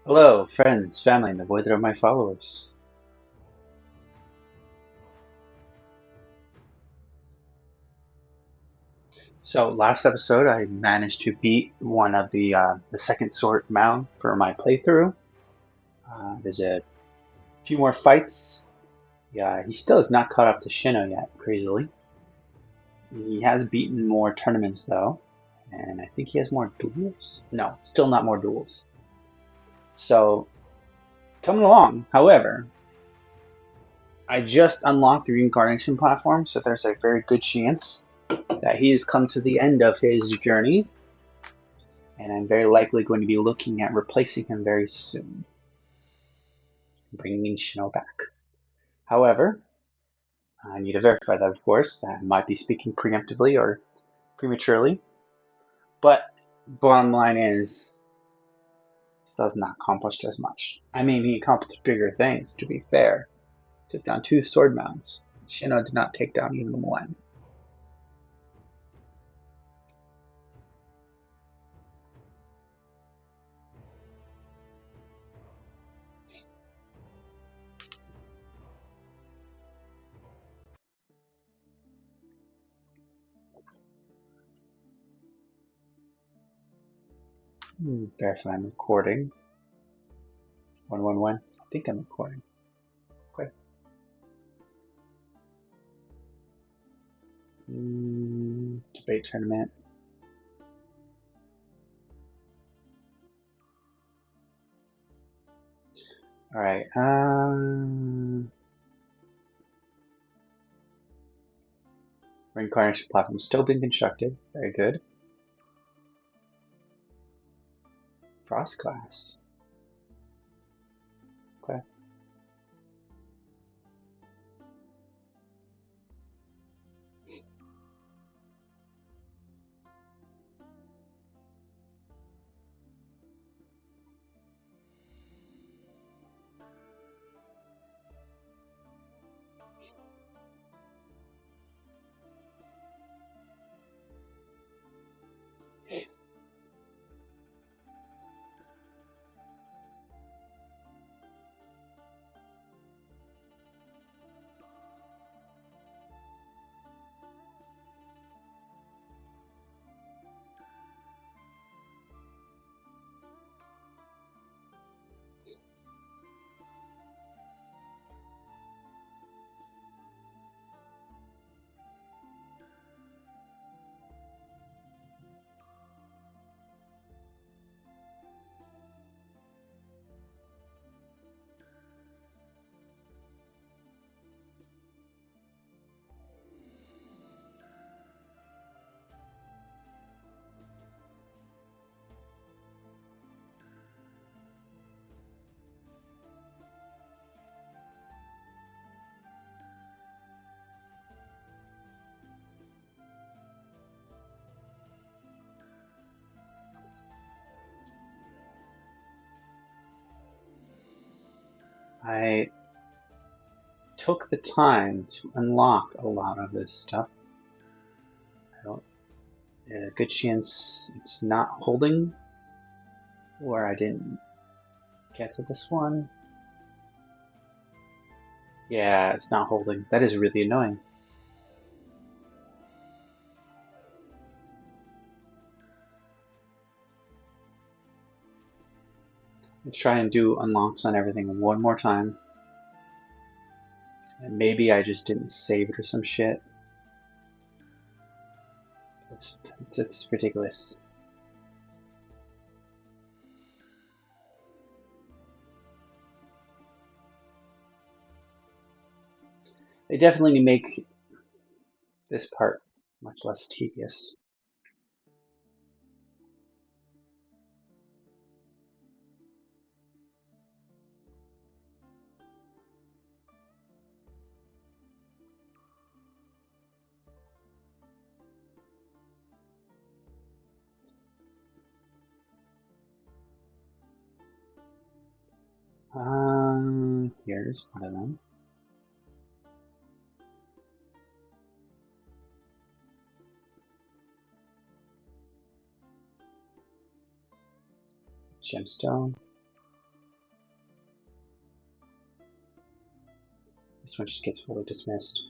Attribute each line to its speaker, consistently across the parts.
Speaker 1: Hello, friends, family, and the void that are my followers. So last episode, I managed to beat one of the second sword mound for my playthrough. There's a few more fights. Yeah, he still is not caught up to Shino yet, crazily. He has beaten more tournaments though, and I think he has more duels. No, still not more duels. So coming along. However, I just unlocked the Reincarnation platform, so there's a very good chance that he has come to the end of his journey, and I'm very likely going to be looking at replacing him very soon, bringing Shino back. However, I need to verify that, of course. I might be speaking preemptively or prematurely, but bottom line is, this does not accomplish as much. I mean, he accomplished bigger things, to be fair. Took down two sword mounts. Shino did not take down even one. Verify I'm recording. 111. I think I'm recording. Okay. Debate tournament. All right. Reincarnation platform still being constructed. Very good. Frost class. Okay. I took the time to unlock a lot of this stuff. I don't. A good chance it's not holding, or I didn't get to this one. Yeah, it's not holding. That is really annoying. Let's try and do unlocks on everything one more time. And maybe I just didn't save it or some shit. It's ridiculous. They definitely make this part much less tedious. Here's one of them. Gemstone. This one just gets fully dismissed.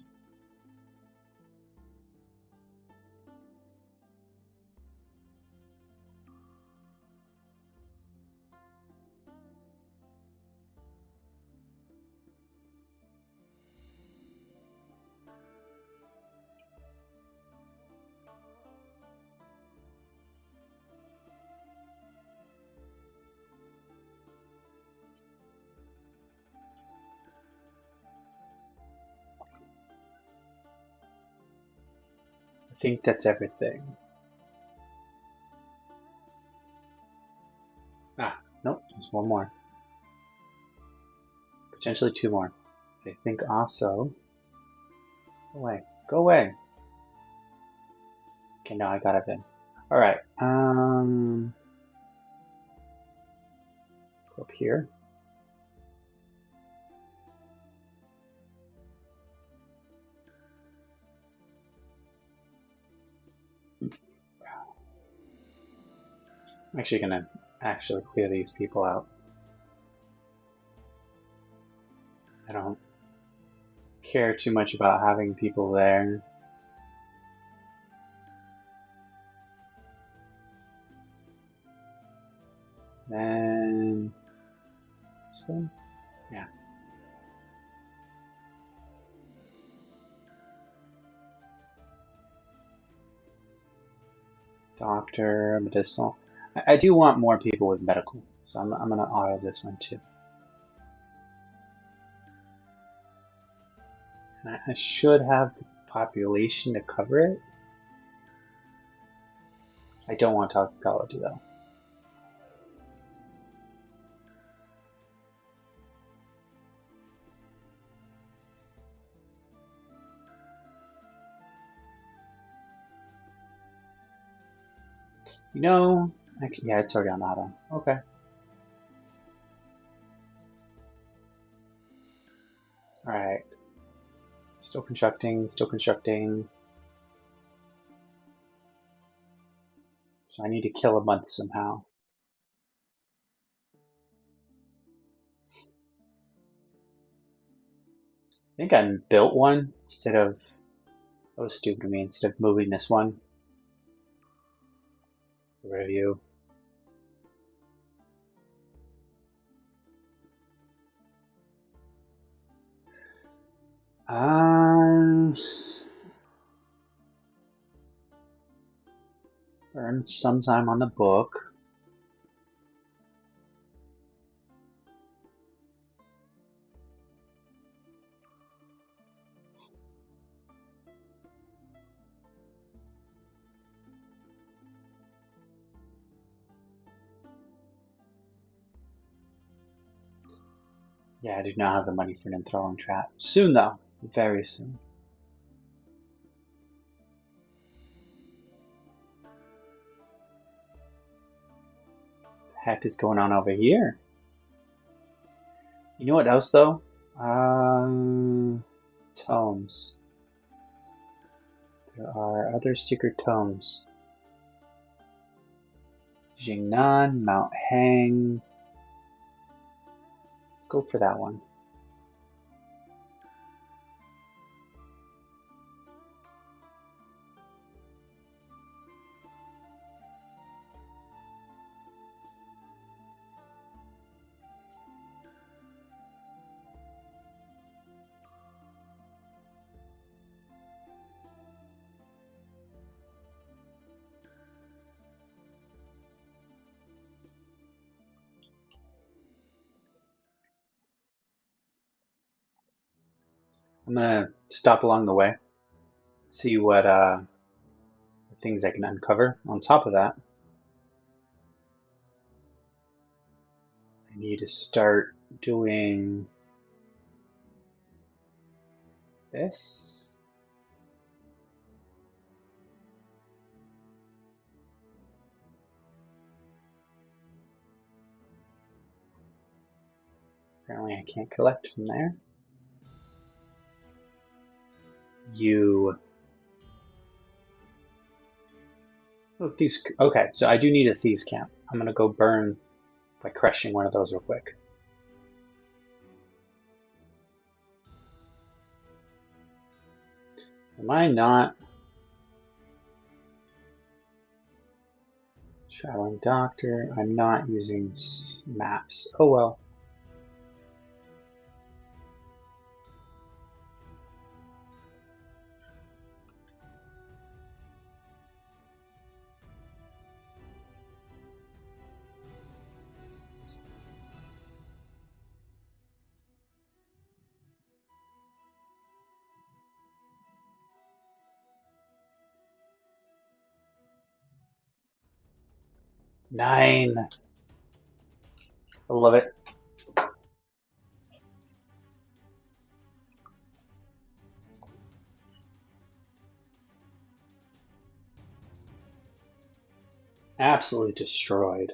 Speaker 1: I think that's everything. Ah, nope, there's one more. Potentially two more. I think also. Go away. Go away. Okay, no, I got it in. Alright, go up here. I'm actually gonna clear these people out. I don't care too much about having people there. Then this one? Yeah. Doctor, medicinal. I do want more people with medical, so I'm gonna auto this one too. And I should have the population to cover it. I don't want toxicology though. You know, yeah, it's already on auto. Okay. Alright. Still constructing, still constructing. So I need to kill a month somehow. I think I built one instead of, that was stupid of me, instead of moving this one. Review. Burn some time on the book. Yeah, I do not have the money for an enthralling trap. Soon though, very soon. The heck is going on over here? You know what else though? Tomes. There are other secret tomes. Jingnan, Mount Hang. Let's go for that one. I'm gonna stop along the way, see what things I can uncover. On top of that, I need to start doing this. Apparently I can't collect from there. You. Oh, thieves. Okay, so I do need a thieves camp. I'm gonna go burn by crushing one of those real quick. Am I not traveling doctor? I'm not using maps. Oh well. Nine. I love it. Absolutely destroyed.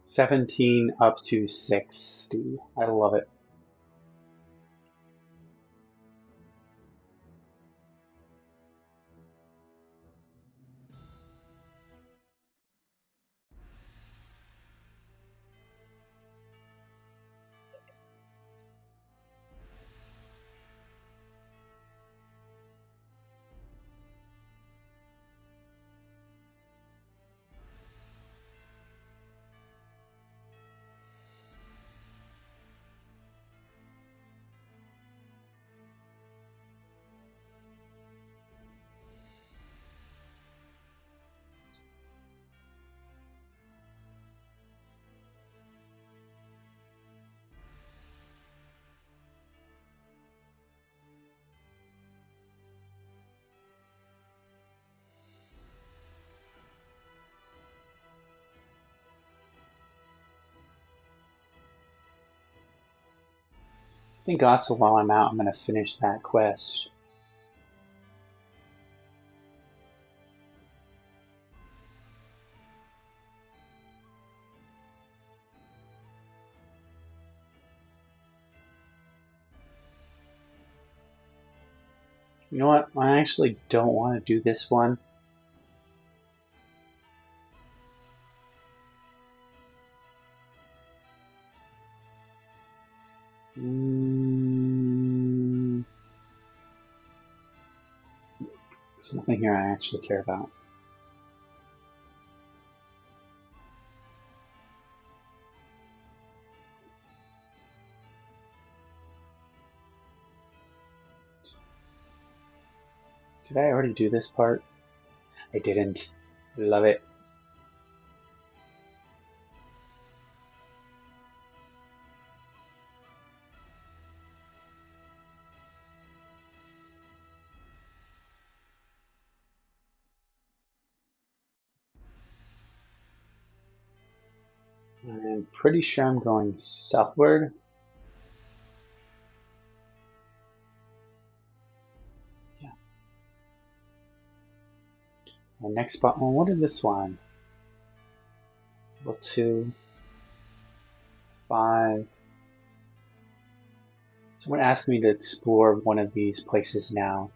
Speaker 1: $17 up to $60. I love it. I think also while I'm out, I'm going to finish that quest. You know what? I actually don't want to do this one. There's nothing here I actually care about. Did I already do this part? I didn't. Love it. I'm pretty sure I'm going southward. Yeah. So next spot. Oh, what is this one? Level 2, 5. Someone asked me to explore one of these places now.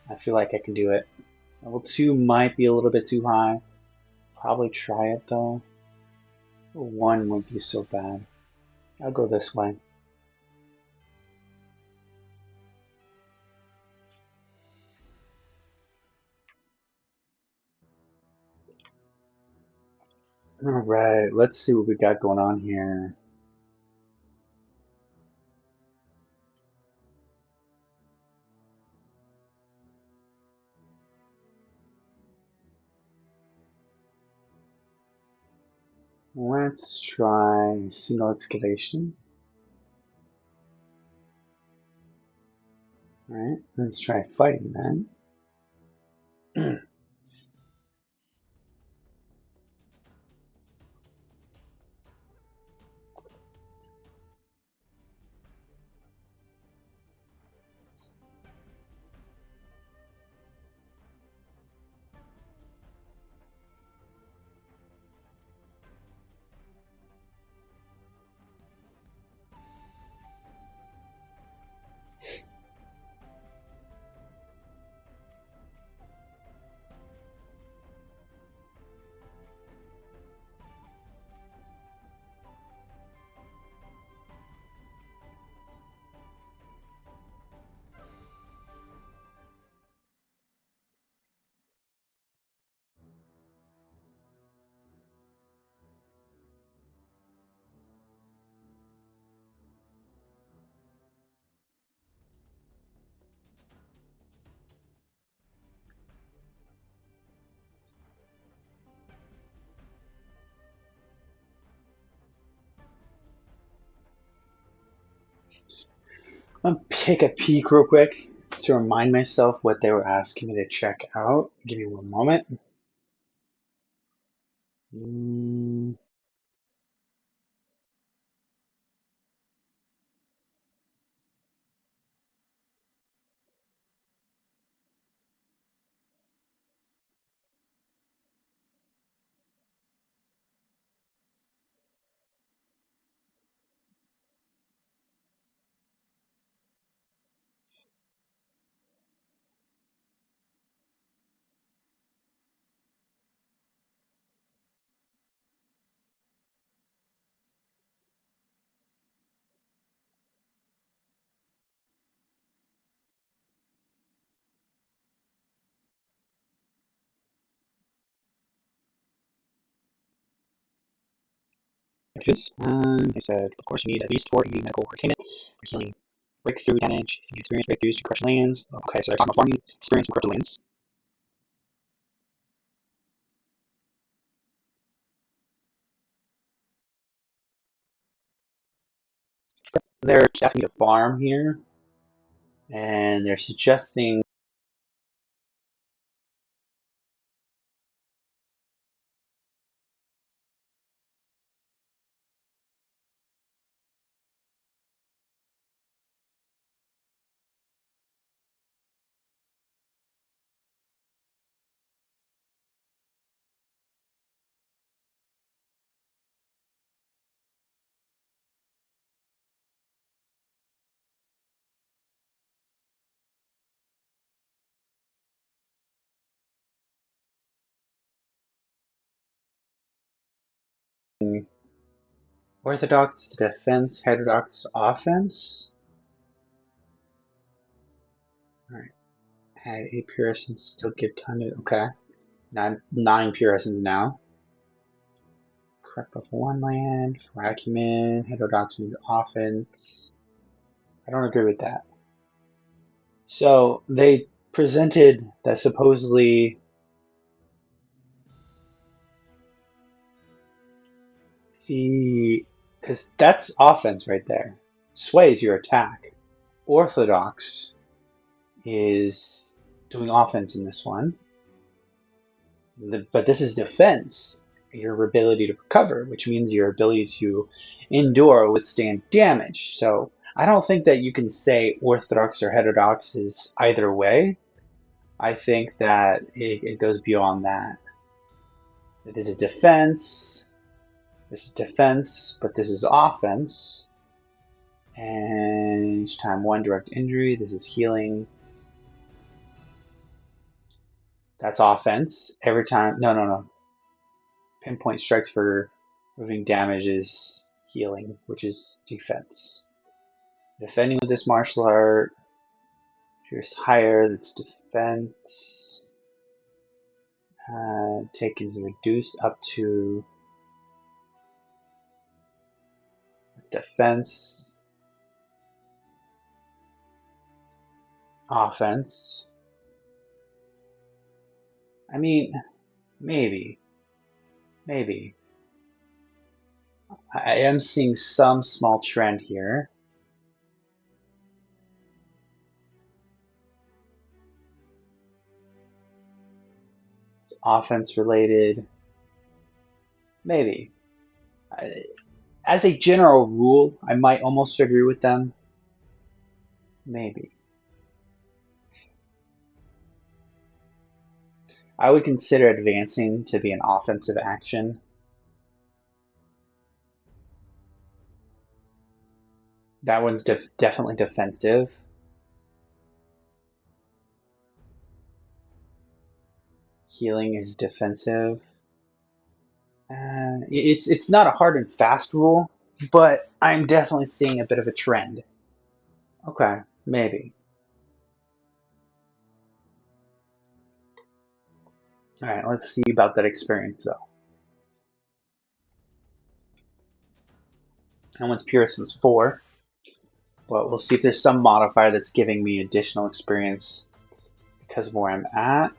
Speaker 1: I feel like I can do it. Level 2 might be a little bit too high. Probably try it though. Level 1 wouldn't be so bad. I'll go this way. Alright, let's see what we got going on here. Let's try single excavation. Alright, let's try fighting then. I'll take a peek real quick to remind myself what they were asking me to check out. Give me one moment. Mm, I said, of course, you need at least 4 AD medical entertainment for healing breakthrough damage. If you experience breakthroughs to crush lands. Okay, so they're talking about farming experience from corrupted lands. They're asking me to farm here, and they're suggesting Orthodox defense, heterodox offense. Alright. Had 8 Purisans still give time to. Okay. 9 Purisans now. Correct level 1 land. For acumen. Heterodox means offense. I don't agree with that. So they presented that supposedly the. Because that's offense right there. Sway is your attack. Orthodox is doing offense in this one. But this is defense, your ability to recover, which means your ability to endure or withstand damage. So I don't think that you can say orthodox or heterodox is either way. I think that it goes beyond that. This is defense, but this is offense. And each time one direct injury, this is healing. That's offense. Every time, no. Pinpoint strikes for moving damage is healing, which is defense. Defending with this martial art, here's higher, that's defense. Taken reduced up to, that's defense. Offense. I mean, maybe. I am seeing some small trend here. It's offense related. Maybe. As a general rule, I might almost agree with them. Maybe. I would consider advancing to be an offensive action. That one's definitely defensive. Healing is defensive. It's not a hard and fast rule, but I'm definitely seeing a bit of a trend. Okay, maybe. All right, let's see about that experience though. That one's Pearson's 4, but we'll see if there's some modifier that's giving me additional experience because of where I'm at.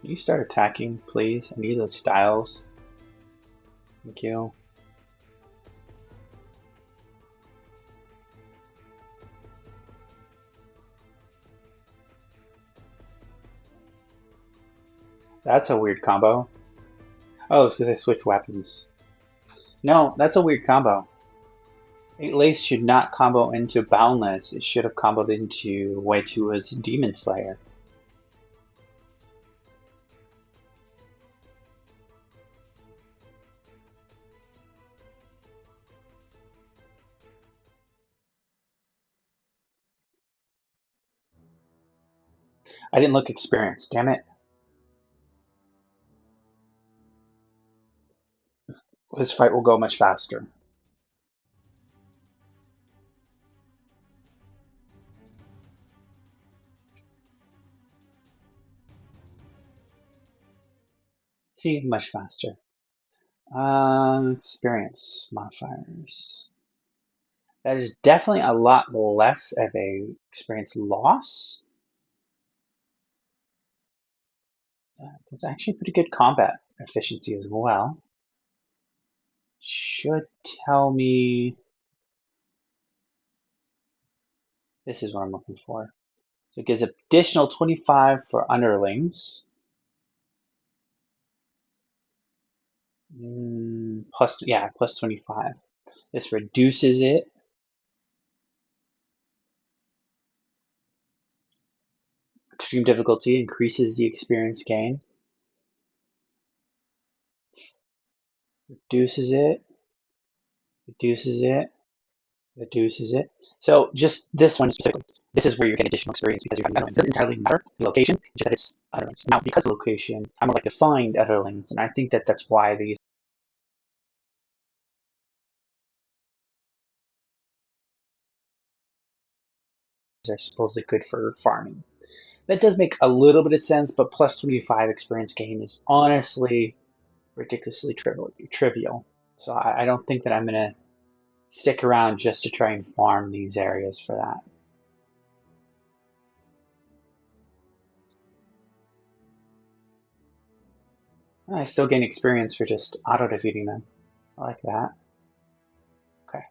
Speaker 1: Can you start attacking, please? I need those styles. Thank you. That's a weird combo. Oh, it's because I switched weapons. No, that's a weird combo. 8 Lace should not combo into Boundless. It should have comboed into Waitua's Demon Slayer. I didn't look experienced, damn it. This fight will go much faster. See, much faster. Experience modifiers. That is definitely a lot less of a experience loss. It's actually pretty good combat efficiency as well. Should tell me. This is what I'm looking for. So it gives additional 25 for underlings. Plus 25. This reduces it. Extreme difficulty increases the experience gain. Reduces it. Reduces it. Reduces it. So just this one specifically, this is where you're getting additional experience because you're having underlings. It doesn't entirely matter the location, it's just that it's underlings. Now, because of location, I'm more likely to find underlings, and I think that that's why these are supposedly good for farming. That does make a little bit of sense, but plus 25 experience gain is honestly ridiculously trivial. So I don't think that I'm going to stick around just to try and farm these areas for that. I still gain experience for just auto-defeating them. I like that. Okay.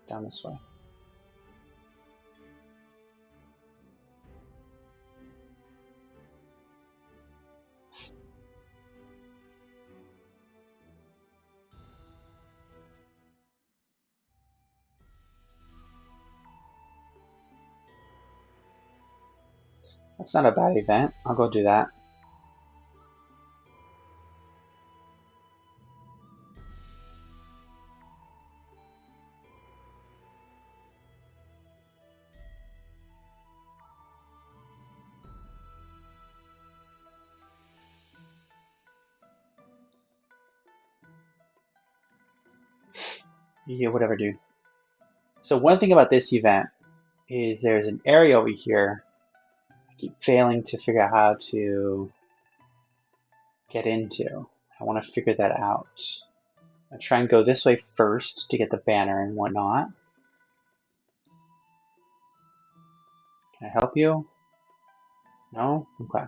Speaker 1: Down this way. That's not a bad event. I'll go do that. Yeah, whatever, dude. So one thing about this event is there's an area over here I keep failing to figure out how to get into. I want to figure that out. I try and go this way first to get the banner and whatnot. Can I help you? No? Okay.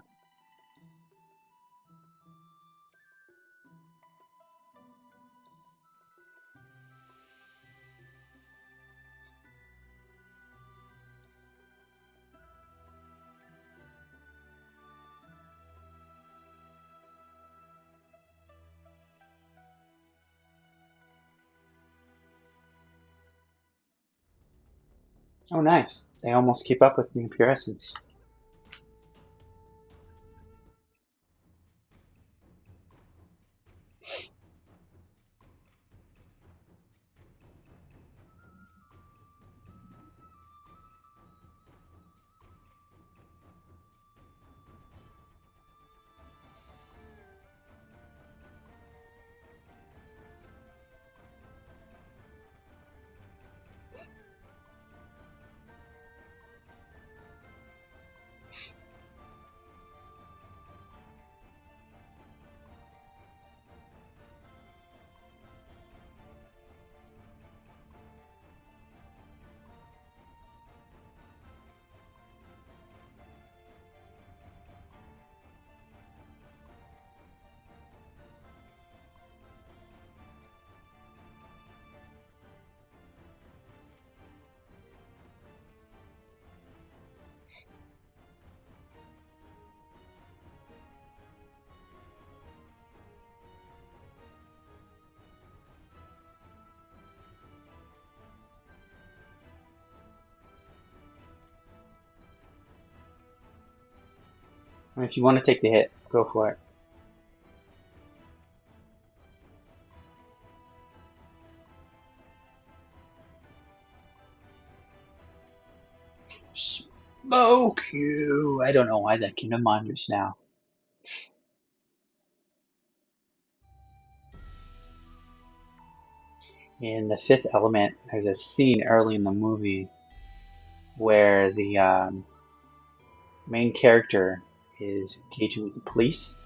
Speaker 1: Oh, nice. They almost keep up with me in Pure Essence. I mean, if you want to take the hit, go for it. Smoke you! I don't know why that came to mind just now. In the Fifth Element, there's a scene early in the movie where the main character is engaging with the police.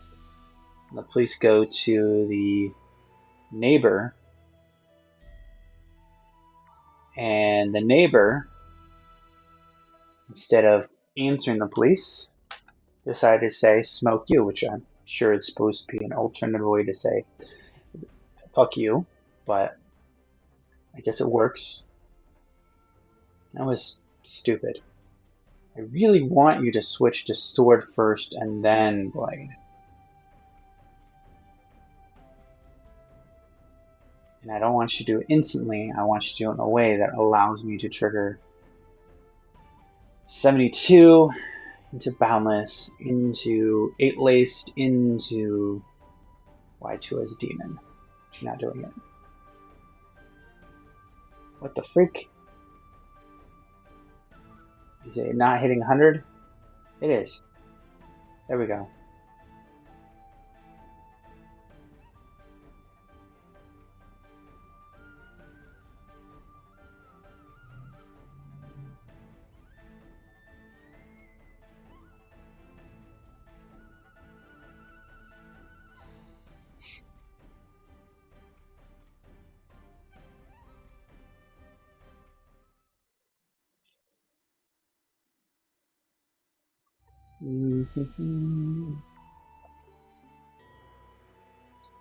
Speaker 1: And the police go to the neighbor, and the neighbor, instead of answering the police, decided to say "smoke you," which I'm sure is supposed to be an alternative way to say "fuck you," but I guess it works. That was stupid. I really want you to switch to sword first and then blade. And I don't want you to do it instantly. I want you to do it in a way that allows me to trigger 72 into Boundless, into 8 Laced, into Y2 as a demon. But you're not doing it. What the freak? Is it not hitting 100? It is. There we go.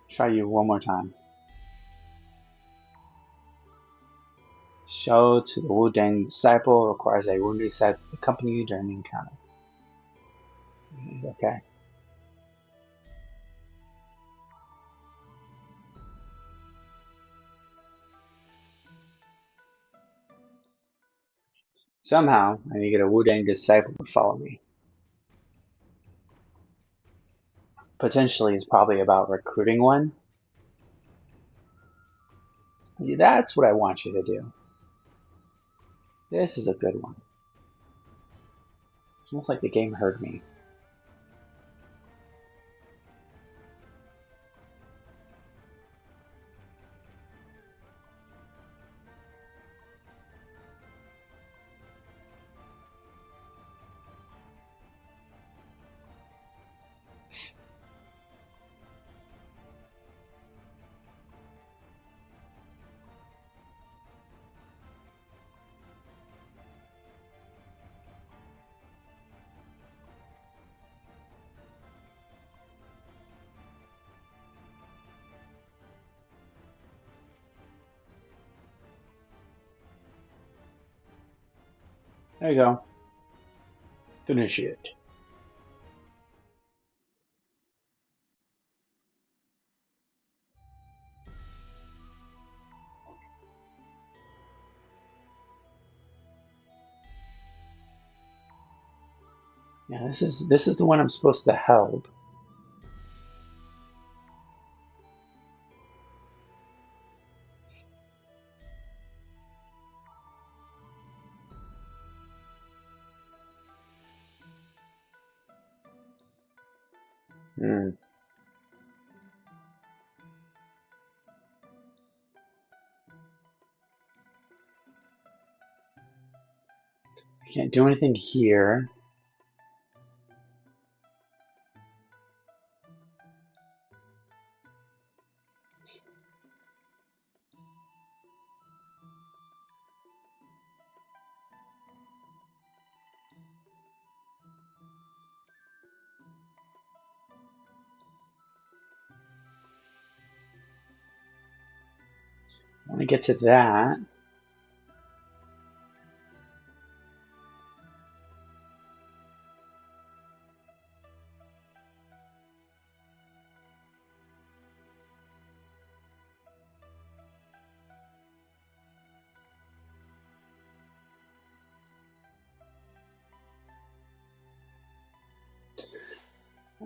Speaker 1: Try you one more time. Show to the Wu-Dang disciple requires a wounded disciple to accompany you during the encounter. Okay. Somehow, I need to get a Wu-Dang disciple to follow me. Potentially, it's probably about recruiting one. That's what I want you to do. This is a good one. It's almost like the game heard me. There you go. Finish it. Yeah, this is the one I'm supposed to help. Hmm. I can't do anything here. I want to get to that.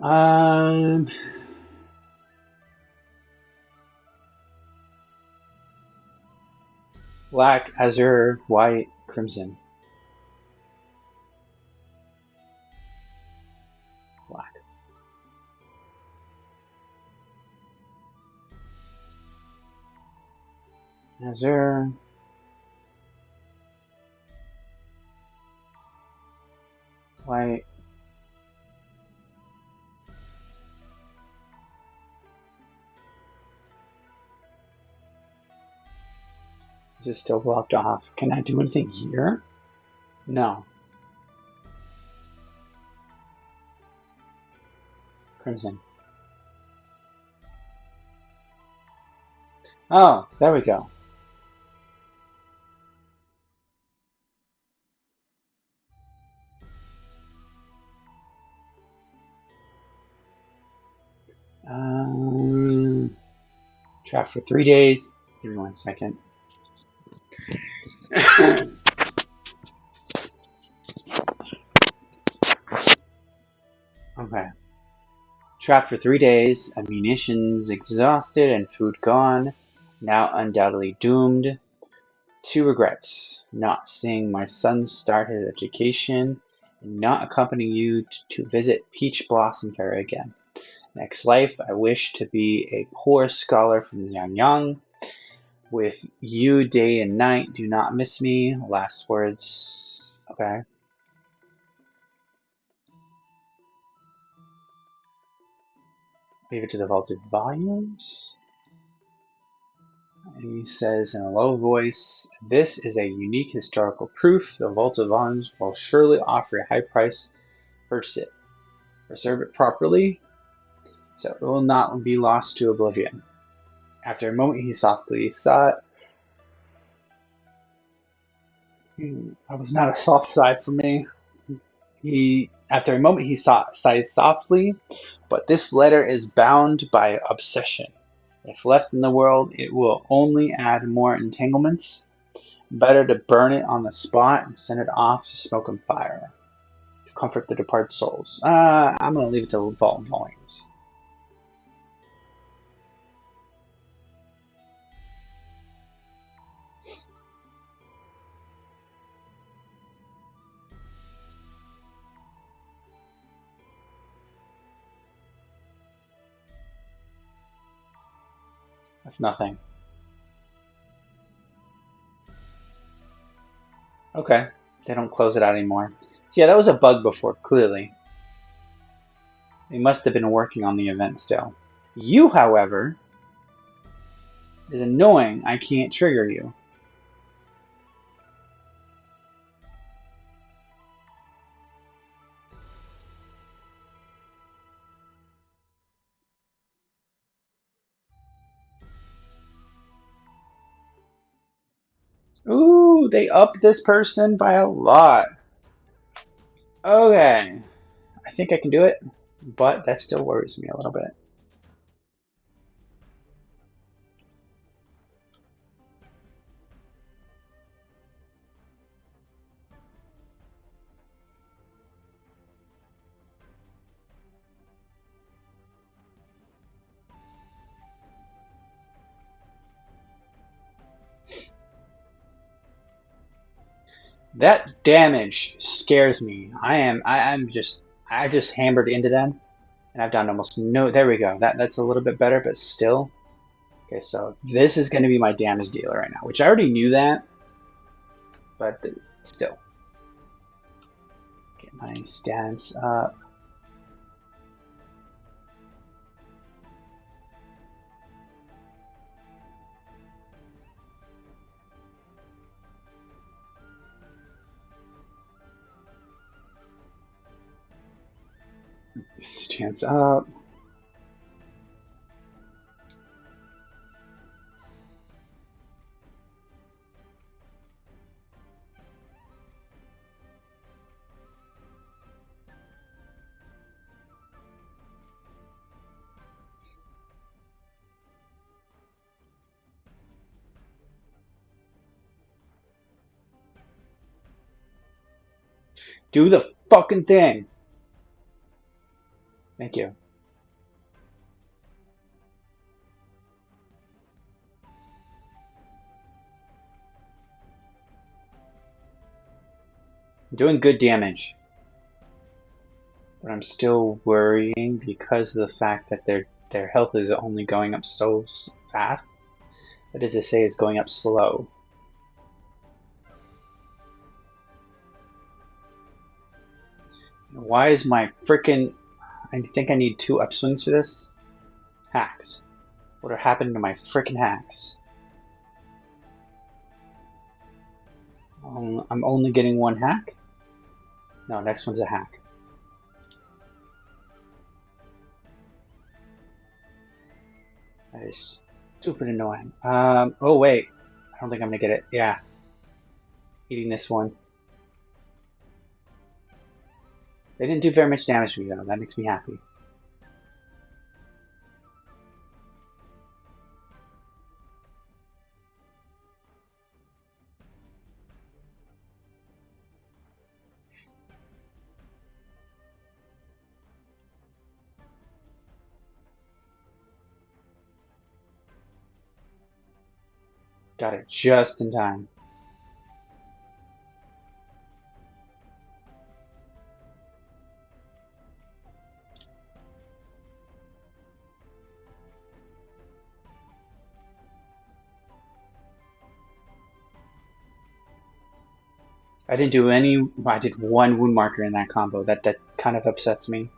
Speaker 1: Um, Black, azure, white, crimson. Black. Azure. White. Is it still blocked off? Can I do anything here? No. Crimson. Oh, there we go. Trapped for 3 days. Give me 1 second. Okay. Trapped for 3 days, ammunitions exhausted and food gone. Now undoubtedly doomed. 2 regrets: not seeing my son start his education and not accompanying you to visit Peach Blossom Fair again. Next life, I wish to be a poor scholar from Yangyang. With you day and night, do not miss me. Last words. Okay. Leave it to the vaulted volumes. And he says in a low voice, "This is a unique historical proof. The vaulted volumes will surely offer a high price for it. Preserve it properly, so it will not be lost to oblivion." After a moment, he softly sighed. That was not a soft sigh for me. After a moment, he sighed softly. But this letter is bound by obsession. If left in the world, it will only add more entanglements. Better to burn it on the spot and send it off to smoke and fire to comfort the departed souls. I'm going to leave it to vault volumes. That's nothing. Okay, they don't close it out anymore. So yeah, that was a bug before, clearly. They must have been working on the event still. You, however, is annoying. I can't trigger you. Ooh, they upped this person by a lot. Okay, I think I can do it, but that still worries me a little bit. That damage scares me. I just hammered into them, and I've done almost no. There we go. That's a little bit better, but still. Okay, so this is going to be my damage dealer right now, which I already knew that, but still. Get my stats up. Stance up. Do the fucking thing. Thank you. I'm doing good damage. But I'm still worrying because of the fact that their health is only going up so fast. That is to say, it's going up slow. Why is my frickin'... I think I need 2 upswings for this? Hacks. What are happening to my frickin' hacks? I'm only getting 1 hack? No, next one's a hack. That is stupid annoying. Oh wait. I don't think I'm gonna get it. Yeah. Eating this one. They didn't do very much damage to me though. That makes me happy. Got it just in time. I didn't do any. I did one wound marker in that combo. That kind of upsets me.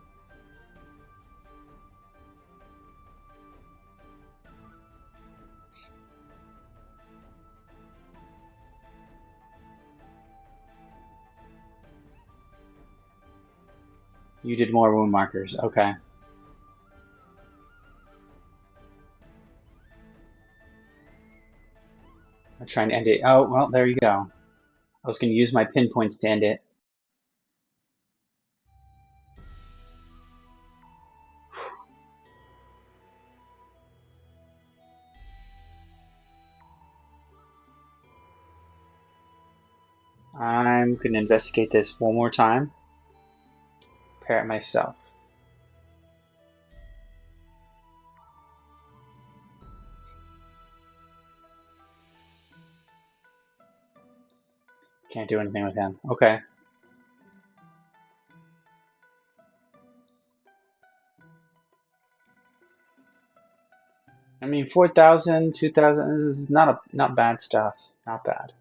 Speaker 1: You did more wound markers. Okay. I'm trying to end it. Oh, well, there you go. I was going to use my pinpoints to end it. I'm going to investigate this one more time. Pair it myself. Can't do anything with him. Okay. I mean, 4,000, 2,000 is not bad stuff. Not bad.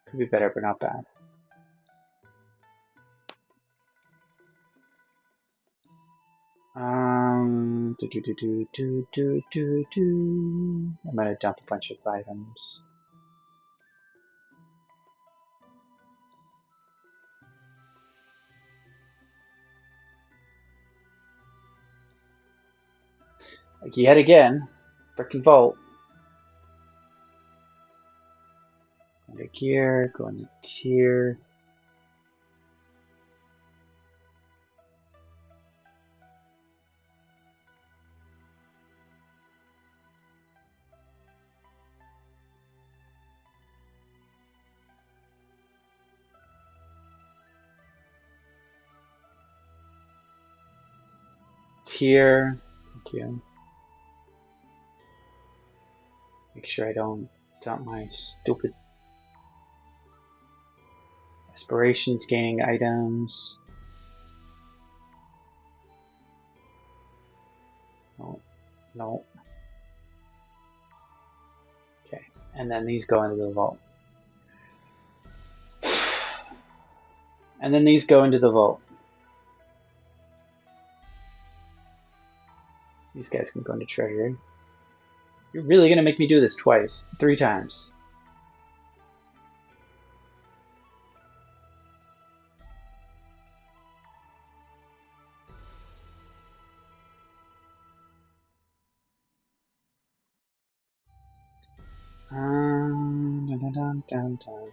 Speaker 1: Could be better, but not bad. I'm gonna dump a bunch of items. Like yet again, frickin' vault. Go into gear, go into tier. Tier. Thank you. Make sure I don't dump my stupid aspirations gaining items. No, no. Okay, and then these go into the vault. And then these go into the vault. These guys can go into treasury. You're really gonna make me do this twice, 3 times. Dun, dun, dun, dun.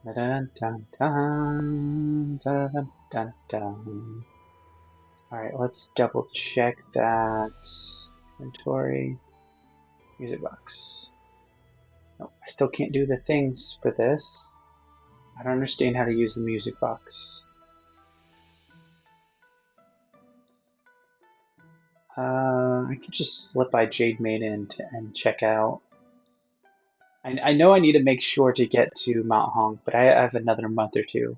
Speaker 1: Dun, dun, dun, dun, dun, dun. Alright, let's double check that. Inventory. Music box. Nope, I still can't do the things for this. I don't understand how to use the music box. I could just slip by Jade Maiden and check out. I know I need to make sure to get to Mount Hong, but I have another month or two.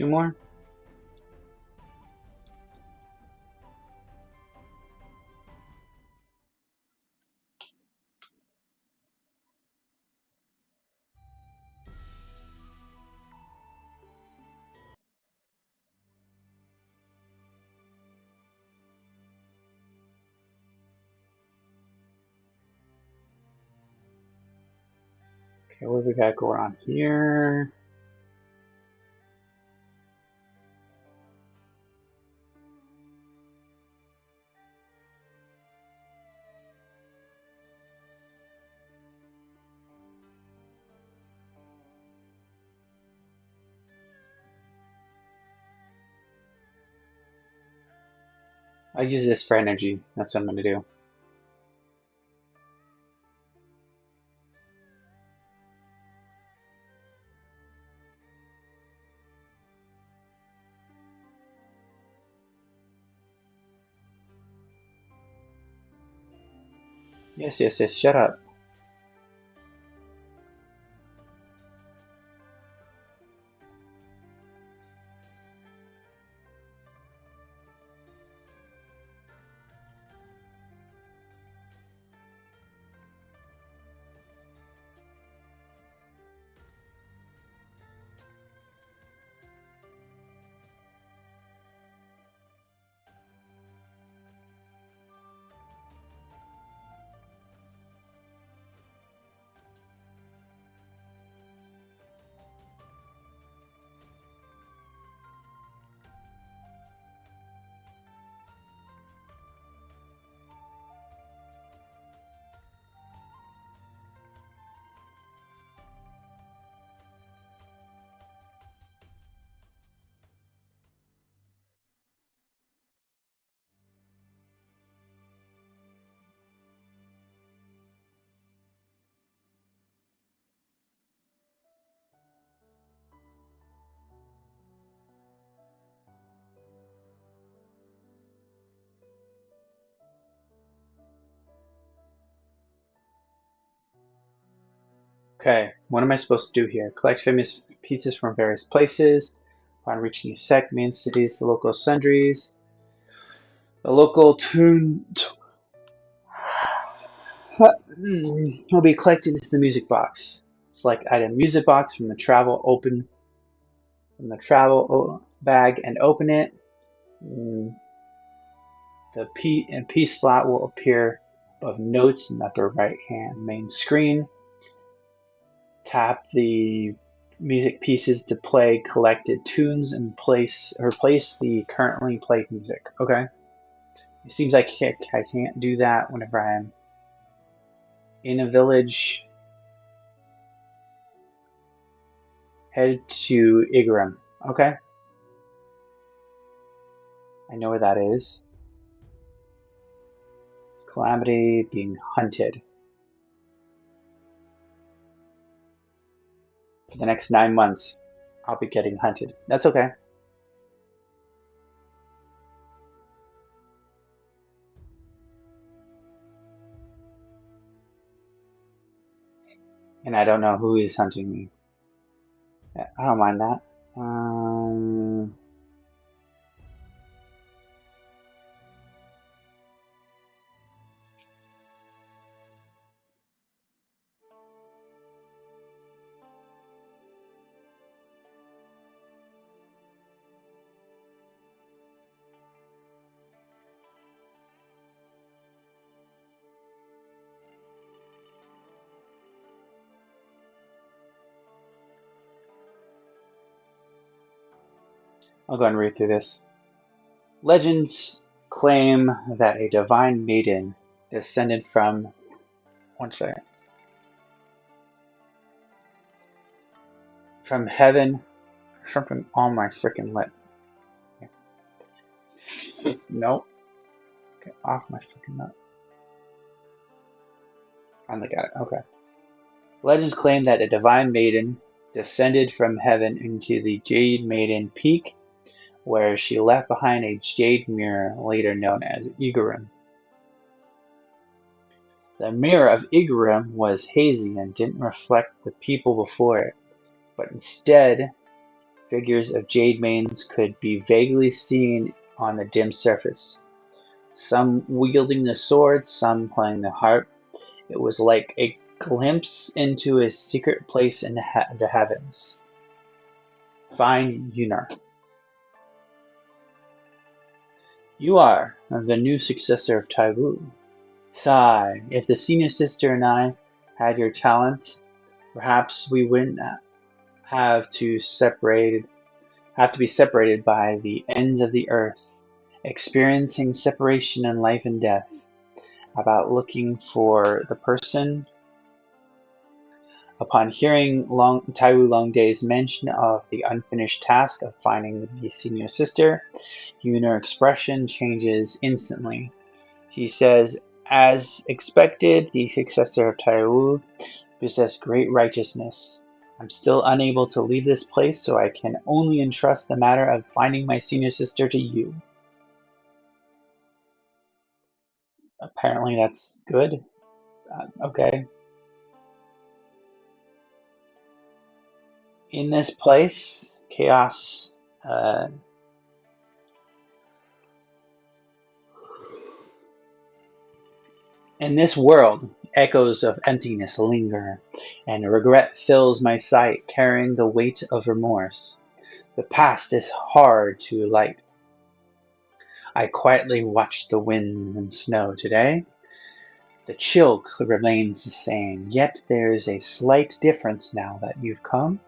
Speaker 1: 2 more? Okay, what do we got going on here? I'll use this for energy. That's what I'm gonna do. Yes, yes, yes, shut up. Okay, what am I supposed to do here? Collect famous pieces from various places. Upon reaching a sect, main cities, the local sundries, the local tune will be collected into the music box. Select item music box from the bag and open it. The P and P slot will appear above notes in the upper right hand main screen. Tap the music pieces to play collected tunes and replace the currently played music. Okay. It seems like I can't do that whenever I'm in a village. Head to Igaram. Okay. I know where that is. It's Calamity being hunted. For the next 9 months, I'll be getting hunted. That's okay. And I don't know who is hunting me. I don't mind that. I'll go and read through this. Legends claim that a divine maiden descended from one second. From heaven. Something on my freaking lip. Nope. Get off my freaking lip. Finally got it. Okay. Legends claim that a divine maiden descended from heaven into the Jade Maiden Peak, where she left behind a jade mirror later known as Igaram. The mirror of Igaram was hazy and didn't reflect the people before it, but instead Figures of jade maidens could be vaguely seen on the dim surface, some wielding the sword, some playing the harp. It was like a glimpse into a secret place in the heavens. Find Yunar. You are the new successor of Taiwu. Sigh, if the senior sister and I had your talent, perhaps we wouldn't have to separated have to be separated by the ends of the earth, experiencing separation in life and death, about looking for the person. Upon hearing Taiwu Longday's mention of the unfinished task of finding the senior sister, Yunar's expression changes instantly. She says, as expected, the successor of Taiwu possessed great righteousness. I'm still unable to leave this place, so I can only entrust the matter of finding my senior sister to you. Apparently that's good. Okay. In this place, chaos, in this world, echoes of emptiness linger, and regret fills my sight, carrying the weight of remorse. The past is hard to light. I quietly watch the wind and snow today. The chill remains the same, yet there's a slight difference now that you've come.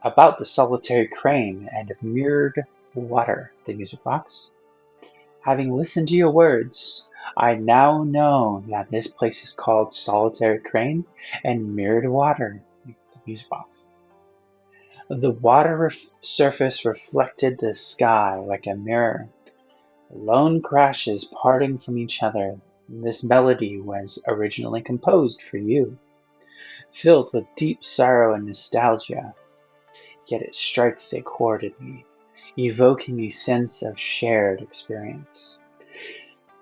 Speaker 1: About the solitary crane and mirrored water, the music box. Having listened to your words, I now know that this place is called Solitary Crane and Mirrored Water, the music box. The water surface reflected the sky like a mirror. Lone crashes parting from each other. This melody was originally composed for you, filled with deep sorrow and nostalgia, yet it strikes a chord in me, evoking a sense of shared experience.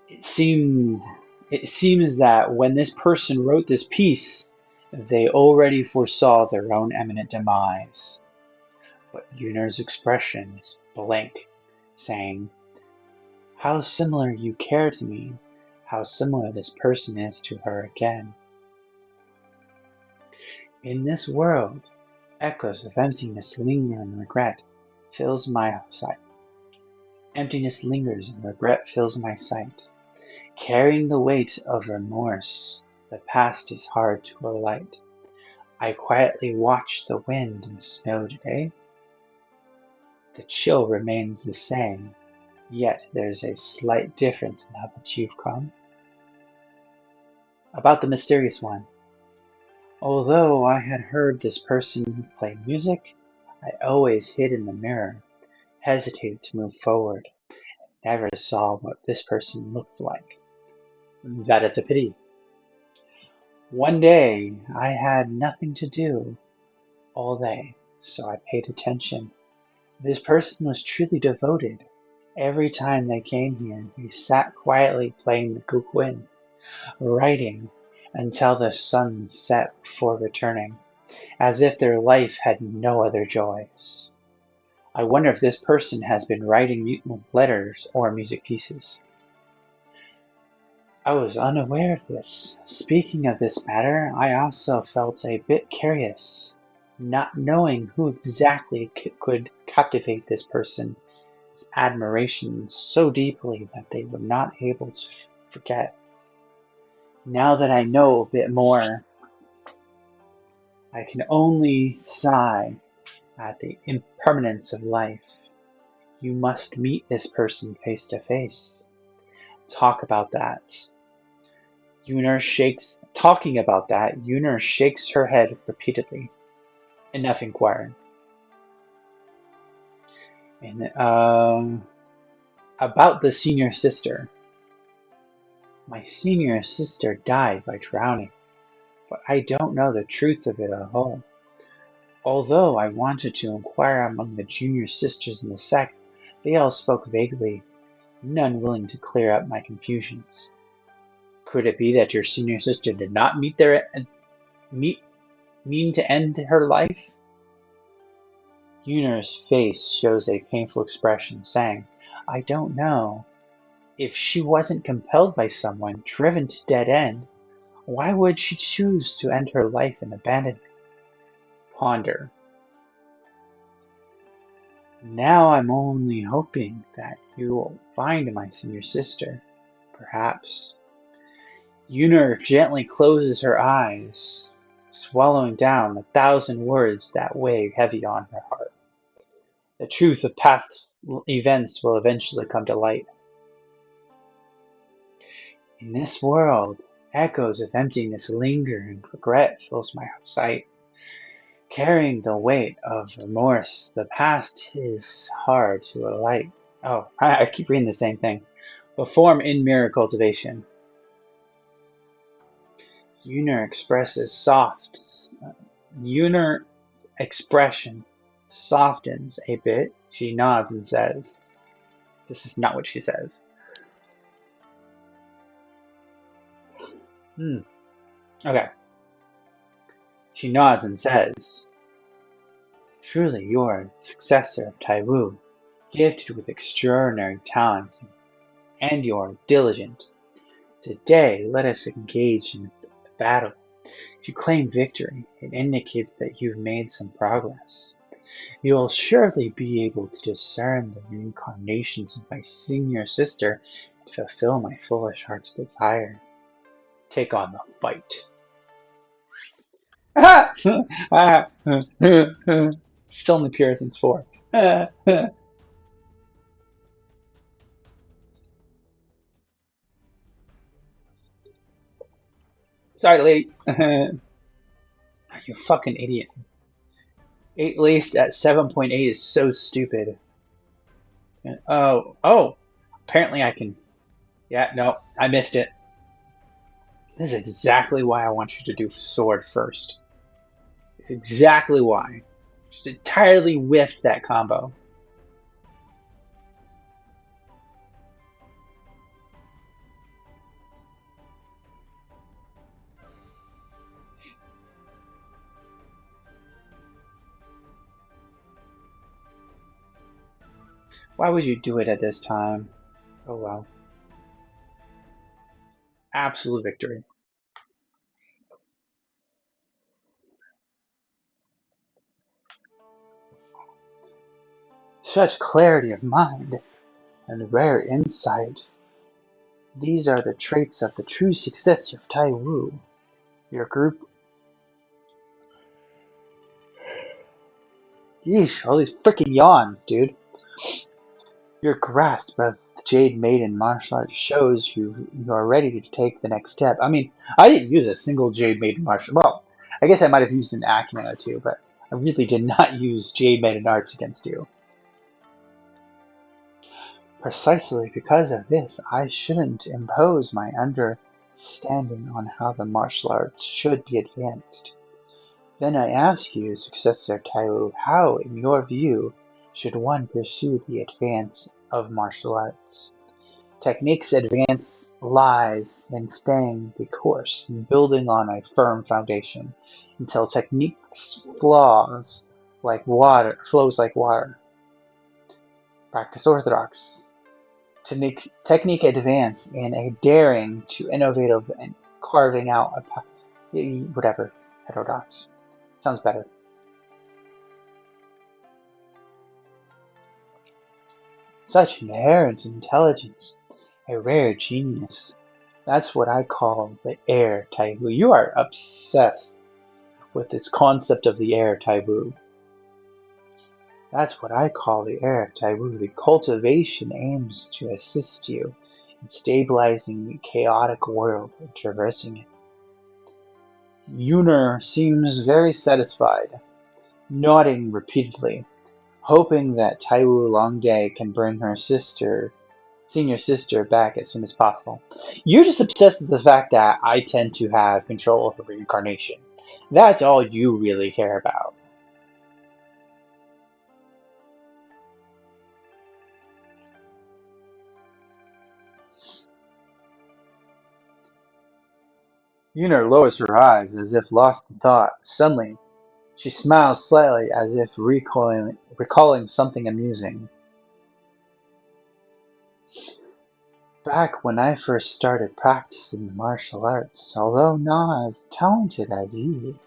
Speaker 1: It seems it seems that when this person wrote this piece, they already foresaw their own imminent demise. But Yunar's expression is blank, saying, how similar you care to me, how similar this person is to her again. In this world, echoes of emptiness linger and regret fills my sight. Emptiness lingers and regret fills my sight. Carrying the weight of remorse, the past is hard to alight. I quietly watch the wind and snow today. The chill remains the same, yet there's a slight difference now that you've come. About the mysterious one. Although I had heard this person play music, I always hid in the mirror, hesitated to move forward, never saw what this person looked like. That is a pity. One day I had nothing to do all day, so I paid attention. This person was truly devoted. Every time they came here, they sat quietly playing the guqin, writing until the sun set before returning, as if their life had no other joys. I wonder if this person has been writing letters or music pieces. I was unaware of this. Speaking of this matter, I also felt a bit curious, not knowing who exactly could captivate this person's admiration so deeply that they were not able to forget. Now that I know a bit more, I can only sigh at the impermanence of life. You must meet this person face to face. Talk about that. Talking about that, Yunar shakes her head repeatedly. Enough inquiring. And about the senior sister. My senior sister died by drowning, but I don't know the truth of it at all. Although I wanted to inquire among the junior sisters in the sect, they all spoke vaguely, none willing to clear up my confusions. Could it be that your senior sister did not mean to end her life? Yuna's face shows a painful expression, saying, I don't know. If she wasn't compelled by someone, driven to dead end, why would she choose to end her life in abandonment? Ponder. Now I'm only hoping that you will find my senior sister. Perhaps. Yuna gently closes her eyes, swallowing down 1,000 words that weigh heavy on her heart. The truth of past events will eventually come to light. In this world, echoes of emptiness linger and regret fills my sight. Carrying the weight of remorse, the past is hard to alight. Oh, I keep reading the same thing. Perform in mirror cultivation. Lunar expresses soft. Lunar expression softens a bit. She nods and says, this is not what she says. Okay. She nods and says, truly you are a successor of Taiwu, gifted with extraordinary talents, and you are diligent. Today, let us engage in battle. If you claim victory, it indicates that you've made some progress. You will surely be able to discern the reincarnations of my senior sister and fulfill my foolish heart's desire. Take on the fight. She's only pure since 4. Sorry, lady. You fucking idiot. 8 laced at 7.8 is so stupid. Oh. Apparently I can. Yeah, no, I missed it. This is exactly why I want you to do sword first. It's exactly why. Just entirely whiffed that combo. Why would you do it at this time? Oh well. Absolute victory. Such clarity of mind and rare insight. These are the traits of the true successor of Taiwu. Your group. Yeesh, all these freaking yawns, dude. Your grasp of the Jade Maiden martial art shows you are ready to take the next step. I mean, I didn't use a single Jade Maiden martial. Well, I guess I might have used an acumen or two, but I really did not use Jade Maiden arts against you. Precisely because of this, I shouldn't impose my understanding on how the martial arts should be advanced. Then I ask you, Successor Taiwu, how, in your view, should one pursue the advance of martial arts? Technique's advance lies in staying the course and building on a firm foundation until technique's flows like water. Practice orthodox. Technique advance in a daring to innovative and carving out a whatever. Heterodox. Sounds better. Such inherent intelligence. A rare genius. That's what I call the air Taiwu. You are obsessed with this concept of the air Taiwu. That's what I call the air of Taiwu. The cultivation aims to assist you in stabilizing the chaotic world and traversing it. Yuner seems very satisfied, nodding repeatedly, hoping that Taiwu Longday can bring her senior sister back as soon as possible. You're just obsessed with the fact that I tend to have control over reincarnation. That's all you really care about. Yuner lowers her eyes as if lost in thought. Suddenly, She smiled slightly as if recalling something amusing. Back when I first started practicing the martial arts, although not as talented as you,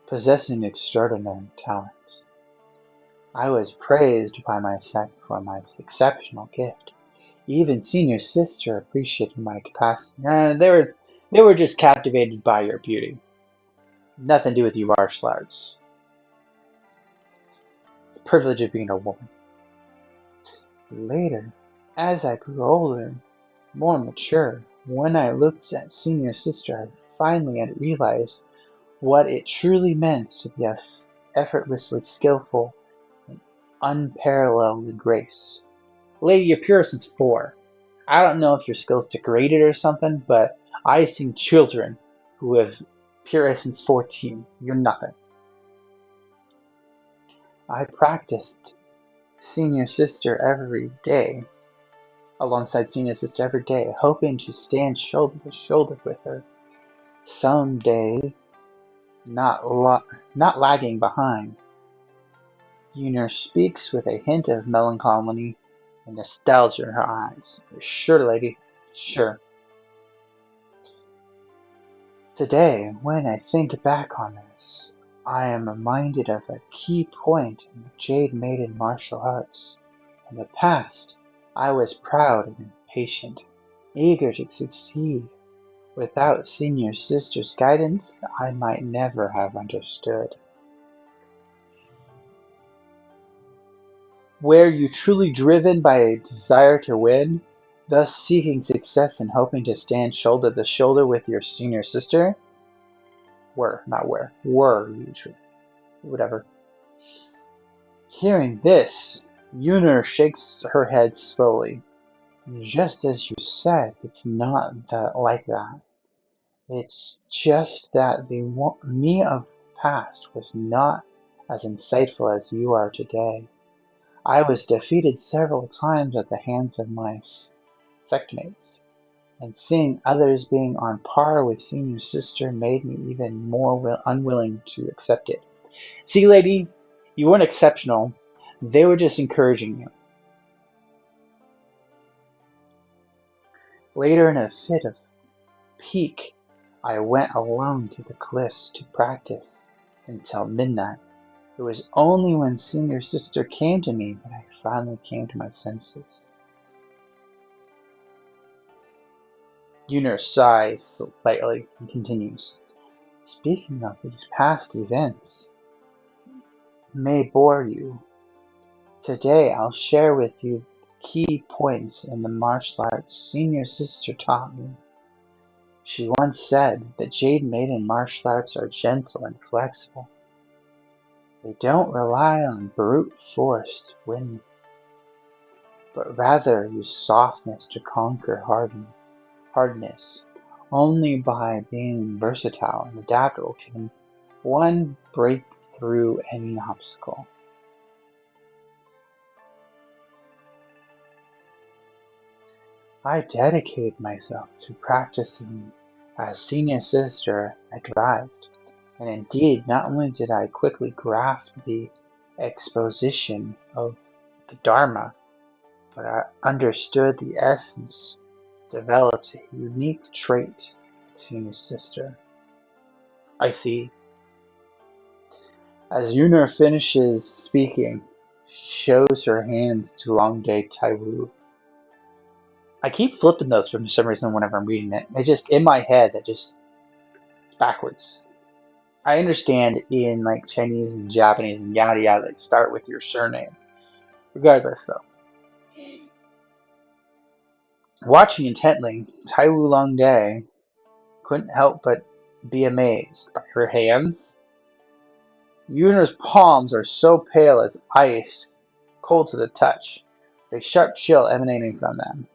Speaker 1: possessing extraordinary talent, I was praised by my sect for my exceptional gift. Even senior sister appreciated my capacity. They were just captivated by your beauty. Nothing to do with your martial arts. It's the privilege of being a woman. Later, as I grew older, more mature, when I looked at senior sister, I finally had realized what it truly meant to be effortlessly skillful and unparalleled grace. Lady, you're pure since 4. I don't know if your skills degraded or something, but I've seen children who have pure since 14. You're nothing. I practiced senior sister every day, alongside senior sister every day, hoping to stand shoulder to shoulder with her. Someday, not lagging behind. Yunur speaks with a hint of melancholy and nostalgia in her eyes. Sure, lady, sure. Today, when I think back on this, I am reminded of a key point in the Jade Maiden martial arts. In the past, I was proud and impatient, eager to succeed. Without senior sister's guidance, I might never have understood. Were you truly driven by a desire to win, thus seeking success and hoping to stand shoulder to shoulder with your senior sister? Were you truly? Whatever. Hearing this, Yunur shakes her head slowly. Just as you said, it's not like that. It's just that the me of the past was not as insightful as you are today. I was defeated several times at the hands of my sectmates, and seeing others being on par with senior sister made me even more unwilling to accept it. See, lady, you weren't exceptional. They were just encouraging you. Later, in a fit of pique, I went alone to the cliffs to practice until midnight. It was only when senior sister came to me that I finally came to my senses. Yunur sighs slightly and continues. Speaking of these past events, may bore you. Today I'll share with you key points in the martial arts senior sister taught me. She once said that Jade Maiden martial arts are gentle and flexible. They don't rely on brute force to win, but rather use softness to conquer hardness. Only by being versatile and adaptable can one break through any obstacle. I dedicated myself to practicing as senior sister advised, and indeed not only did I quickly grasp the exposition of the Dharma, but I understood the essence develops a unique trait of senior sister. I see. As Yunur finishes speaking, she shows her hands to Longday Taiwu. I keep flipping those for some reason whenever I'm reading it. It just in my head that just backwards. I understand in like Chinese and Japanese and yada yada they start with your surname. Regardless though. Watching intently, Taiwu Longday couldn't help but be amazed by her hands. Yunur's palms are so pale as ice, cold to the touch, a sharp chill emanating from them.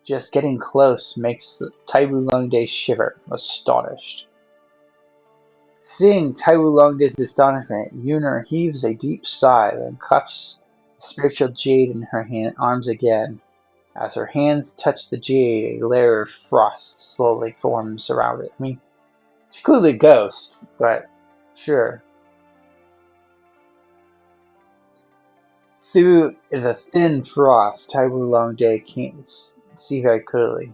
Speaker 1: Just getting close makes Taiwu Longday shiver, astonished. Seeing Taiwu Longday's astonishment, Yunur heaves a deep sigh, then cups the spiritual jade in her arms again. As her hands touch the jade, a layer of frost slowly forms around it. I mean, she's clearly a ghost, but sure. Through the thin frost, Taiwu Longday can't see very clearly.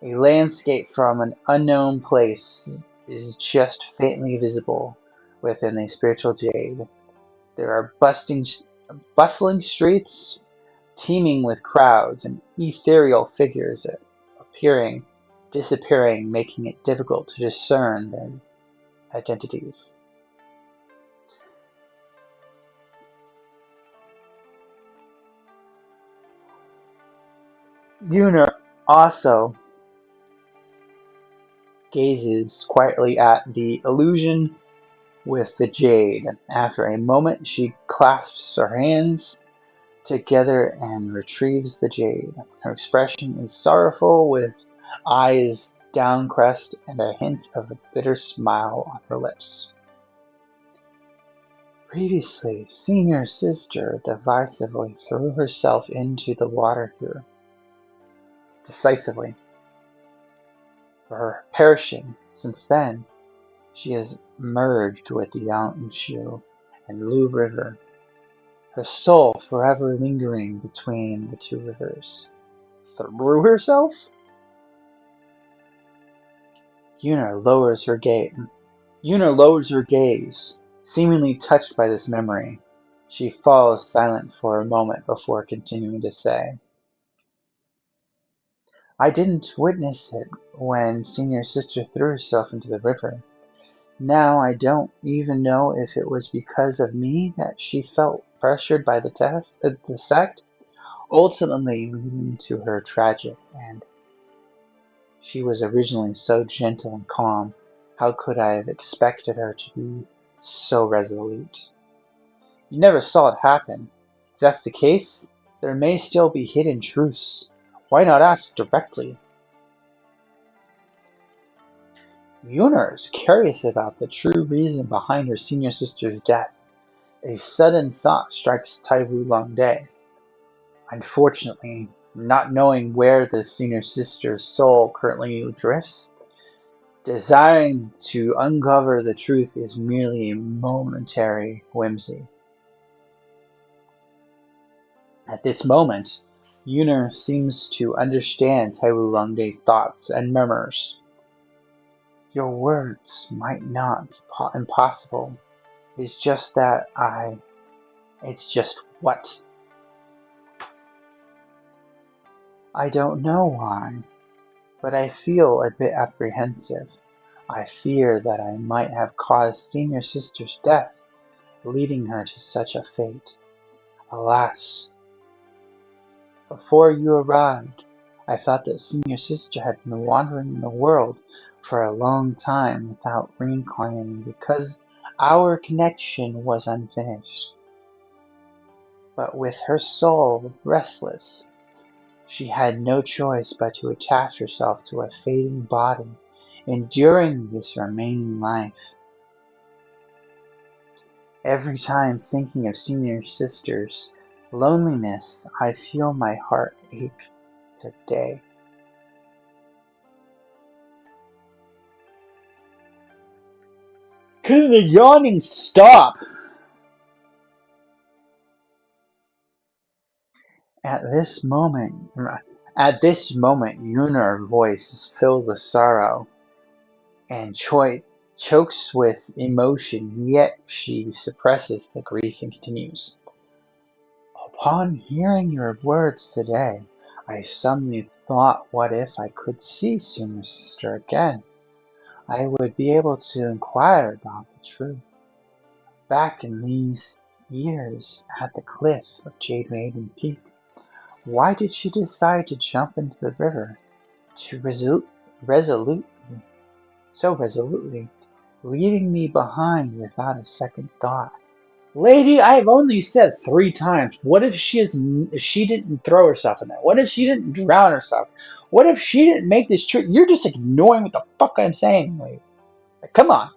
Speaker 1: A landscape from an unknown place is just faintly visible within a spiritual jade. There are bustling streets teeming with crowds and ethereal figures appearing, disappearing, making it difficult to discern their identities. Gunnar also gazes quietly at the illusion with the jade. After a moment, she clasps her hands together and retrieves the jade. Her expression is sorrowful, with eyes downcast and a hint of a bitter smile on her lips. Previously, Senior Sister decisively threw herself into the water here. Decisively. For her perishing. Since then, she has merged with the Yangshu and Lu River, her soul forever lingering between the two rivers. Threw herself? Yuna lowers her gaze, seemingly touched by this memory. She falls silent for a moment before continuing to say, I didn't witness it when Senior Sister threw herself into the river. Now I don't even know if it was because of me that she felt pressured by the sect, ultimately leading to her tragic end. She was originally so gentle and calm. How could I have expected her to be so resolute? You never saw it happen. If that's the case, there may still be hidden truths. Why not ask directly? Yuna is curious about the true reason behind her senior sister's death. A sudden thought strikes Taiwu Longday. Unfortunately, not knowing where the senior sister's soul currently drifts, desiring to uncover the truth is merely a momentary whimsy. At this moment, Yuna seems to understand Taiwu Longday's thoughts and murmurs. Your words might not be impossible. It's just that It's just what? I don't know why, but I feel a bit apprehensive. I fear that I might have caused Senior Sister's death, leading her to such a fate. Alas, before you arrived, I thought that Senior Sister had been wandering in the world for a long time without reincarnating because our connection was unfinished. But with her soul restless, she had no choice but to attach herself to a fading body, enduring this remaining life. Every time thinking of Senior Sister's loneliness, I feel my heart ache today. Can the yawning stop? At this moment, Yuna's voice is filled with sorrow and chokes with emotion, yet she suppresses the grief and continues. Upon hearing your words today, I suddenly thought, what if I could see Senior Sister again? I would be able to inquire about the truth. Back in these years at the cliff of Jade Maiden Peak, why did she decide to jump into the river to resolutely, so resolutely, leaving me behind without a second thought? Lady, I've only said 3 times. What if she didn't throw herself in there? What if she didn't drown herself? What if she didn't make this trip? You're just ignoring what the fuck I'm saying, lady. Come on.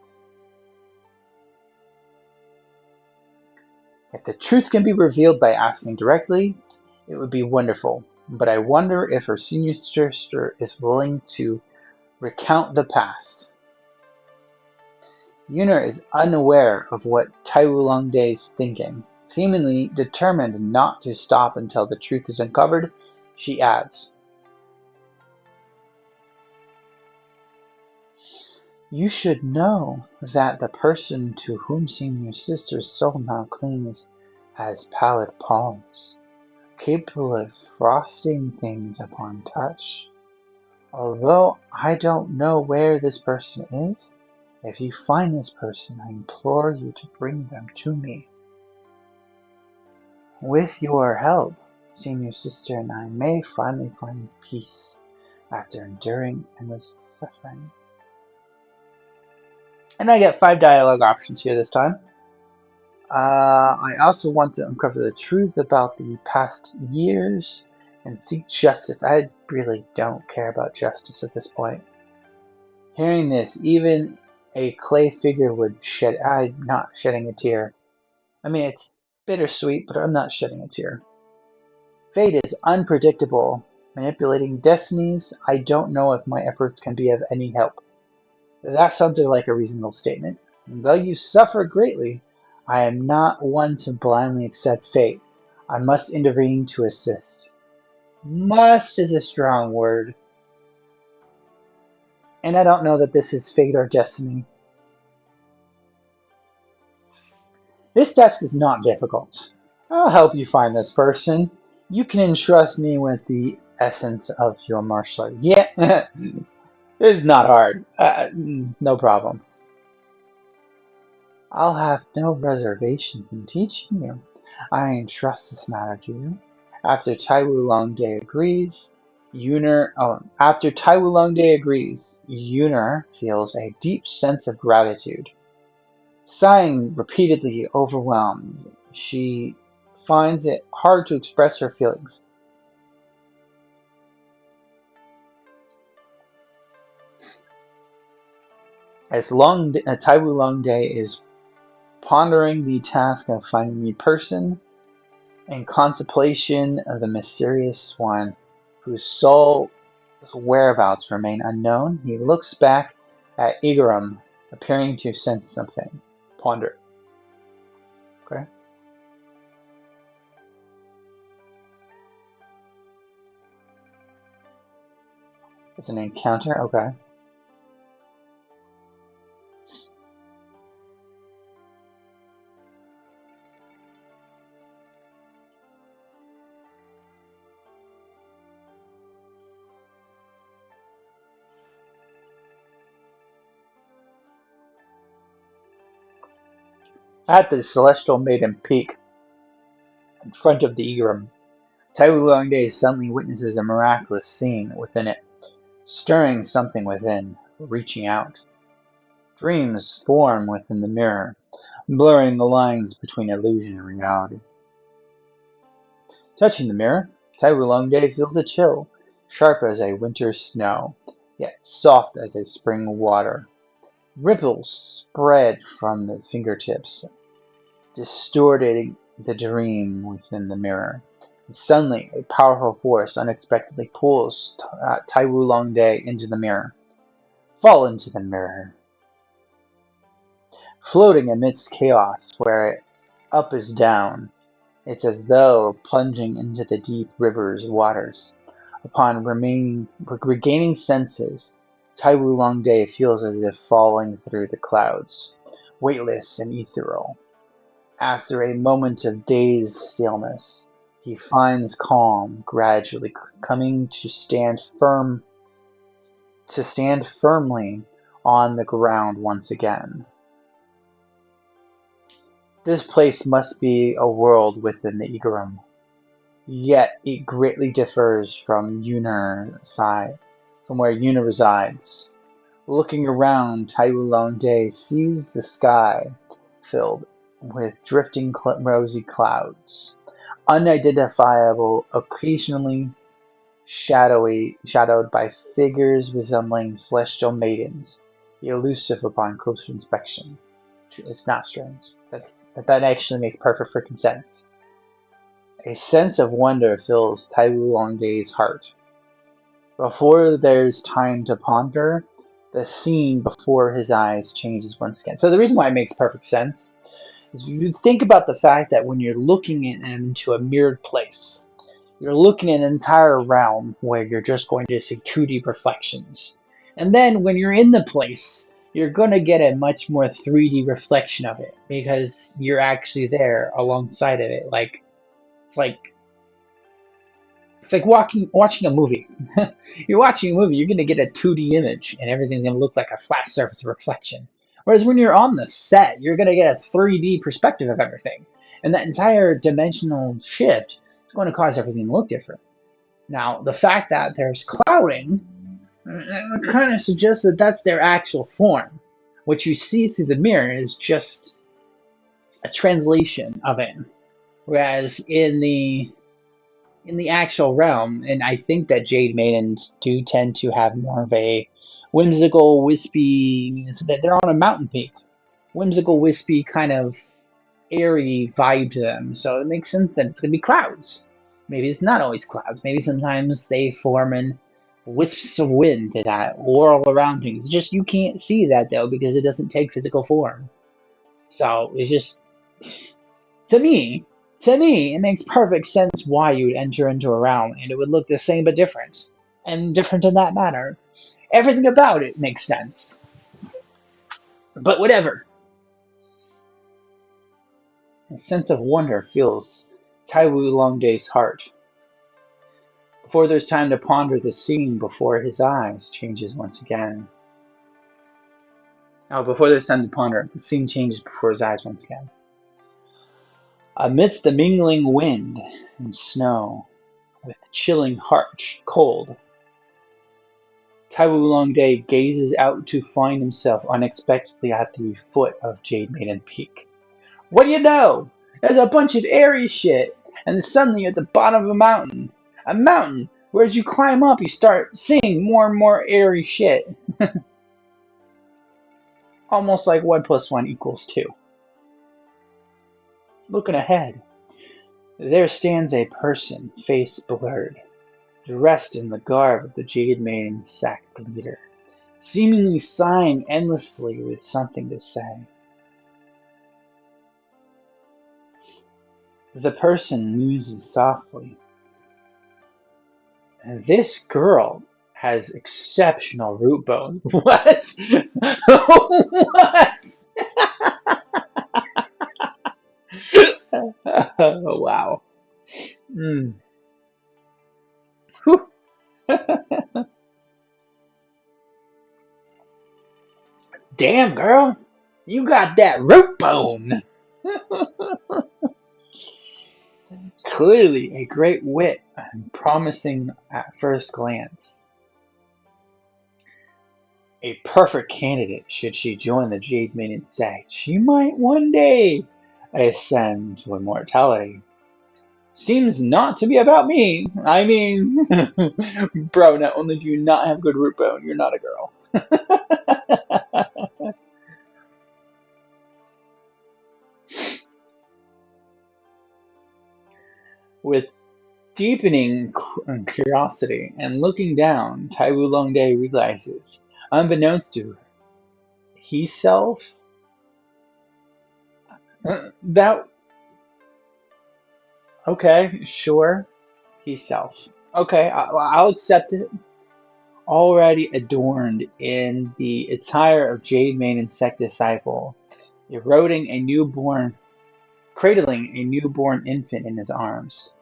Speaker 1: If the truth can be revealed by asking directly, it would be wonderful. But I wonder if her senior sister is willing to recount the past. Yuna is unaware of what Tai Wulongde is thinking. Seemingly determined not to stop until the truth is uncovered, she adds, "You should know that the person to whom Senior Sister's soul now clings has pallid palms, capable of frosting things upon touch. Although I don't know where this person is, if you find this person, I implore you to bring them to me. With your help, Senior Sister and I may finally find peace after enduring endless suffering." And I get 5 dialogue options here this time. I also want to uncover the truth about the past years and seek justice. I really don't care about justice at this point. Hearing this, even a clay figure would shed. I'm not shedding a tear. I mean, it's bittersweet, but I'm not shedding a tear. Fate is unpredictable. Manipulating destinies, I don't know if my efforts can be of any help. That sounded like a reasonable statement. Though you suffer greatly, I am not one to blindly accept fate. I must intervene to assist. Must is a strong word. And I don't know that this is fate or destiny. This task is not difficult. I'll help you find this person. You can entrust me with the essence of your martial art. Yeah, it's not hard. No problem. I'll have no reservations in teaching you. I entrust this matter to you. After Taiwu Longday agrees, after Taiwu Longday agrees, Yuner feels a deep sense of gratitude. Sighing repeatedly, overwhelmed, she finds it hard to express her feelings. As Taiwu Longday is pondering the task of finding the person, in contemplation of the mysterious one whose soul's whereabouts remain unknown, he looks back at Igaram, appearing to sense something. Ponder. Okay. It's an encounter. Okay. At the celestial maiden peak, in front of the Igaram, Taiwu Longday suddenly witnesses a miraculous scene within it, stirring something within, reaching out. Dreams form within the mirror, blurring the lines between illusion and reality. Touching the mirror, Taiwu Longday feels a chill, sharp as a winter's snow, yet soft as a spring water. Ripples spread from the fingertips, distorting the dream within the mirror. And suddenly, a powerful force unexpectedly pulls Taiwu Longday into the mirror. Fall into the mirror. Floating amidst chaos where up is down, it's as though plunging into the deep river's waters. Upon regaining senses, Taiwu Longday feels as if falling through the clouds, weightless and ethereal. After a moment of dazed stillness, he finds calm gradually coming to stand firmly on the ground once again. This place must be a world within the Igaram, yet it greatly differs from where Yuna resides. Looking around, Taiwu Longday sees the sky filled with drifting rosy clouds, unidentifiable, occasionally shadowed by figures resembling celestial maidens, elusive upon closer inspection. It's not strange. That actually makes perfect freaking sense. A sense of wonder fills Taiwu Longday's heart. Before there's time to ponder, the scene before his eyes changes once again. So the reason why it makes perfect sense is you think about the fact that when you're looking into a mirrored place, you're looking at an entire realm where you're just going to see 2D reflections. And then when you're in the place, you're going to get a much more 3D reflection of it because you're actually there alongside of it. It's like it's like watching a movie. You're watching a movie, you're going to get a 2D image and everything's going to look like a flat surface reflection. Whereas when you're on the set, you're going to get a 3D perspective of everything. And that entire dimensional shift is going to cause everything to look different. Now, the fact that there's clouding kind of suggests that that's their actual form. What you see through the mirror is just a translation of it. Whereas in the actual realm, and I think that Jade Maidens do tend to have more of a whimsical, wispy, so that they're on a mountain peak, whimsical, wispy, kind of airy vibe to them. So it makes sense that it's going to be clouds. Maybe it's not always clouds. Maybe sometimes they form in wisps of wind that whirl around things. It's just you can't see that though because it doesn't take physical form. So it's just to me, it makes perfect sense why you would enter into a realm and it would look the same but different. And different in that manner. Everything about it makes sense. But whatever. A sense of wonder fills Taiwu Longday's heart. Before there's time to ponder the scene before his eyes changes once again. Now, before there's time to ponder, the scene changes before his eyes once again. Amidst the mingling wind and snow, with chilling harsh cold, Taiwu Longday gazes out to find himself unexpectedly at the foot of Jade Maiden Peak. What do you know? There's a bunch of airy shit, and suddenly you're at the bottom of a mountain. A mountain where as you climb up, you start seeing more and more airy shit. Almost like 1 plus 1 equals 2. Looking ahead, there stands a person, face blurred, dressed in the garb of the Jade Maiden sect leader, seemingly sighing endlessly with something to say. The person muses softly. This girl has exceptional root bones. What? What? Oh, wow. Mm. Damn, girl. You got that root bone. Clearly a great wit and promising at first glance. A perfect candidate should she join the Jade Maiden sect. She might one day ascend to immortality. Seems not to be about me. I mean, bro, not only do you not have good root bone, you're not a girl. With deepening curiosity and looking down, Taiwu Longday realizes, unbeknownst to he self, that okay, sure, he self. Okay, I'll accept it. Already adorned in the attire of Jade Maiden sect disciple, eroding a newborn, cradling a newborn infant in his arms.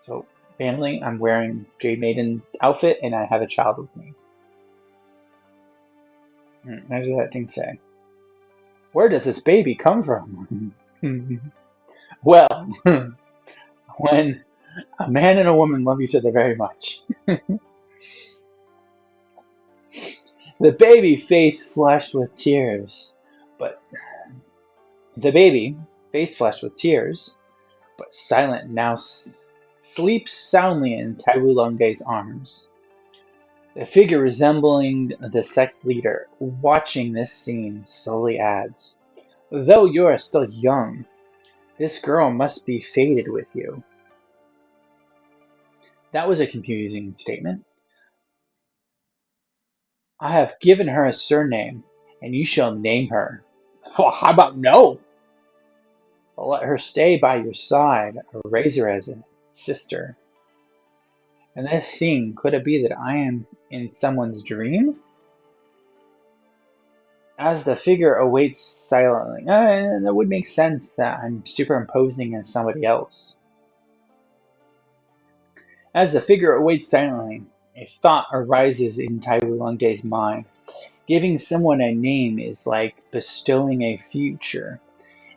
Speaker 1: So, family, I'm wearing Jade Maiden outfit and I have a child with me. What does that thing say? Where does this baby come from? Well, when a man and a woman love each other very much. The baby face flushed with tears, but the baby, face flushed with tears, but silent now, sleeps soundly in Taiwu Longday's arms. The figure resembling the sect leader, watching this scene, slowly adds, though you are still young, this girl must be fated with you. That was a confusing statement. I have given her a surname, and you shall name her. Well, how about no? Let her stay by your side, or raise her as a sister. And this thing, could it be that I am in someone's dream? As the figure awaits silently, that would make sense that I'm superimposing as somebody else. As the figure awaits silently, a thought arises in Taiwu Longday's mind. Giving someone a name is like bestowing a future.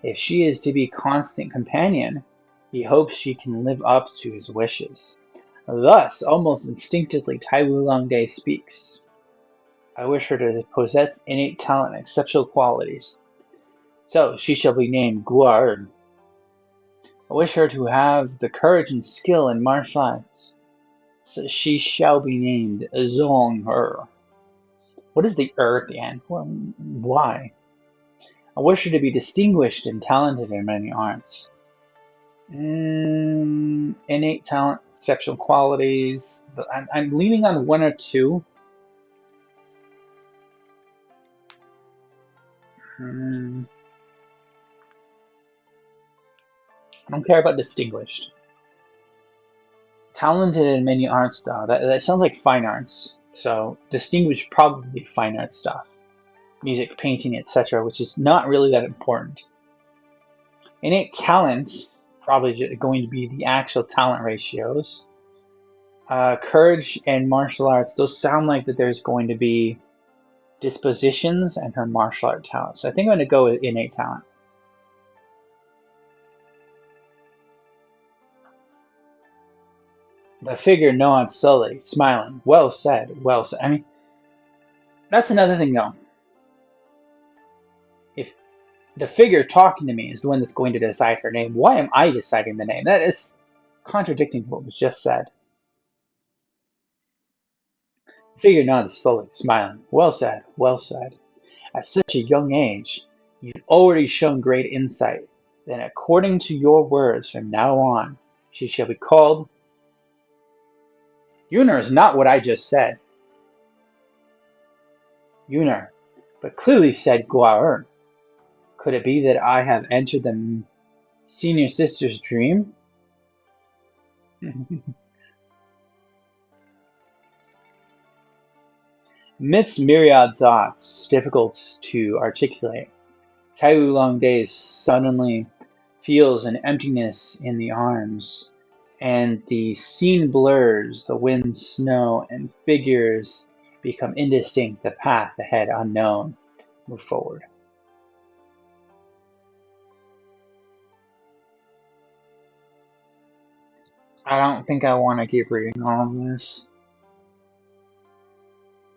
Speaker 1: If she is to be constant companion, he hopes she can live up to his wishes. Thus, almost instinctively, Taiwu Longday speaks. I wish her to possess innate talent and exceptional qualities. So she shall be named Guar. I wish her to have the courage and skill in martial arts. So she shall be named Zong Her. What is the at the end? Well, why? I wish her to be distinguished and talented in many arts. Innate talent, exceptional qualities. I'm leaning on one or two. I don't care about distinguished. Talented in many arts, though. That sounds like fine arts. So distinguished, probably fine arts stuff, music, painting, etc., which is not really that important. Innate talent, probably going to be the actual talent ratios. Courage and martial arts, those sound like that there's going to be dispositions and her martial art talent. So I think I'm going to go with innate talent. The figure nods slowly, smiling. Well said, well said. I mean, that's another thing though. If the figure talking to me is the one that's going to decide her name, why am I deciding the name? That is contradicting what was just said. The figure nods slowly, smiling. Well said, well said. At such a young age, you've already shown great insight. Then, according to your words, from now on, she shall be called. Yunar is not what I just said. Yunar, but clearly said Guaer. Could it be that I have entered the senior sister's dream? Amidst myriad thoughts difficult to articulate, Taiwu Longday suddenly feels an emptiness in the arms, and the scene blurs, the wind, snow, and figures become indistinct, the path ahead unknown. Move forward. I don't think I want to keep reading all of this.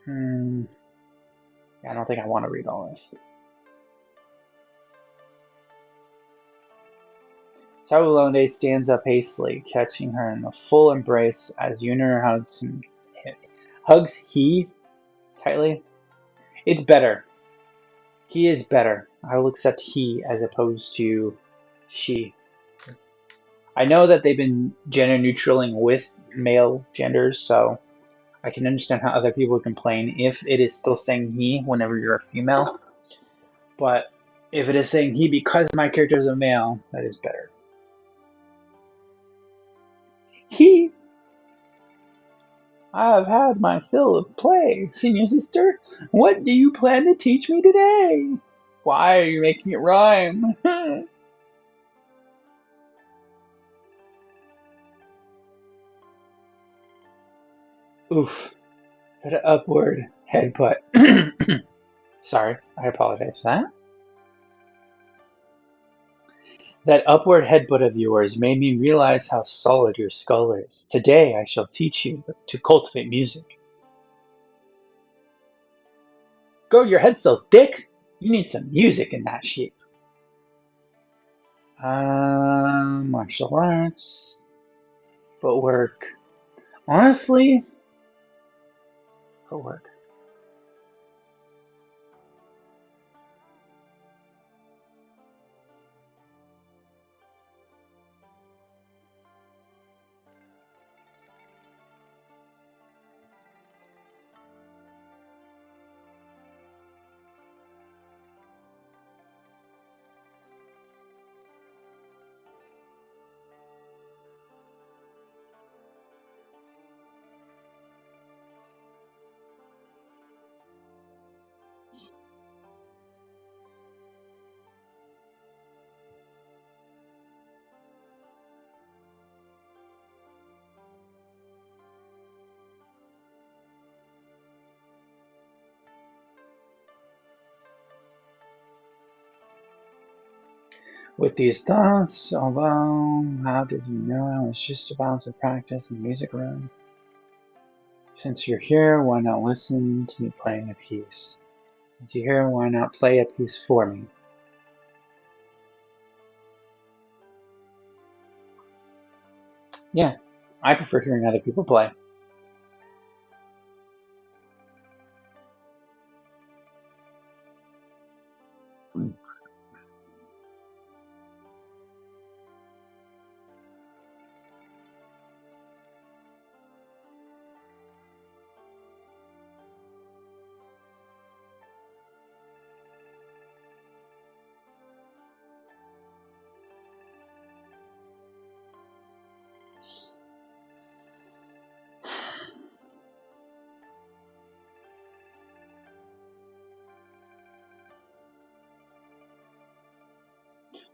Speaker 1: I don't think I want to read all this. Tawulonde stands up hastily, catching her in a full embrace as Yunar hugs he tightly. It's better. He is better. I will accept he as opposed to she. I know that they've been gender neutraling with male genders, so I can understand how other people complain if it is still saying he whenever you're a female. But if it is saying he because my character is a male, that is better. He, I have had my fill of play, senior sister. What do you plan to teach me today? Why are you making it rhyme? Oof. That upward headbutt. Sorry, I apologize for that. That upward headbutt of yours made me realize how solid your skull is. Today I shall teach you to cultivate music. Grow your head so thick, you need some music in that shit. Martial arts, footwork. Honestly, footwork. With these thoughts, although, how did you know I was just about to practice in the music room? Since you're here, why not listen to me playing a piece? Since you're here, why not play a piece for me? Yeah, I prefer hearing other people play.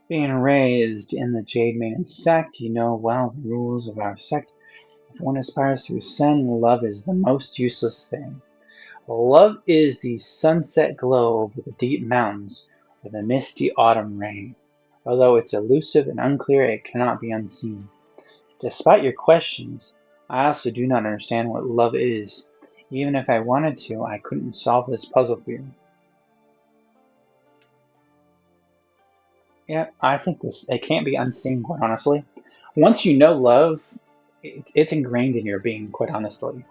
Speaker 1: Being raised in the Jade Maiden sect, you know well the rules of our sect. If one aspires to ascend, love is the most useless thing. Love is the sunset glow over the deep mountains or the misty autumn rain. Although it's elusive and unclear, it cannot be unseen. Despite your questions, I also do not understand what love is. Even if I wanted to, I couldn't solve this puzzle for you. Yeah, I think it can't be unseen, quite honestly. Once you know love, it's ingrained in your being, quite honestly.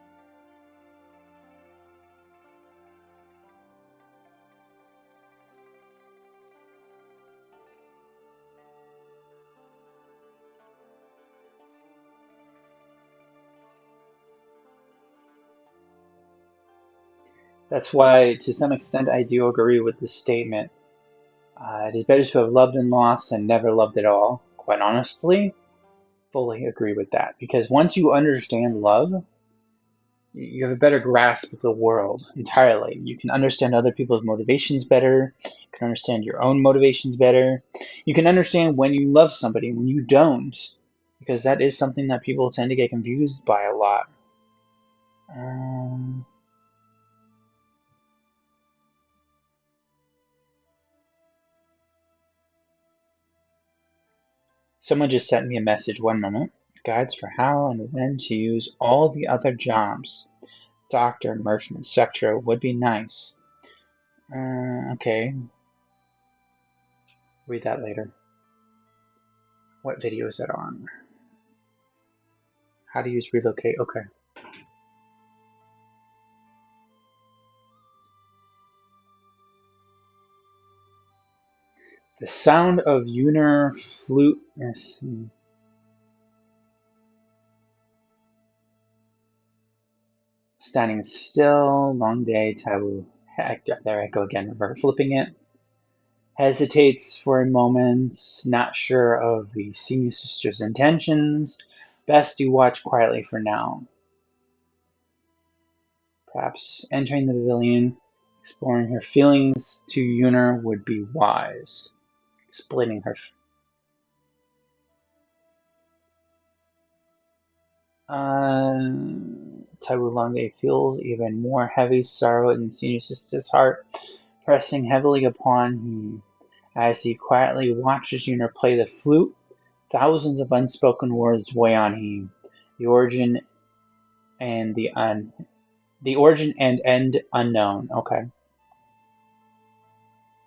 Speaker 1: That's why, to some extent, I do agree with this statement. It is better to have loved and lost than never loved at all. Quite honestly, fully agree with that. Because once you understand love, you have a better grasp of the world entirely. You can understand other people's motivations better. You can understand your own motivations better. You can understand when you love somebody and when you don't, because that is something that people tend to get confused by a lot. Um, Someone just sent me a message. One moment. Guides for how and when to use all the other jobs. Doctor, merchant, etc. would be nice. Okay. Read that later. What video is that on? How to use relocate. Okay. The sound of Uner flute. Standing still, long day, Taiwu. Heck, there I go again, reverse flipping it. Hesitates for a moment, not sure of the senior sister's intentions. Best you watch quietly for now. Perhaps entering the pavilion, exploring her feelings to Yuner would be wise. Explaining her. Uh, Taiwu Longe feels even more heavy sorrow in senior sister's heart, pressing heavily upon him. As he quietly watches Yuner play the flute, thousands of unspoken words weigh on him. The origin and the origin and end unknown. Okay.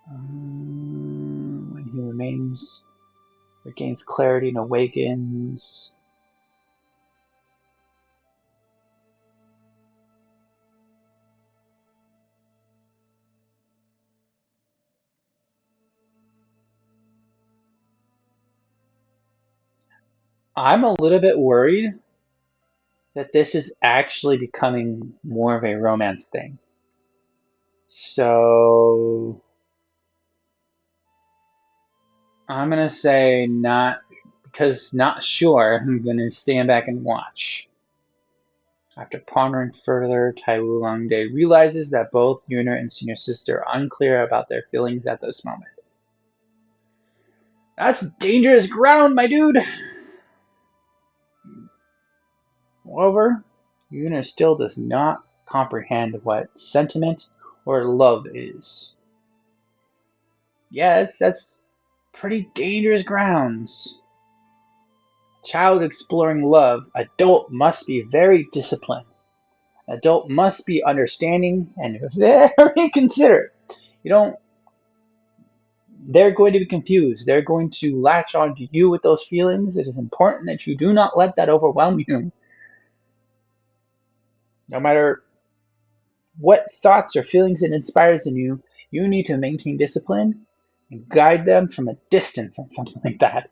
Speaker 1: When he regains clarity and awakens. I'm a little bit worried that this is actually becoming more of a romance thing. So I'm gonna say not, because not sure. I'm gonna stand back and watch. After pondering further, Taiwu Longde realizes that both Yuner and senior sister are unclear about their feelings at this moment. That's dangerous ground, my dude! Moreover, Yuner still does not comprehend what sentiment or love is. Yeah, that's pretty dangerous grounds. Child exploring love, adult must be very disciplined. Adult must be understanding and very considerate. You don't They're going to be confused. They're going to latch onto you with those feelings. It is important that you do not let that overwhelm you. No matter what thoughts or feelings it inspires in you, you need to maintain discipline and guide them from a distance on something like that.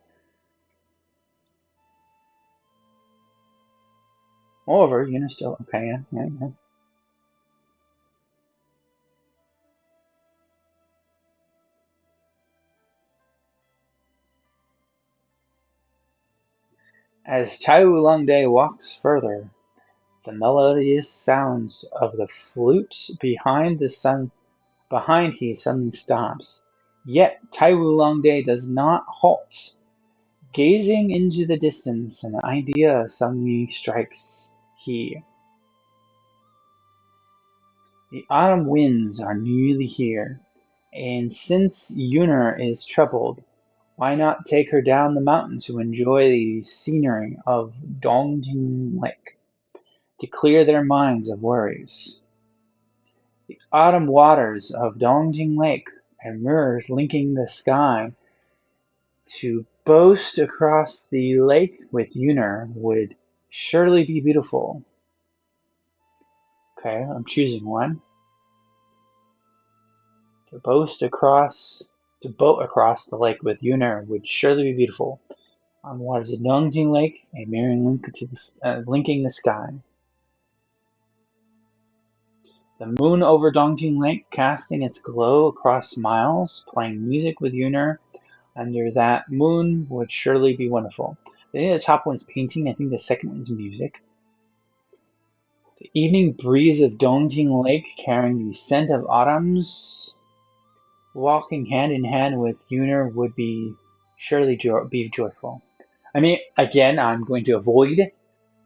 Speaker 1: Moreover, still okay, yeah. As Taiwu Longde walks further, the melodious sounds of the flute behind he suddenly stops. Yet Taiwu Longde does not halt. Gazing into the distance, an idea suddenly strikes he. The autumn winds are nearly here, and since Yuner is troubled, why not take her down the mountain to enjoy the scenery of Dongting Lake, to clear their minds of worries? The autumn waters of Dongting Lake and mirrors linking the sky to boast across the lake with Yuner would surely be beautiful. Okay, I'm choosing one. To boast across to boat across the lake with Yuner would surely be beautiful. On the waters of Dongjing Lake, a mirroring link to linking the sky. The moon over Dongjing Lake, casting its glow across miles, playing music with Yuner under that moon would surely be wonderful. I think the top one is painting. I think the second one is music. The evening breeze of Dongjing Lake, carrying the scent of autumns, walking hand in hand with Yuner would be surely be joyful. I mean, again, I'm going to avoid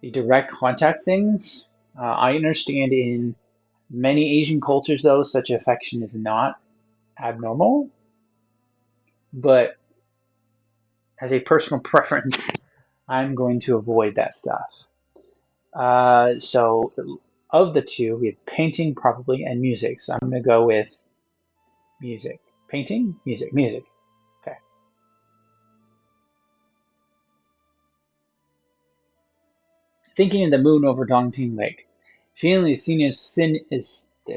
Speaker 1: the direct contact things. I understand in many Asian cultures, though, such affection is not abnormal, but as a personal preference, I'm going to avoid that stuff. So, of the two, we have painting probably and music. So I'm going to go with music. Painting, music, music. Okay. Thinking of the moon over Dongting Lake, feeling the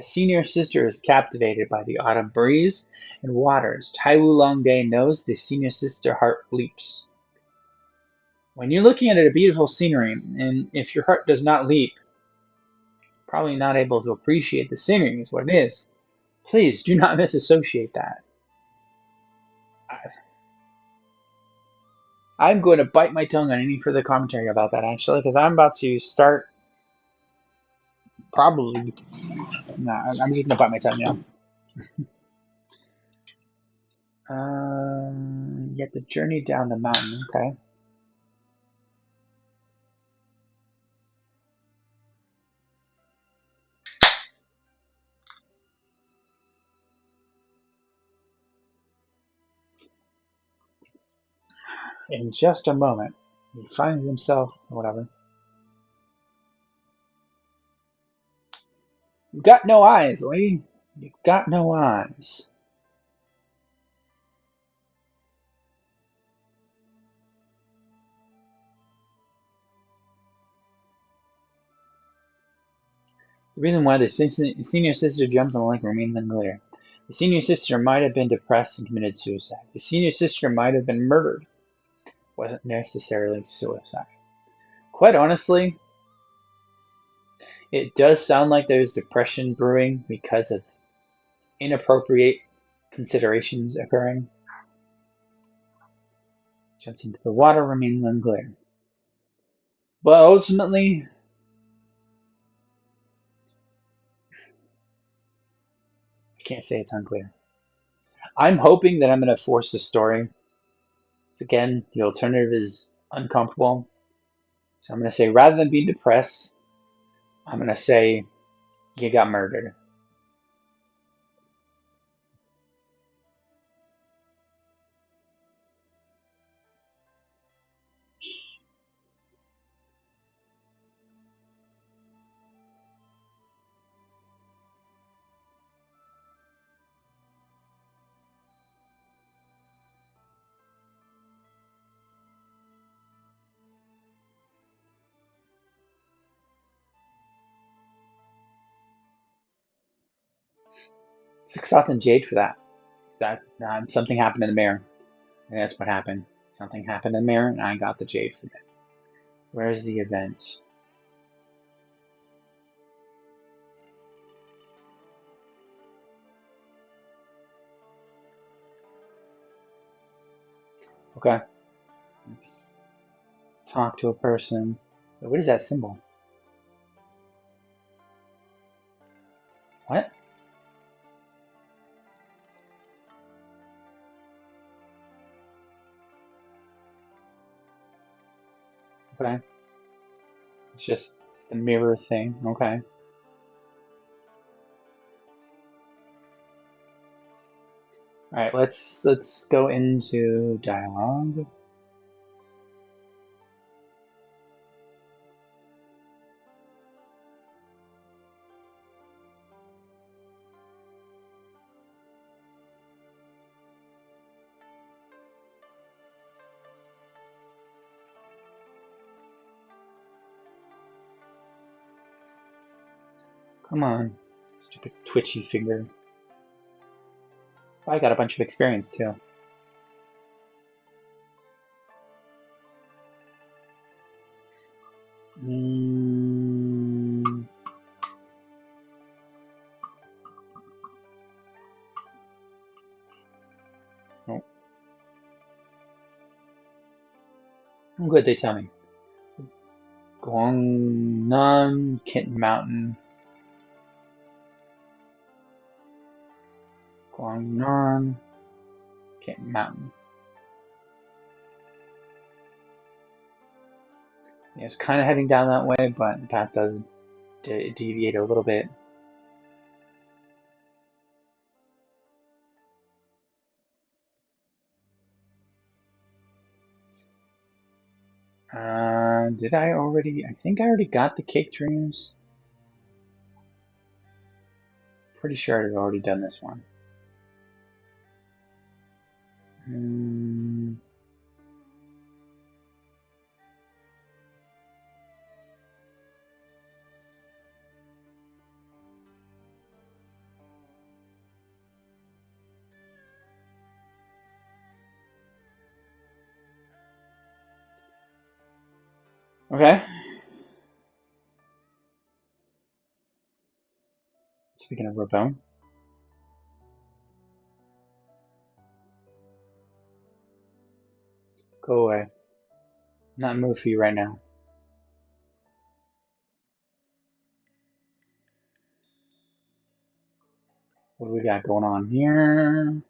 Speaker 1: senior sister is captivated by the autumn breeze and waters. Taiwu Longday knows the senior sister heart leaps. When you're looking at a beautiful scenery, and if your heart does not leap, probably not able to appreciate the scenery is what it is. Please do not misassociate that. I'm going to bite my tongue on any further commentary about that actually, because I'm about to start probably. No, I'm just going to bite my tongue now. Yet the journey down the mountain, okay. In just a moment, he finds himself, whatever. You've got no eyes, lady. You've got no eyes. The reason why the senior sister jumped in the lake remains unclear. The senior sister might have been depressed and committed suicide. The senior sister might have been murdered. Wasn't necessarily suicide. Quite honestly, it does sound like there's depression brewing because of inappropriate considerations occurring. Jumps into the water remains unclear. But ultimately, I can't say it's unclear. I'm hoping that I'm going to force the story. So again, the alternative is uncomfortable. So I'm going to say rather than being depressed, I'm going to say you got murdered. 6,000 jade for that. That something happened in the mirror. And that's what happened. Something happened in the mirror, and I got the jade from it. Where's the event? Okay. Let's talk to a person. What is that symbol? What? Okay. It's just the mirror thing. Okay. All right. Let's go into dialogue. Come on, stupid twitchy finger. I got a bunch of experience too. Mm, oh, I'm good. They tell me. Guangnan Kitten Mountain. Guangnan Kitten Mountain. Yeah, it's kind of heading down that way, but the path does deviate a little bit. Did I already? I think I already got the cake dreams. Pretty sure I've already done this one. Mm, okay. Speaking of Rabone, go away. Not move for you right now. What do we got going on here?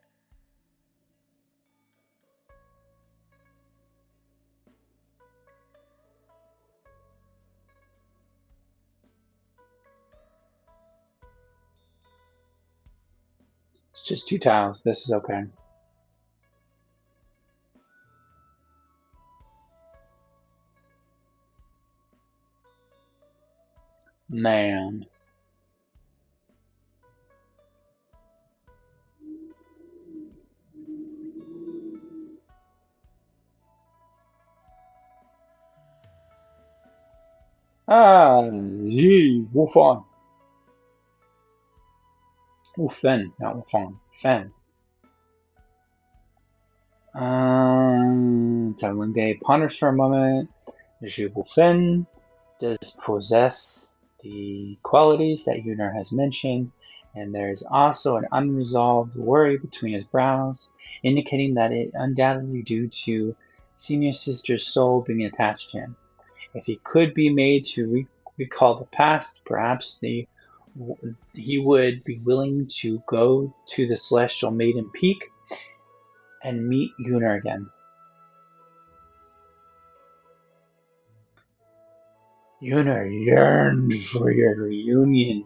Speaker 1: It's just 2 tiles. This is okay. Man. Ah, gee, wolf on. Wolfen, not wolf on. Fen. Day ponders for a moment. Je Wolfen does possess the qualities that Yunar has mentioned, and there is also an unresolved worry between his brows, indicating that it undoubtedly due to senior sister's soul being attached to him. If he could be made to recall the past, perhaps he would be willing to go to the Celestial Maiden Peak and meet Yunar again. Yunar yearned for your reunion.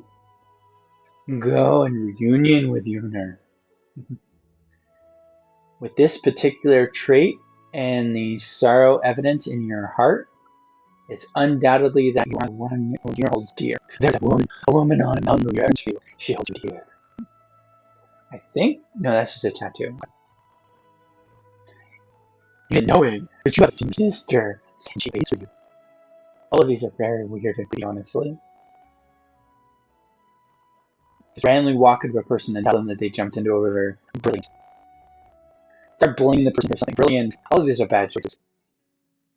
Speaker 1: Go and reunion with Yunar. With this particular trait and the sorrow evident in your heart, it's undoubtedly that you are the one Yunar holds dear. There's a woman on a mountain who yearns for you. She holds you dear. I think? No, that's just a tattoo. You didn't know it, but you have a sister, and she waits for you. All of these are very weird to be honestly. Just randomly walk into a person and tell them that they jumped into a river. Brilliant. Start blaming the person for something. Brilliant. All of these are bad choices.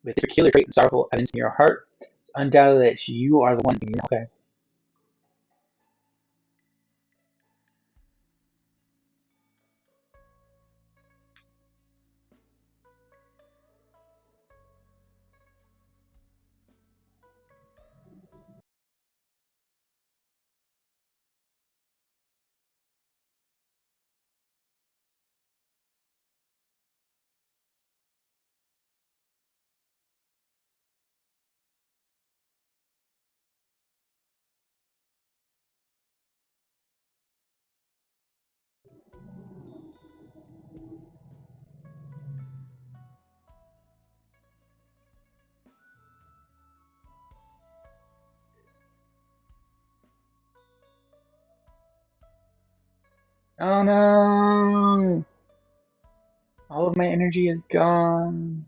Speaker 1: With this peculiar trait and sorrowful evidence in your heart, it's undoubtedly that you are the one thing. Okay. Oh no! All of my energy is gone.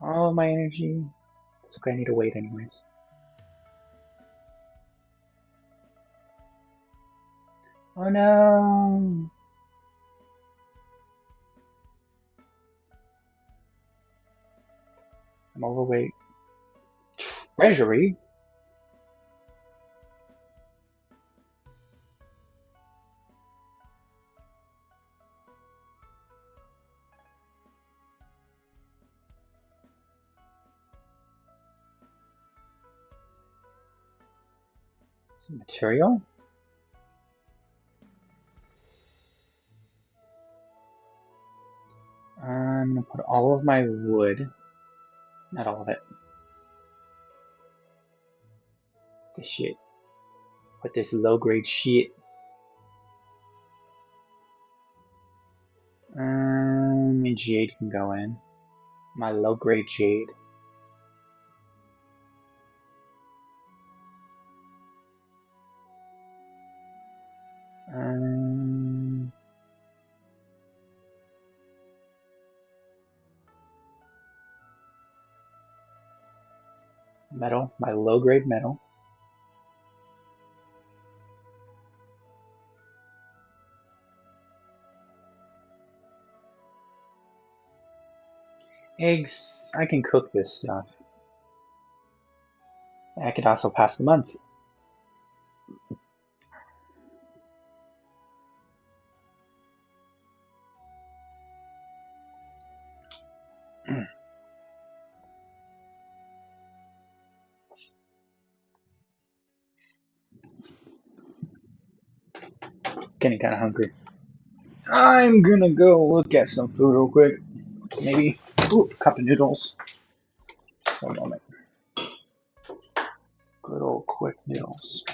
Speaker 1: All of my energy. It's okay, I need to wait anyways. Oh no! I'm overweight. Treasury? Material? I'm gonna put all of my wood. Not all of it. This shit. Put this low grade shit. Jade can go in. My low grade jade. Metal. My low grade metal. Eggs. I can cook this stuff. I could also pass the month. Getting kind of hungry. I'm gonna go look at some food real quick. Maybe a cup of noodles. One moment. Good old quick noodles.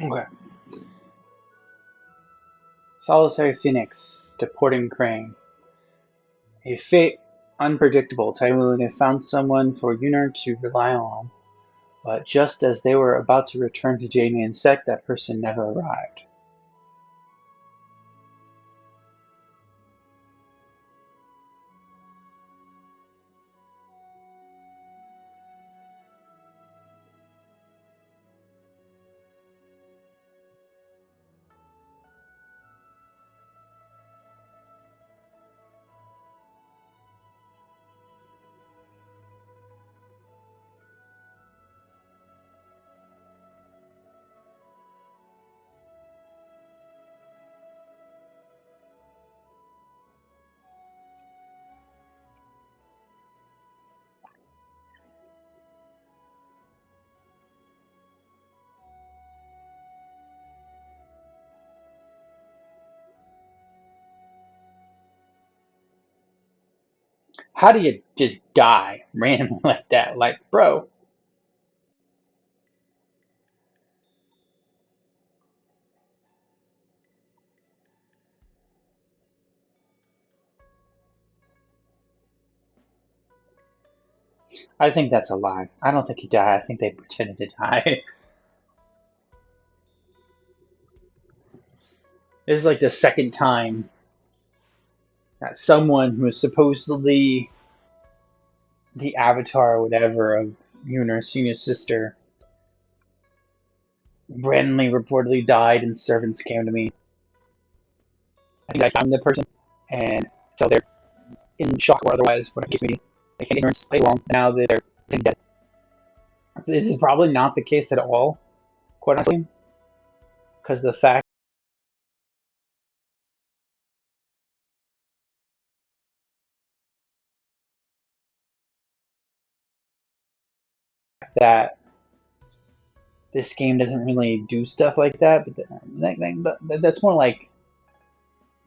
Speaker 1: Okay. Solitary Phoenix, deporting Crane. A fate unpredictable. Taiwu had found someone for Yunar to rely on, but just as they were about to return to Jamie and Sek, that person never arrived. How do you just die randomly like that? Like, bro, I think that's a lie. I don't think he died. I think they pretended to die. This is like the second time that someone who is supposedly the avatar or whatever of Yuna's senior sister randomly reportedly died and servants came to me. I think I found the person and so they're in shock or otherwise, whatever the case may be. They can't ignorance play along. Now that they're dead. So this is probably not the case at all, quite honestly, because the fact that this game doesn't really do stuff like that, but that's more like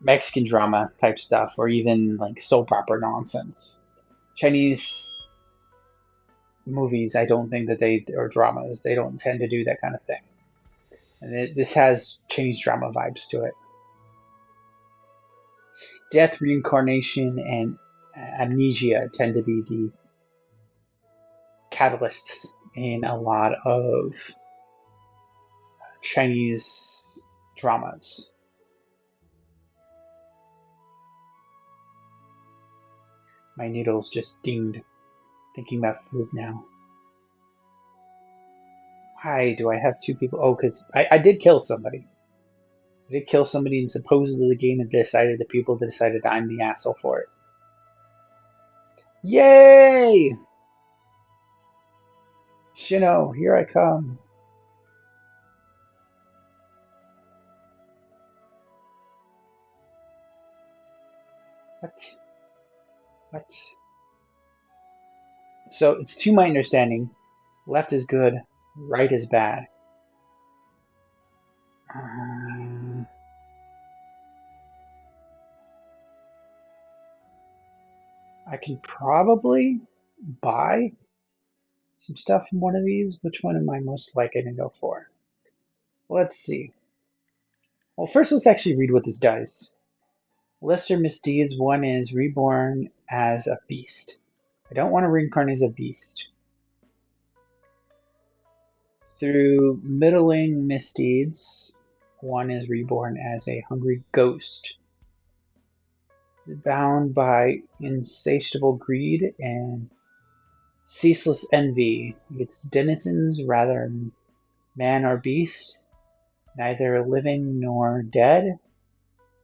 Speaker 1: Mexican drama type stuff, or even like soap opera nonsense. Chinese movies, I don't think that they, or dramas, they don't tend to do that kind of thing. And this has Chinese drama vibes to it. Death, reincarnation, and amnesia tend to be the catalysts in a lot of Chinese dramas. My noodles just dinged, thinking about food now. Why do I have two people? Oh, because I did kill somebody. I did kill somebody, and supposedly the game has decided the people that decided I'm the asshole for it. Yay! Shino, here I come. What? What? So it's to my understanding, left is good, right is bad. Uh, I can probably buy some stuff from one of these. Which one am I most likely to go for? Let's see. Well, first let's actually read what this does. Lesser misdeeds. One is reborn as a beast. I don't want to reincarnate as a beast. Through middling misdeeds, one is reborn as a hungry ghost. Bound by insatiable greed and ceaseless envy, its denizens, rather man or beast, neither living nor dead,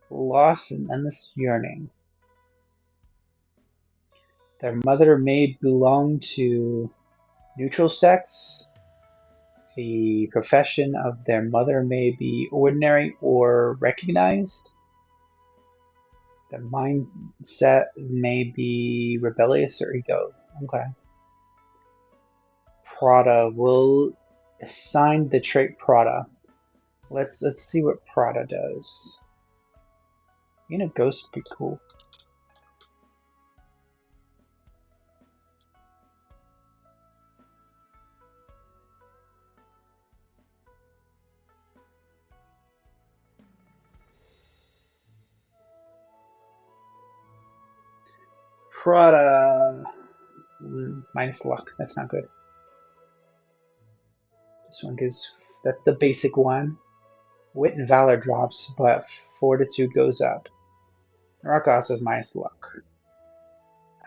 Speaker 1: lost in endless yearning. Their mother may belong to neutral sex. The profession of their mother may be ordinary or recognized. The mindset may be rebellious or ego. Okay. Prada will assign the trait Prada. Let's see what Prada does. Being a ghost would be cool. Prada minus luck. That's not good. This one gives, that's the basic one. Wit and valor drops, but fortitude goes up. Rakos has minus luck.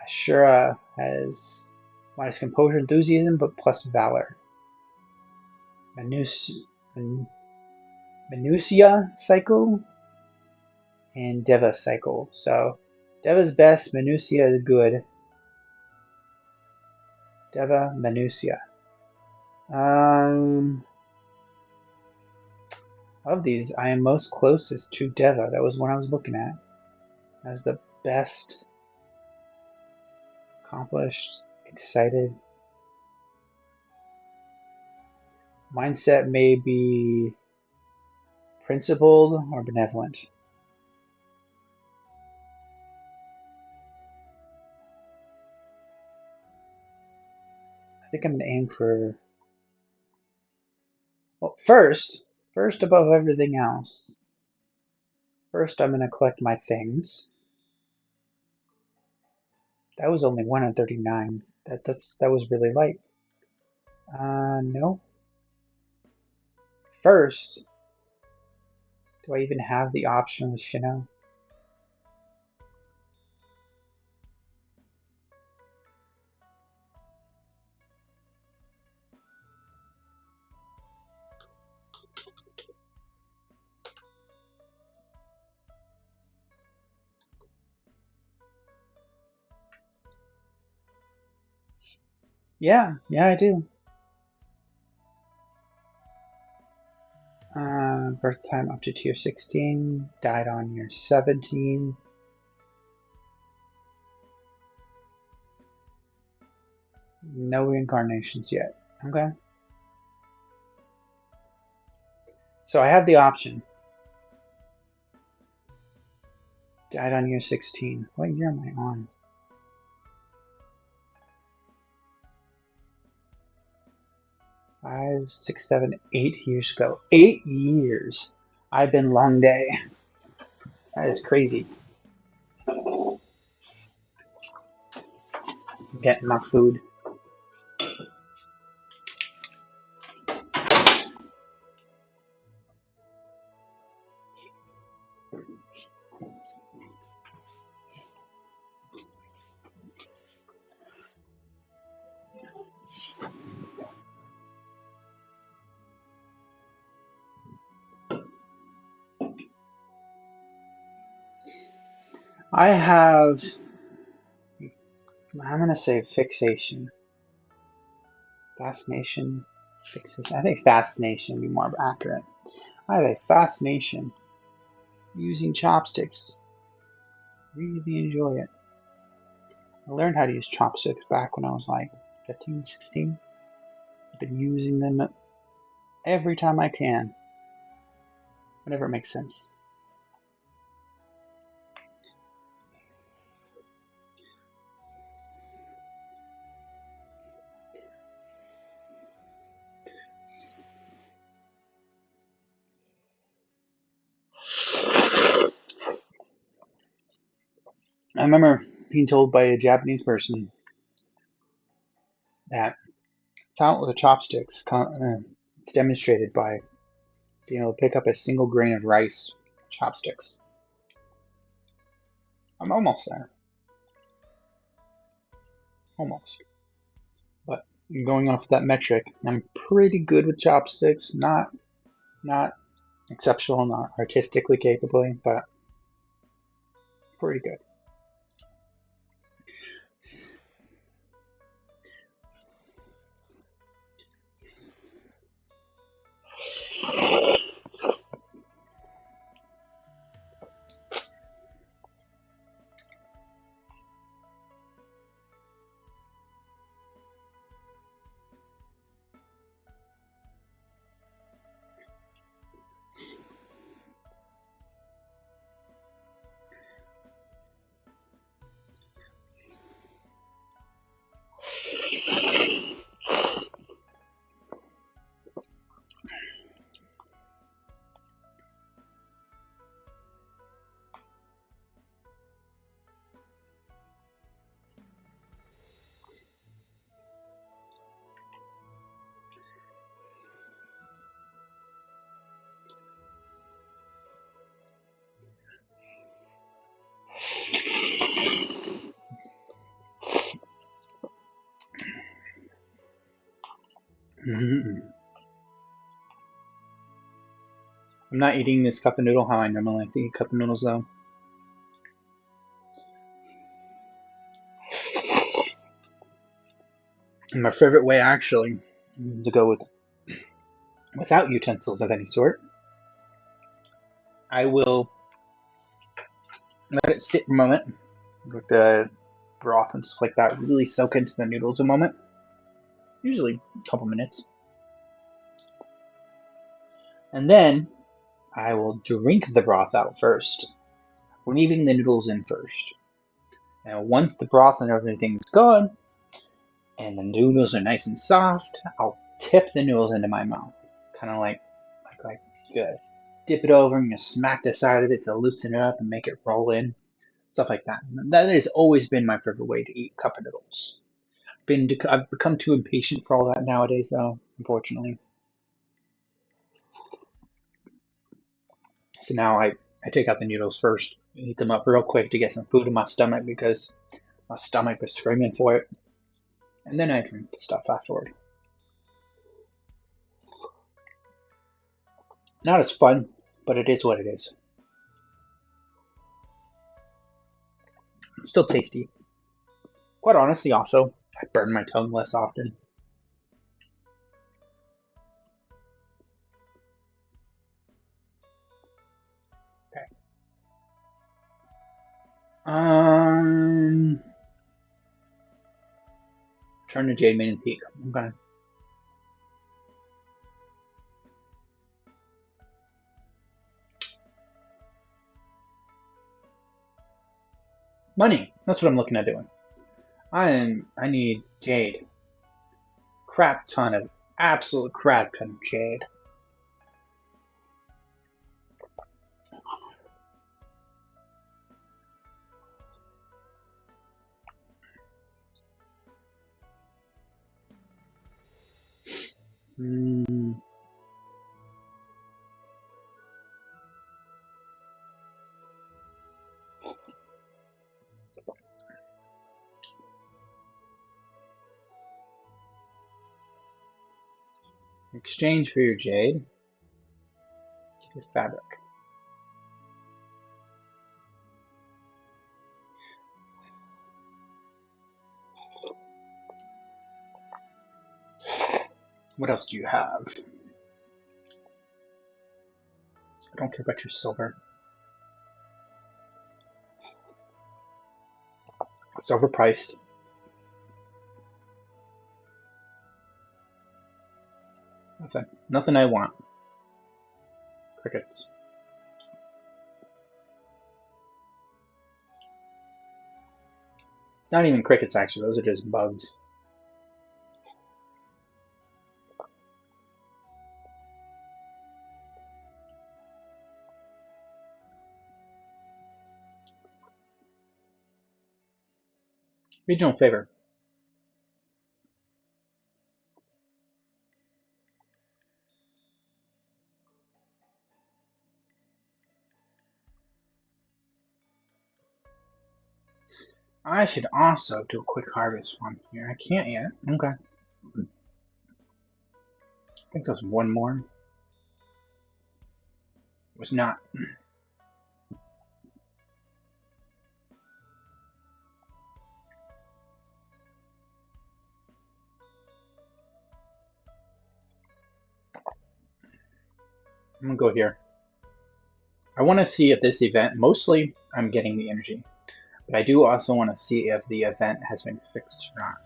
Speaker 1: Ashura has minus composure, enthusiasm, but plus valor. Manus, Minutia cycle and Deva cycle. So Deva's best, Minutia is good. Deva, Minutia. Of these, I am most closest to Deva. That was one I was looking at as the best. Accomplished, excited. Mindset may be principled or benevolent. think I'm gonna aim for, well, first above everything else, first I'm gonna collect my things. That was only 139. That was really light. No. First, do I even have the option with Chanel? Yeah, I do. Birth time up to tier 16. Died on year 17. No reincarnations yet. Okay. So I have the option. Died on year 16. What year am I on? 5, 6, 7, 8 years ago. 8 years. I've been long day. That is crazy. Getting my food. I have, I'm gonna say fixation. Fascination. Fixation. I think fascination would be more accurate. I have a fascination using chopsticks. Really enjoy it. I learned how to use chopsticks back when I was like 15, 16. I've been using them every time I can, whenever it makes sense. I remember being told by a Japanese person that talent with the chopsticks, it's demonstrated by being able to pick up a single grain of rice with chopsticks. I'm almost there. Almost. But going off that metric, I'm pretty good with chopsticks. Not exceptional, not artistically capable, but pretty good. I'm not eating this cup of noodle how I normally like to eat cup of noodles though. And my favorite way actually is to go without utensils of any sort. I will let it sit a moment, let the broth and stuff like that really soak into the noodles a moment, usually a couple minutes. And then I will drink the broth out first, leaving the noodles in first. Now, once the broth and everything's gone, and the noodles are nice and soft, I'll tip the noodles into my mouth, kind of like good. Dip it over and you smack the side of it to loosen it up and make it roll in, stuff like that. That has always been my favorite way to eat cup of noodles. I've become too impatient for all that nowadays, though, unfortunately. So now I take out the noodles first, eat them up real quick to get some food in my stomach because my stomach was screaming for it, and then I drink the stuff afterward. Not as fun, but it is what it is. Still tasty. Quite honestly, also, I burn my tongue less often. Okay. Turn to Jade Maiden Peak. Okay. Money. That's what I'm looking at doing. I need Jade. Absolute crap ton of Jade. Hmm. In exchange for your Jade, give your fabric. What else do you have? I don't care about your silver. It's overpriced. Nothing I want. Crickets. It's not even crickets, actually. Those are just bugs. Regional favor. I should also do a quick harvest one here. I can't yet. Okay. I think there's one more. It was not. I'm gonna go here. I want to see if this event, mostly I'm getting the energy, but I do also want to see if the event has been fixed or not.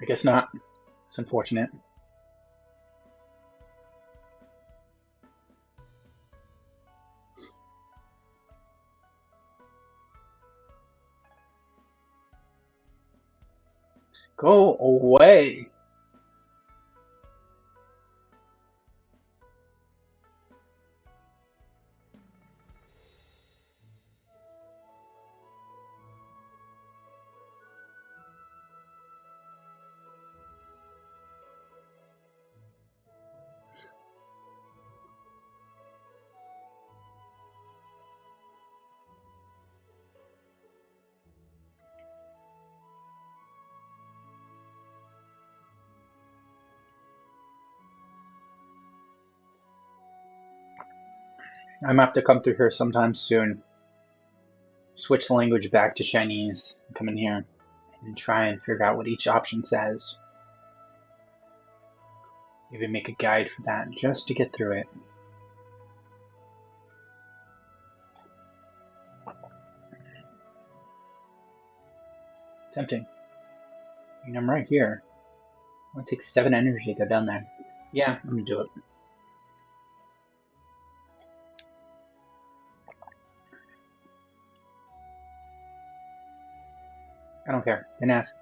Speaker 1: I guess not. It's unfortunate. Go away. I'm gonna have to come through here sometime soon. Switch the language back to Chinese. Come in here and try and figure out what each option says. Even make a guide for that just to get through it. Tempting. I mean, I'm right here. It takes 7 energy to go down there. Yeah, I'm gonna do it. I don't care. Didn't ask.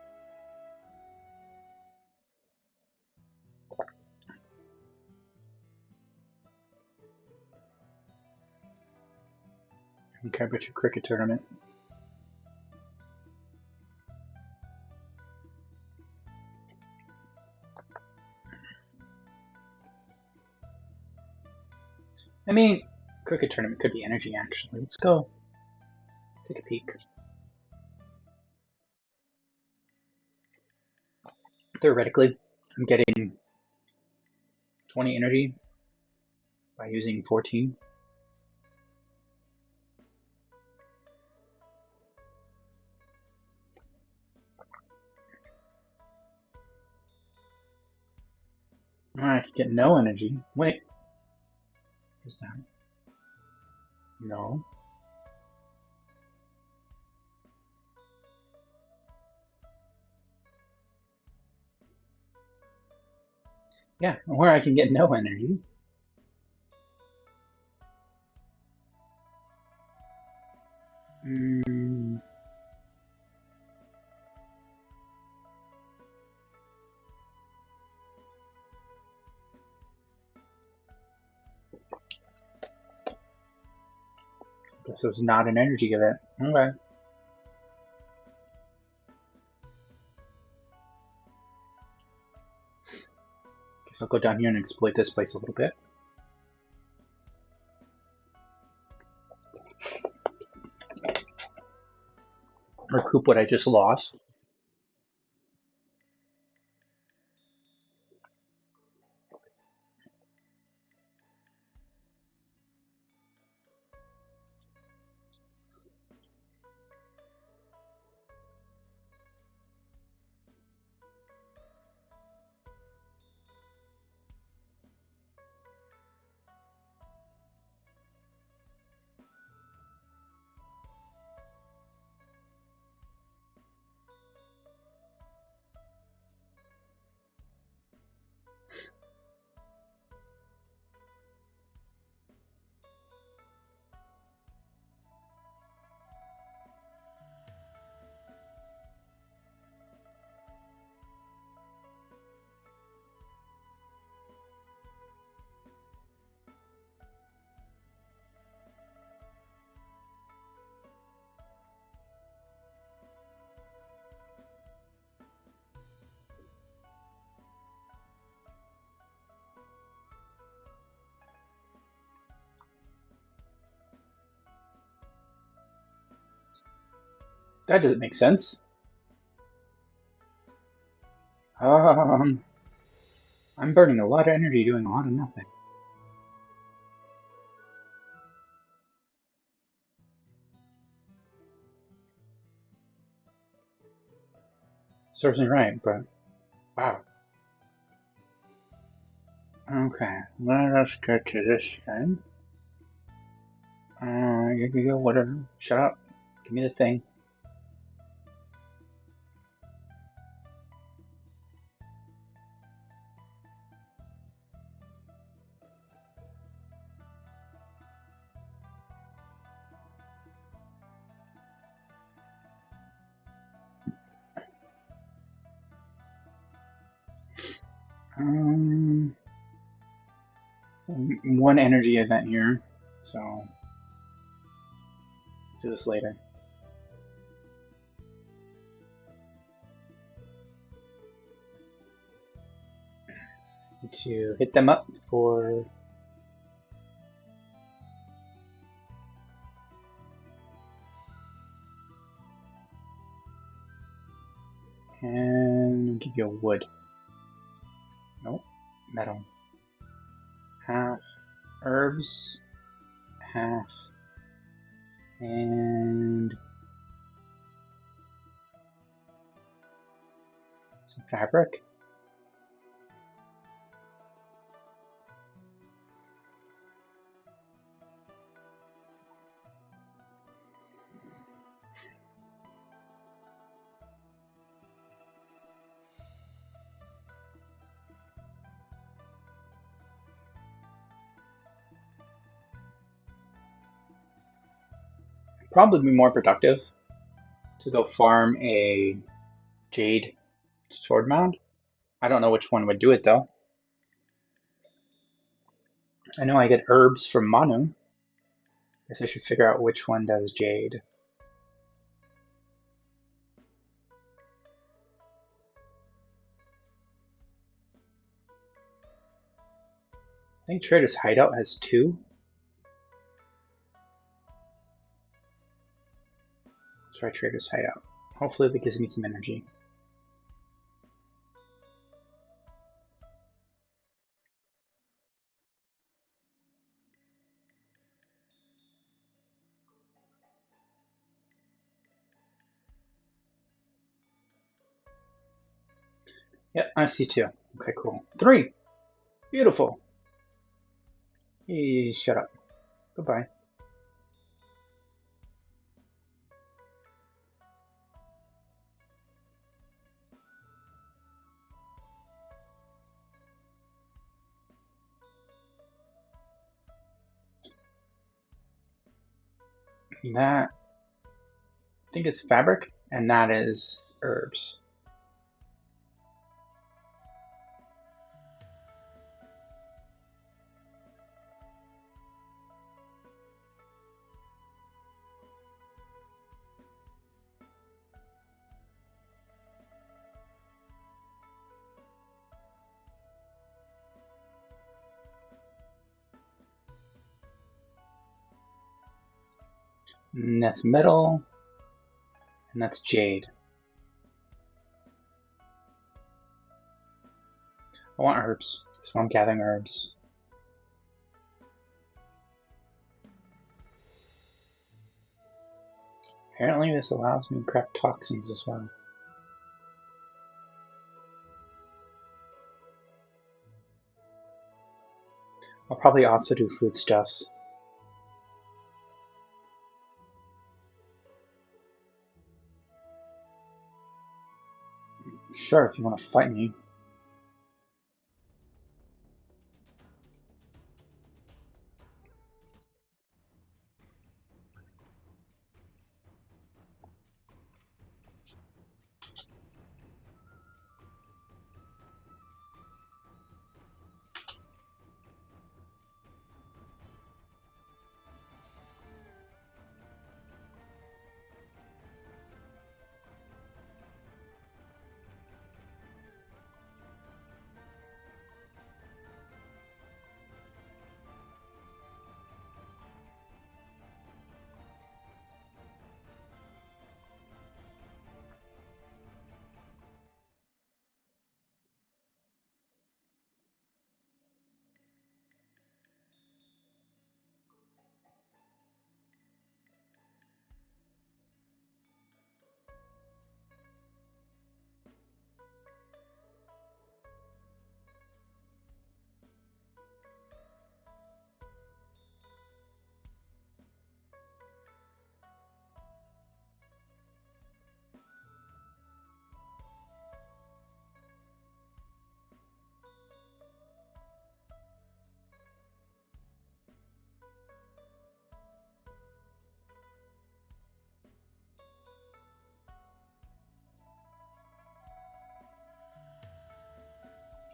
Speaker 1: I don't care about your cricket tournament. I mean, cricket tournament could be energy, actually. Let's go take a peek. Theoretically, I'm getting 20 energy by using 14. I could get no energy. Wait, is that? No. Yeah, or I can get no energy. Mm, guess it was not an energy event. Okay. Guess I'll go down here and exploit this place a little bit. Recoup what I just lost. That doesn't make sense. Um, I'm burning a lot of energy doing a lot of nothing. Serves me right, but wow. Okay, let us get to this then. Whatever. Shut up. Give me the thing. Um, one energy event here, so do this later. To hit them up for and give you a wood. Nope, metal. Half herbs, half and some fabric. Probably be more productive to go farm a jade sword mound. I don't know which one would do it though. I know I get herbs from Manu. Guess I should figure out which one does jade. I think Trader's Hideout has two. Let's try Trader's Hideout. Hopefully that gives me some energy. Yep, I see two. Okay, cool. Three! Beautiful! Shut up. Goodbye. That, I think it's fabric, and that is herbs. And that's metal, and that's jade. I want herbs, so I'm gathering herbs. Apparently this allows me to craft toxins as well. I'll probably also do foodstuffs. Sure, if you want to fight me.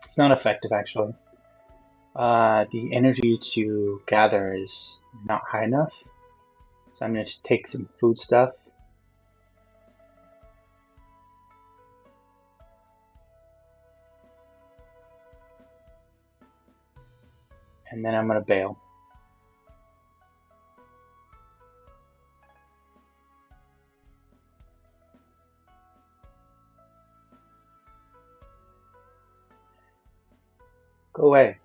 Speaker 1: It's not effective actually. The energy to gather is not high enough. So I'm going to take some food stuff. And then I'm going to bail. Go away.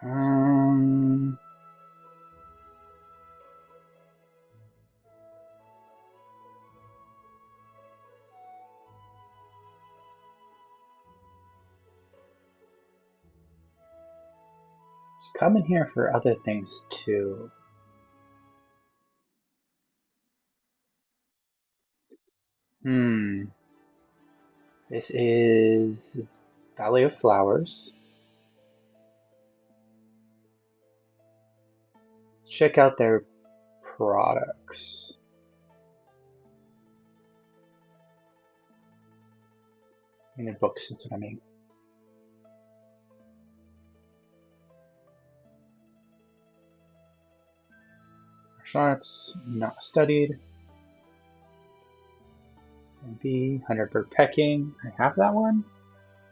Speaker 1: Um, come in here for other things too. This is Valley of Flowers. check out their products. In their books, that's what I mean. Martial arts, not studied. And B, 100 bird pecking. I have that one?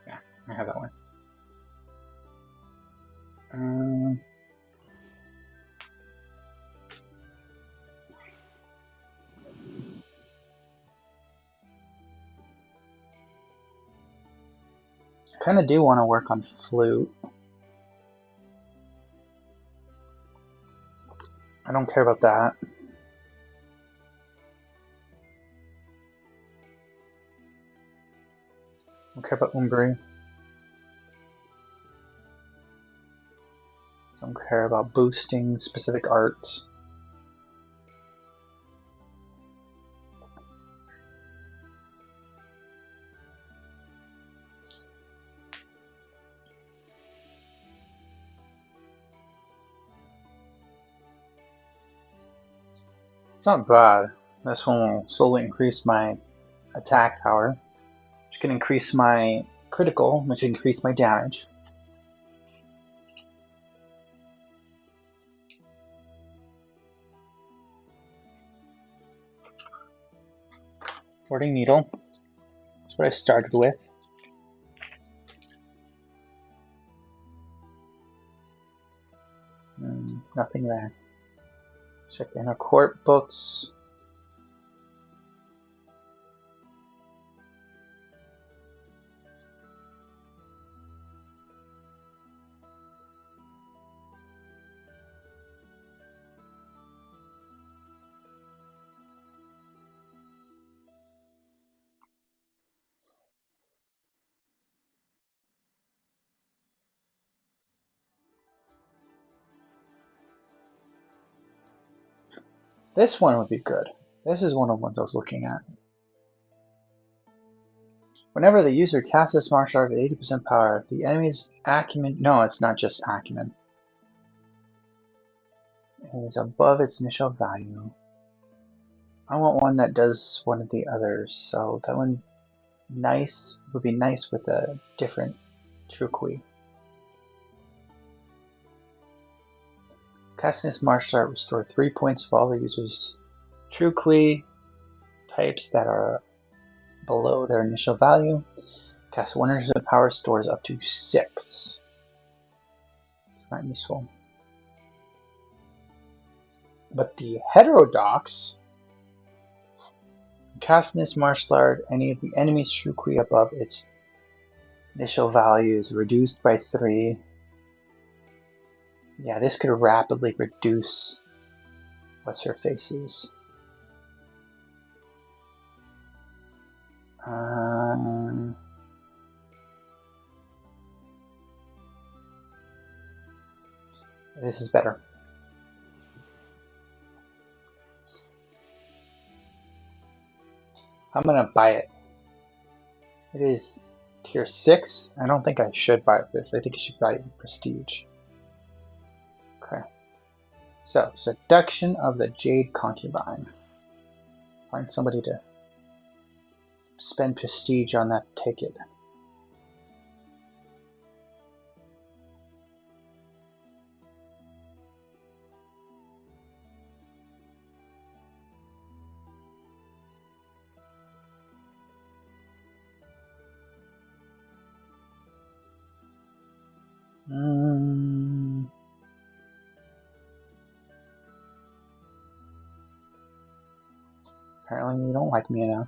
Speaker 1: Yeah, I have that one. I kind of do want to work on flute. I don't care about that. I don't care about Umbri. Don't care about boosting specific arts. It's not bad. This one will slowly increase my attack power, which can increase my critical, which can increase my damage. Warding Needle. That's what I started with. Nothing there. Check the inner court books. This one would be good. This is one of the ones I was looking at. Whenever the user casts this martial art at 80% power, the enemy's acumen... No, it's not just acumen. It is above its initial value. I want one that does one of the others, so that one would be nice with a different Trukui. Casting this martial art restore 3 points of all the user's Trukui types that are below their initial value. Cast 100% power stores up to 6. It's not useful. But the heterodox, casting this martial art, any of the enemy's Trukui above its initial value is reduced by 3. Yeah, this could rapidly reduce what's her face's. This is better. I'm gonna buy it. It is tier 6. I don't think I should buy this. I think I should buy it in prestige. Okay. So, seduction of the Jade Concubine. Find somebody to spend prestige on that ticket. Apparently you don't like me enough.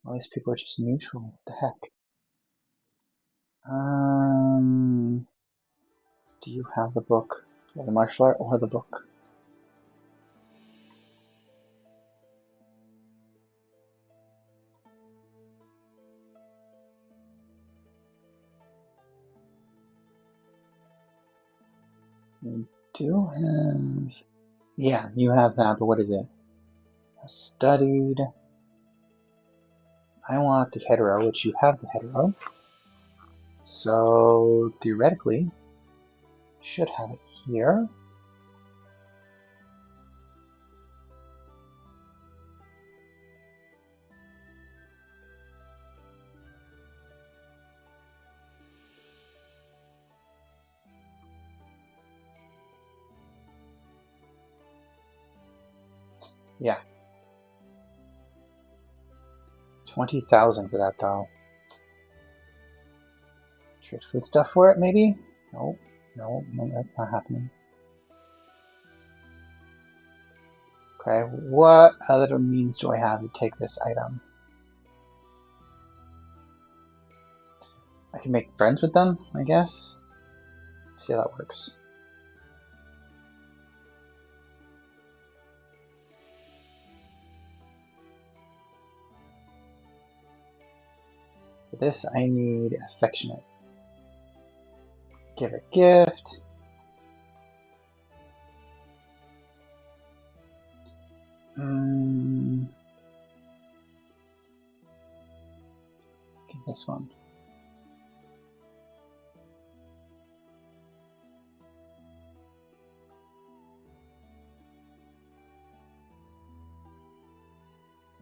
Speaker 1: All these people are just neutral. What the heck? Do you have the book? Do you have the martial art or the book? You do have... Yeah, you have that, but what is it? Studied. I want the hetero, which you have the hetero. So theoretically, should have it here. Yeah. 20,000 for that doll. Trade food stuff for it, maybe? No, no, that's not happening. Okay, what other means do I have to take this item? I can make friends with them, I guess. See how that works. For this, I need affectionate. Give a gift. Give this one.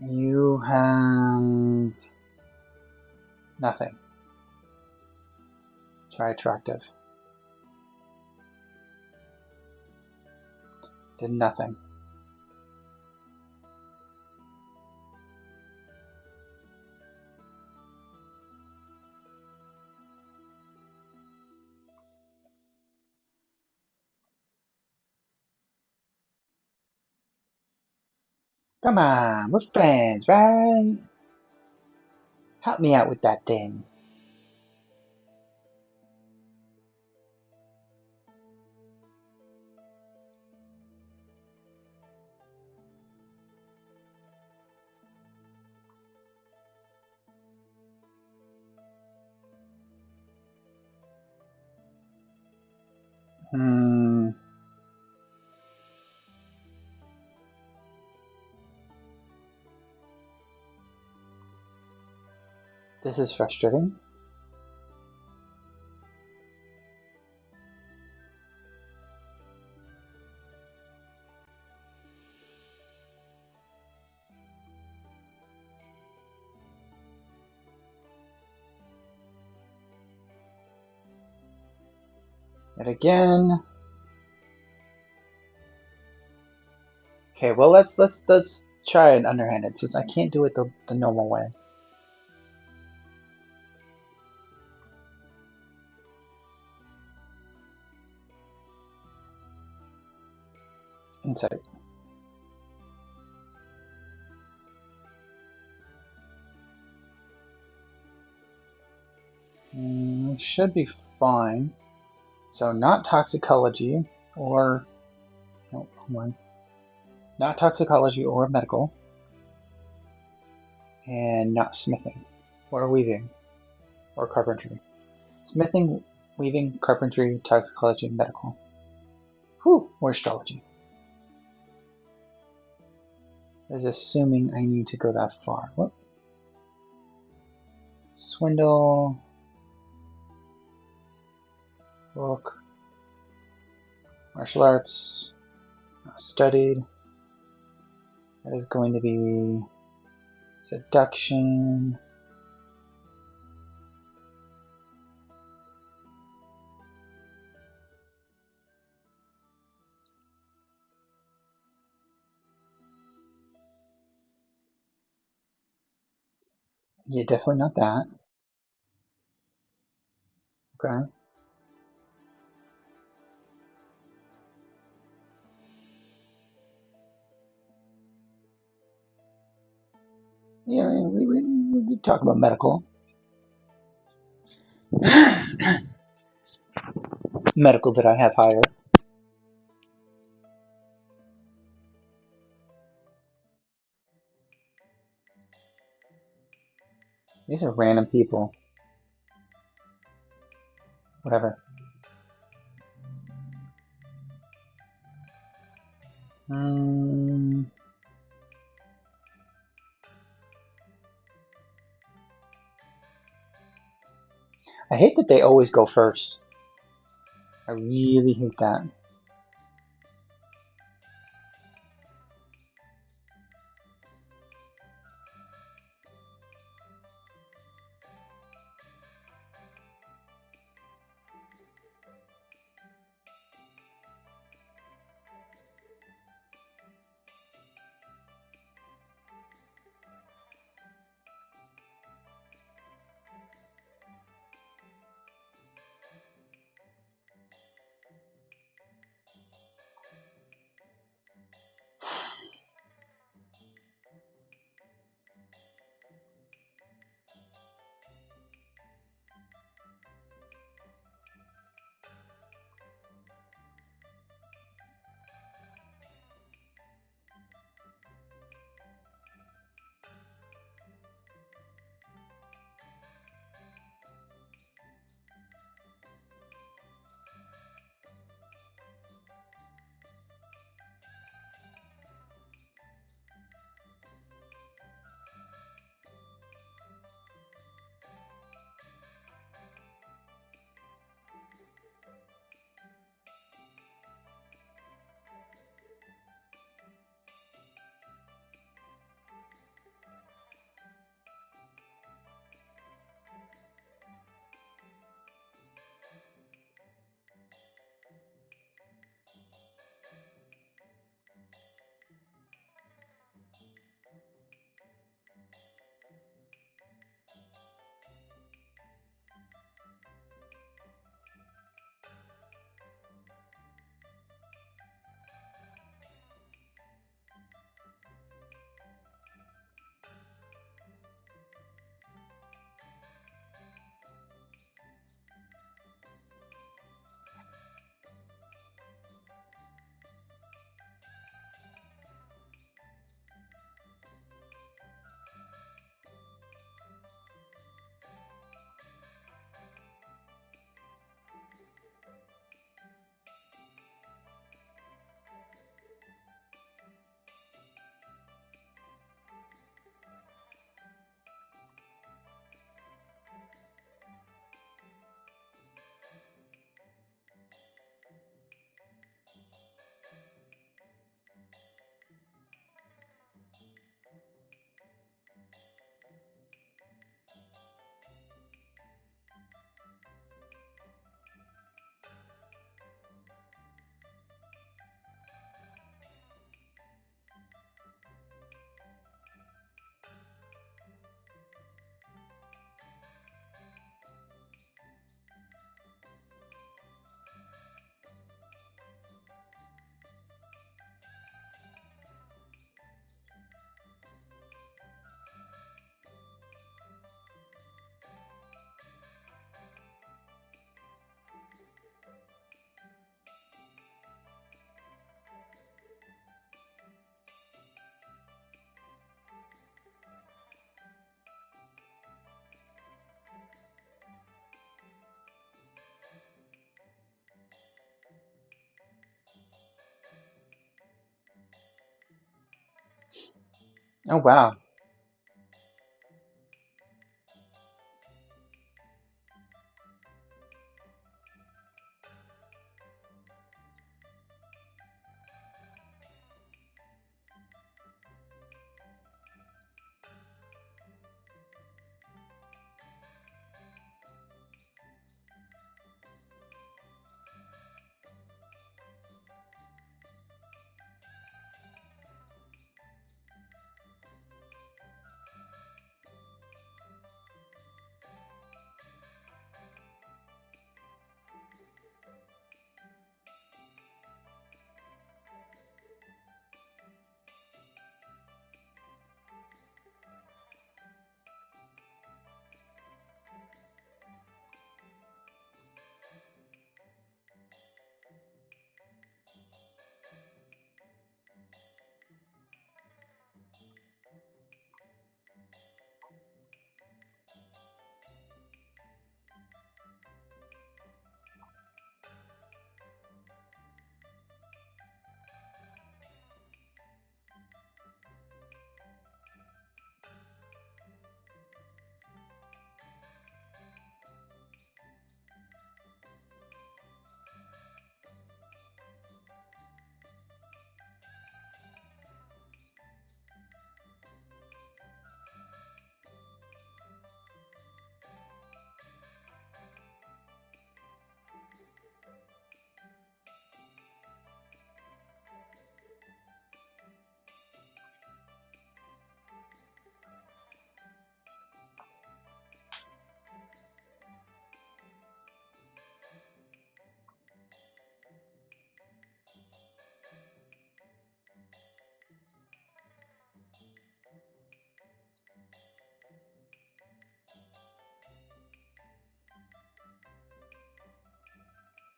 Speaker 1: You have nothing. Try attractive. Did nothing. Come on, we're friends, right? Help me out with that thing. This is frustrating. And again. Okay, well let's try it underhanded since I can't do it the normal way. Insight. Should be fine. So not toxicology or no, hold on. Not toxicology or medical, and not smithing or weaving or carpentry. Smithing, weaving, carpentry, toxicology, medical. Whew, or astrology. That is assuming I need to go that far. Whoop. Swindle. Book. Martial arts. Studied. That is going to be seduction. Yeah, definitely not that. Okay. Yeah, we talk about medical. Medical that I have higher. These are random people. Whatever. I hate that they always go first. I really hate that. Oh wow.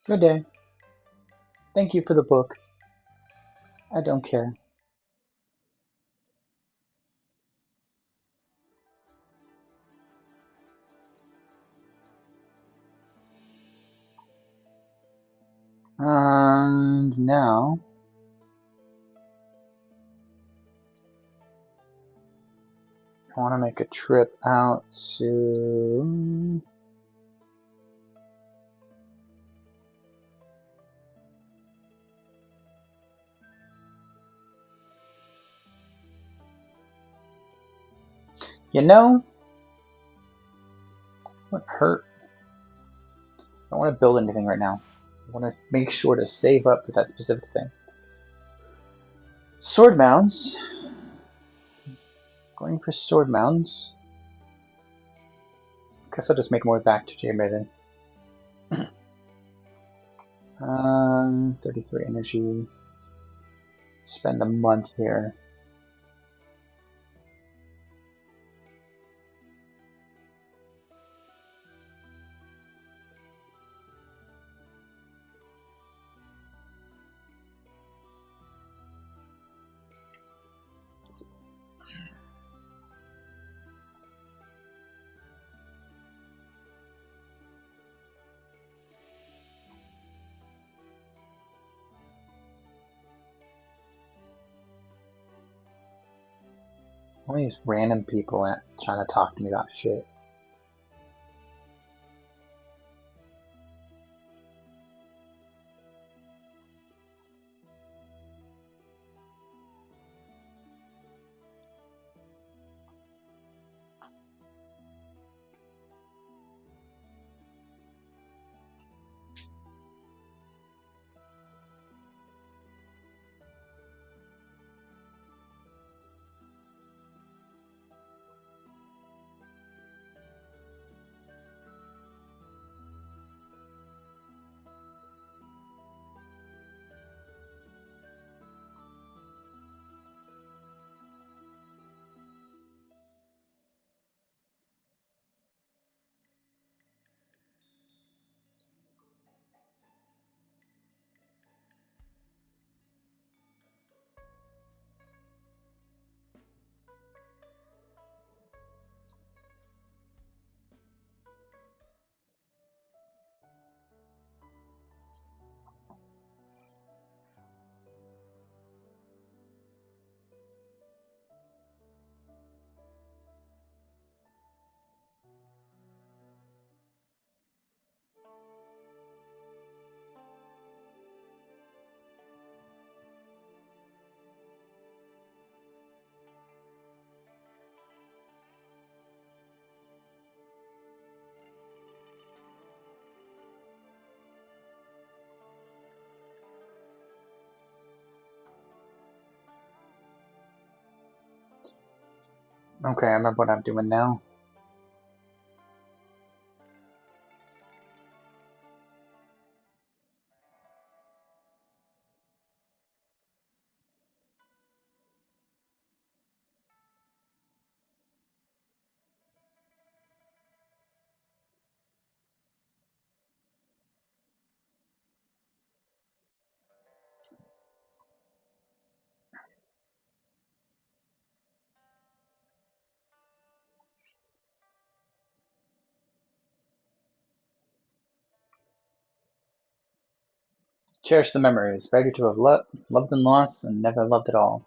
Speaker 1: Good day. Thank you for the book. I don't care. And now I want to make a trip out to... You know what hurt? I don't want to build anything right now. I want to make sure to save up for that specific thing. Sword mounds. Going for sword mounds. Guess I'll just make my way back to Jamie then. 33 energy. Spend a month here. All these random people trying to talk to me about shit. Okay, I remember what I'm doing now. Cherish the memories. Better to have loved and lost and never loved at all.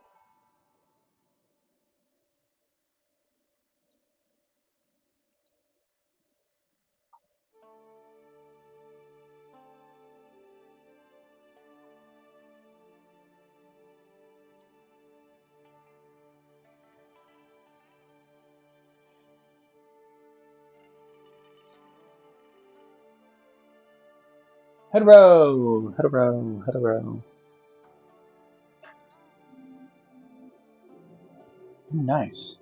Speaker 1: Head row! Head row! Head row! Nice.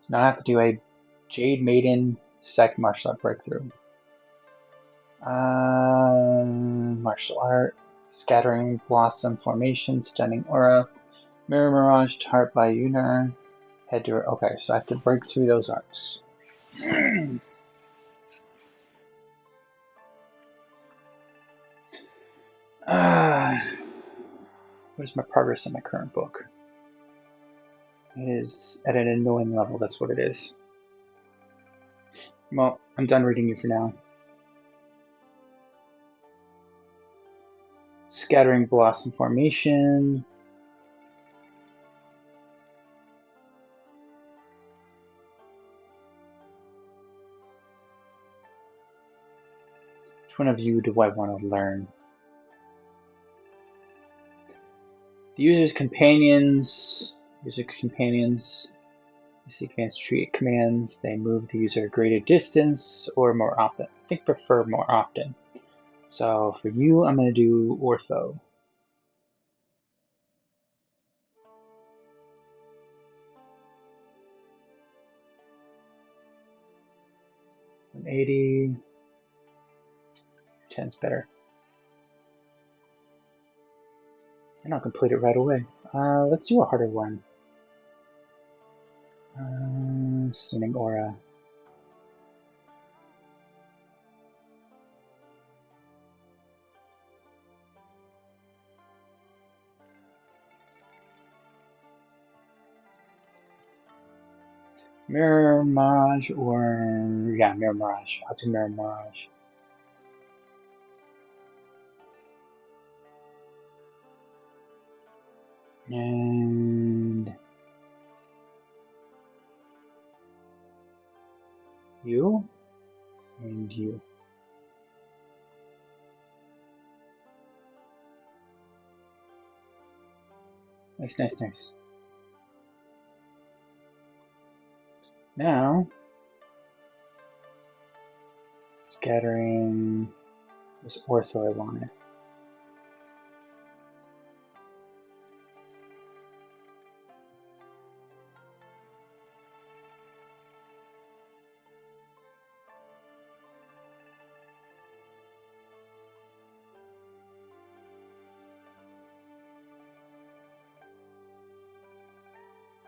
Speaker 1: So now I have to do a Jade Maiden second martial art breakthrough. Martial art, Scattering Blossom Formation, Stunning Aura, Mirror Mirage, Heart by Yunar, Head to... Okay, so I have to break through those arts. Where's my progress in my current book? It is at an annoying level, that's what it is. Well, I'm done reading you for now. Scattering Blossom Formation. Which one of you do I want to learn? The user's companions. User companions. Use the advanced treat commands. They move the user a greater distance or more often. I think prefer more often. So for you, I'm going to do Ortho. An 80. 10's better. And I'll complete it right away. Let's do a harder one. Stunning Aura. Mirror Mirage or... yeah, Mirror Mirage. I'll do Mirror Mirage. And... you? And you. Nice, nice, nice. Now... scattering... this Ortho I wanted.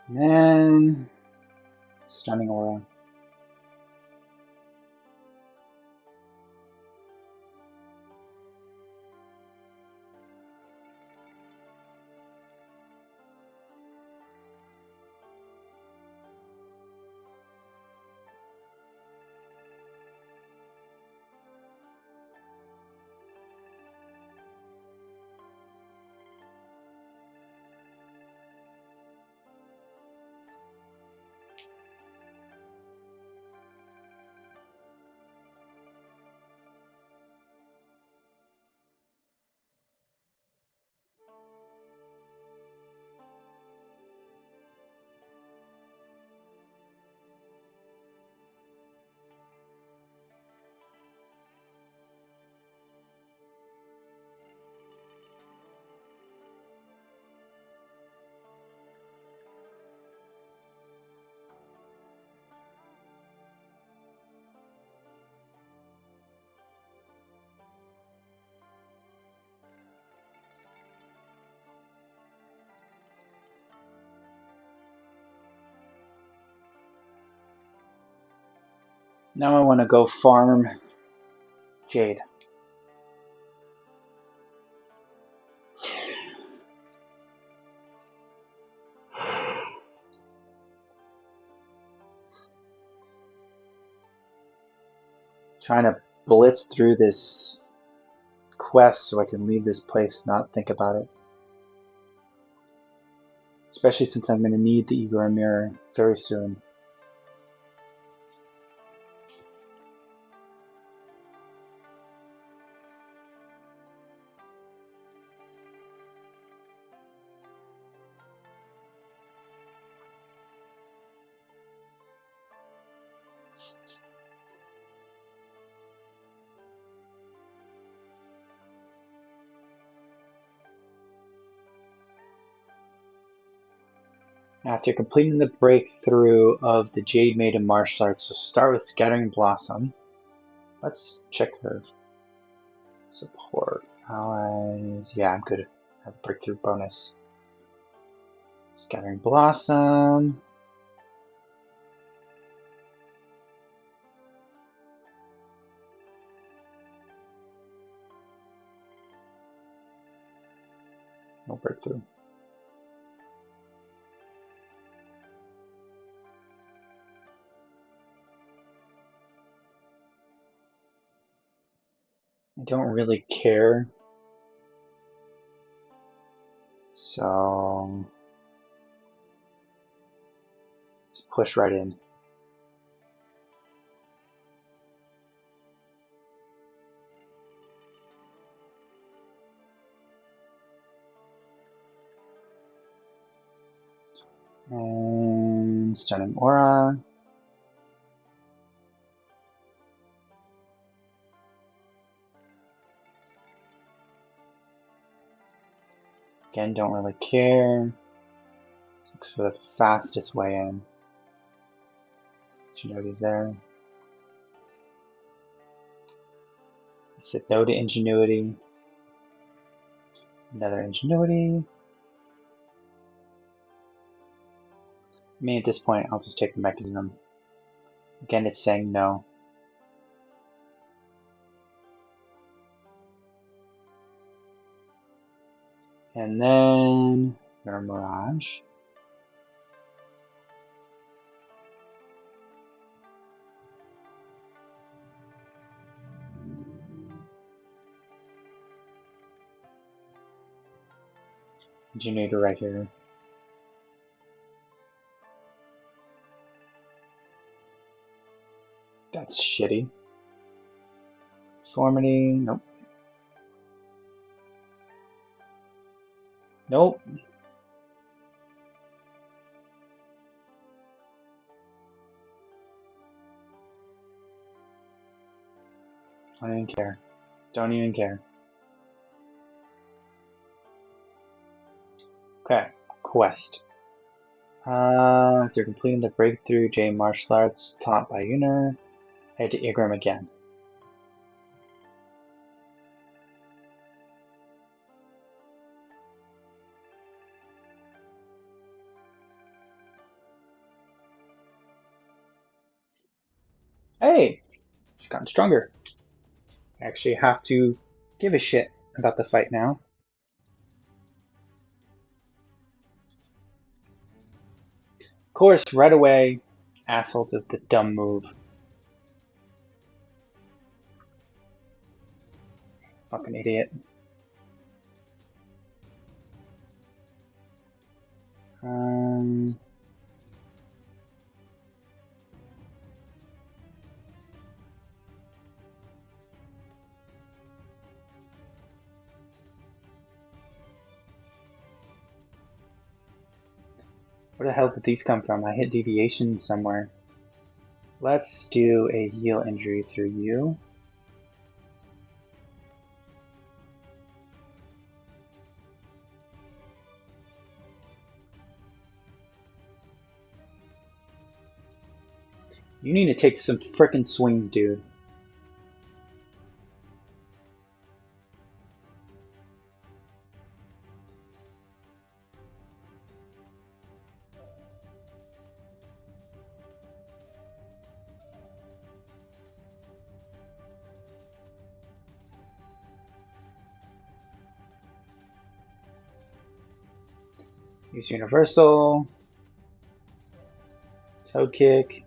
Speaker 1: And then... Stunning Aura. Now I want to go farm Jade. Trying to blitz through this quest so I can leave this place and not think about it. Especially since I'm going to need the Igor Mirror very soon. After completing the breakthrough of the Jade Maiden martial arts, so start with Scattering Blossom. Let's check her support. Allies. Yeah, I'm good. I have a breakthrough bonus. Scattering Blossom. No breakthrough. I don't really care. So just push right in. And Stunning Aura. Again, don't really care. Looks for the fastest way in. Ingenuity's there. I said no to Ingenuity. Another Ingenuity. I mean, at this point, I'll just take the mechanism. Again, it's saying no. And then your Mirage. Ingenuity right here. That's shitty. Deformity. Nope. Nope. Don't even care. Don't even care. Okay. Quest. After completing the breakthrough J martial arts taught by Yunar, head to Igram again. Hey! She's gotten stronger. I actually have to give a shit about the fight now. Of course, right away, asshole does the dumb move. Fucking idiot. Where the hell did these come from? I hit deviation somewhere. Let's do a heal injury through you. You need to take some frickin' swings, dude. Use universal. Toe kick.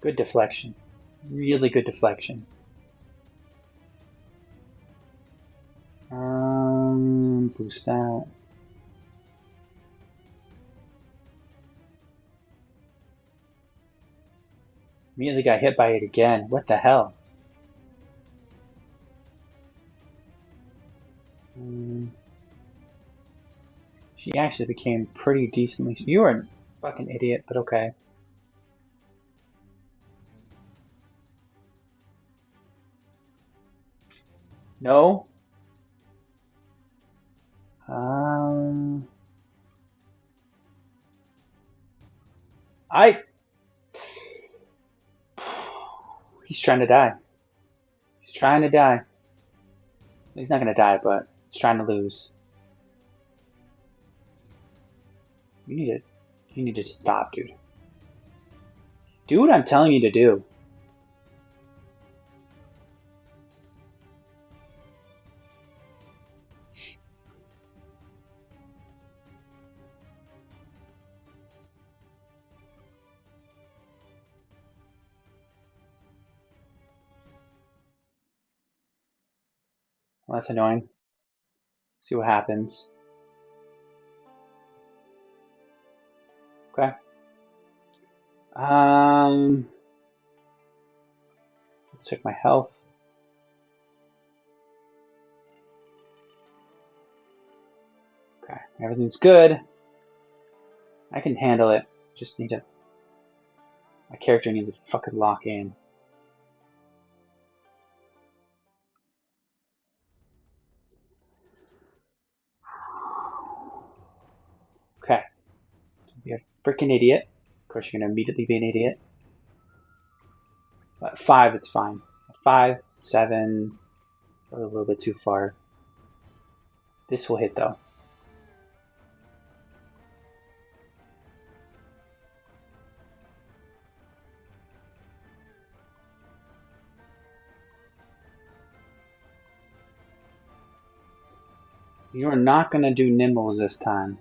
Speaker 1: Good deflection. Really good deflection. Boost that. Immediately got hit by it again. What the hell? She actually became pretty decently. You were a fucking idiot, but okay. No. Um. I. He's trying to die. He's trying to die. He's not gonna die, but he's trying to lose. You need to. You need to stop, dude. Do what I'm telling you to do. Well, that's annoying. See what happens. Okay. Um. Check my health. Okay. Everything's good. I can handle it. Just need to. My character needs to fucking lock in. Okay. Don't be a freaking idiot. Of course, you're gonna immediately be an idiot. But 5, it's fine. 5, 7, a little bit too far. This will hit though. You are not gonna do nimbles this time.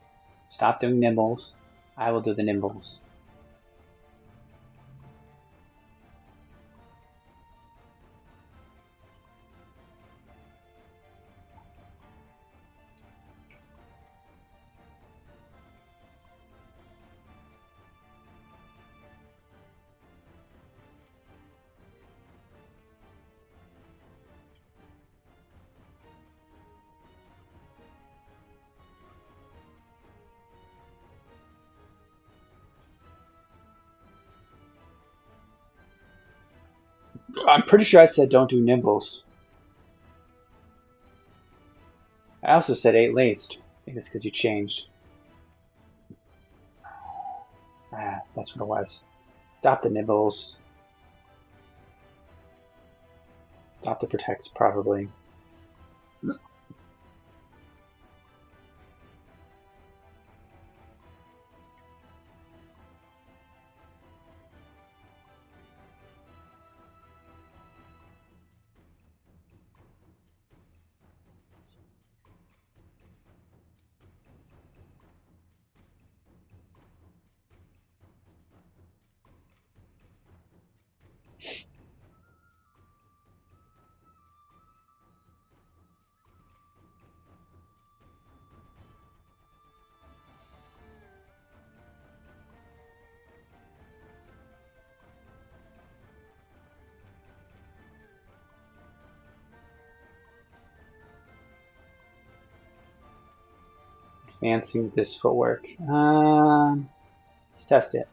Speaker 1: Stop doing nimbles. I will do the nimbles. I'm pretty sure I said don't do nimbles. I also said 8 laced. I think it's because you changed. Ah, that's what it was. Stop the nibbles. Stop the protects, probably. Fancy this footwork. Let's test it.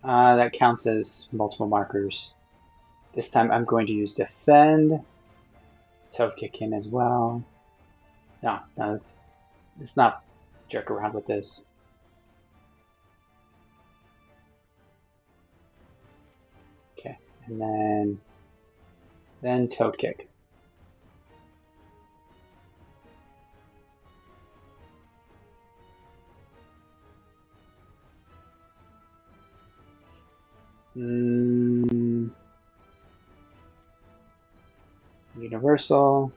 Speaker 1: That counts as multiple markers. This time I'm going to use defend. Toe kick in as well. No, let's not jerk around with this. Okay, and then toe kick. Universal.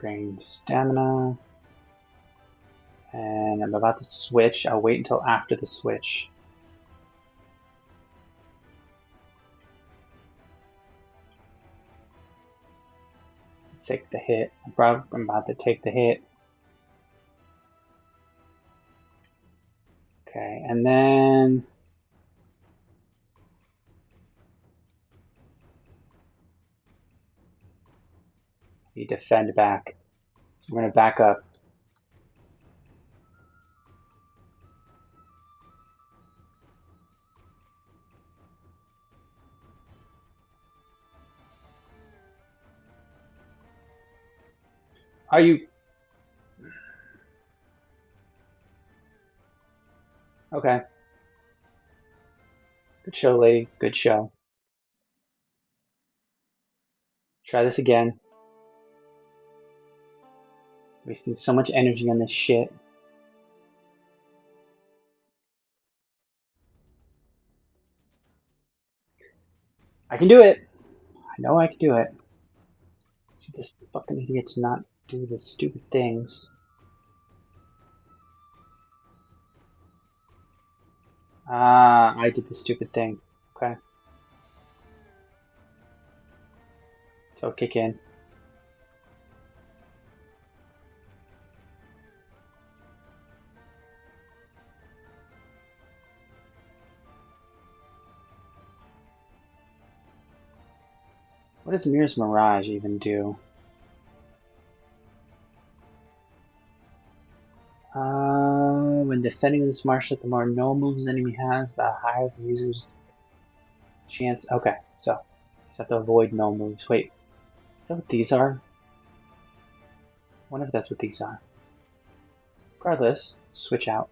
Speaker 1: Gain stamina. And I'm about to switch. I'll wait until after the switch. Take the hit. I'm about to take the hit. Okay, and then You defend back. So we're going to back up. Are you... Okay. Good show, lady. Good show. Try this again. Wasting so much energy on this shit. I can do it. I know I can do it. This fucking idiot's not do the stupid things. Ah, I did the stupid thing. Okay. So kick in. What does Mirror's Mirage even do? When defending this marshal, the more no moves the enemy has, the higher the user's chance. Okay, so I just have to avoid no moves. Wait, is that what these are? I wonder if that's what these are. Regardless, switch out.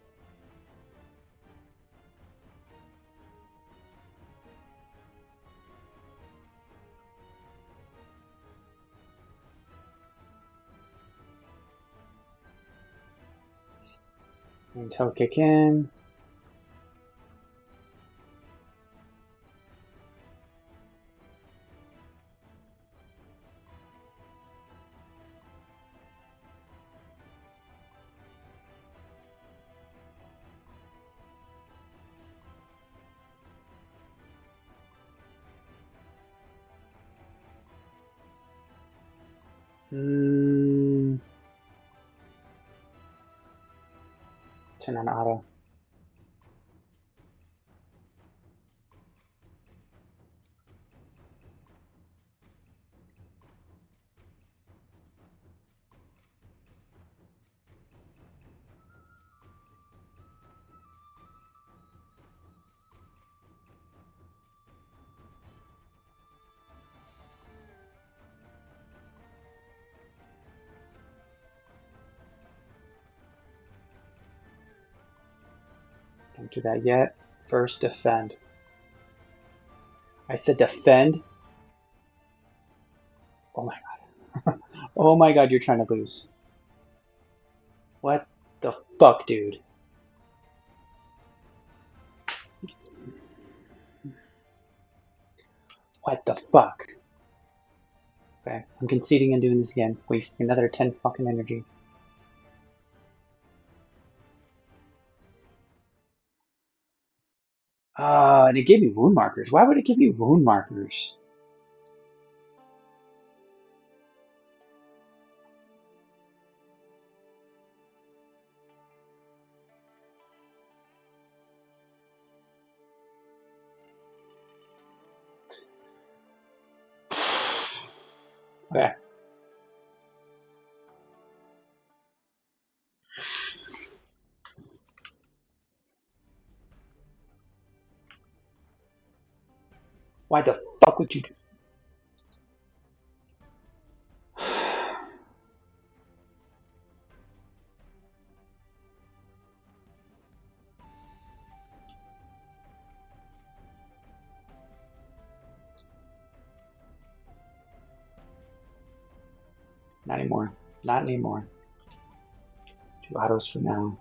Speaker 1: Until kick in. Turn on auto. Don't do that yet. First, defend. I said defend. Oh my god. Oh my god, you're trying to lose. What the fuck, dude? What the fuck? Okay, I'm conceding and doing this again. Wasting another 10 fucking energy. And it gave me wound markers. Why would it give me wound markers? Okay. Why the fuck would you do? Not anymore. Not anymore. 2 autos for now.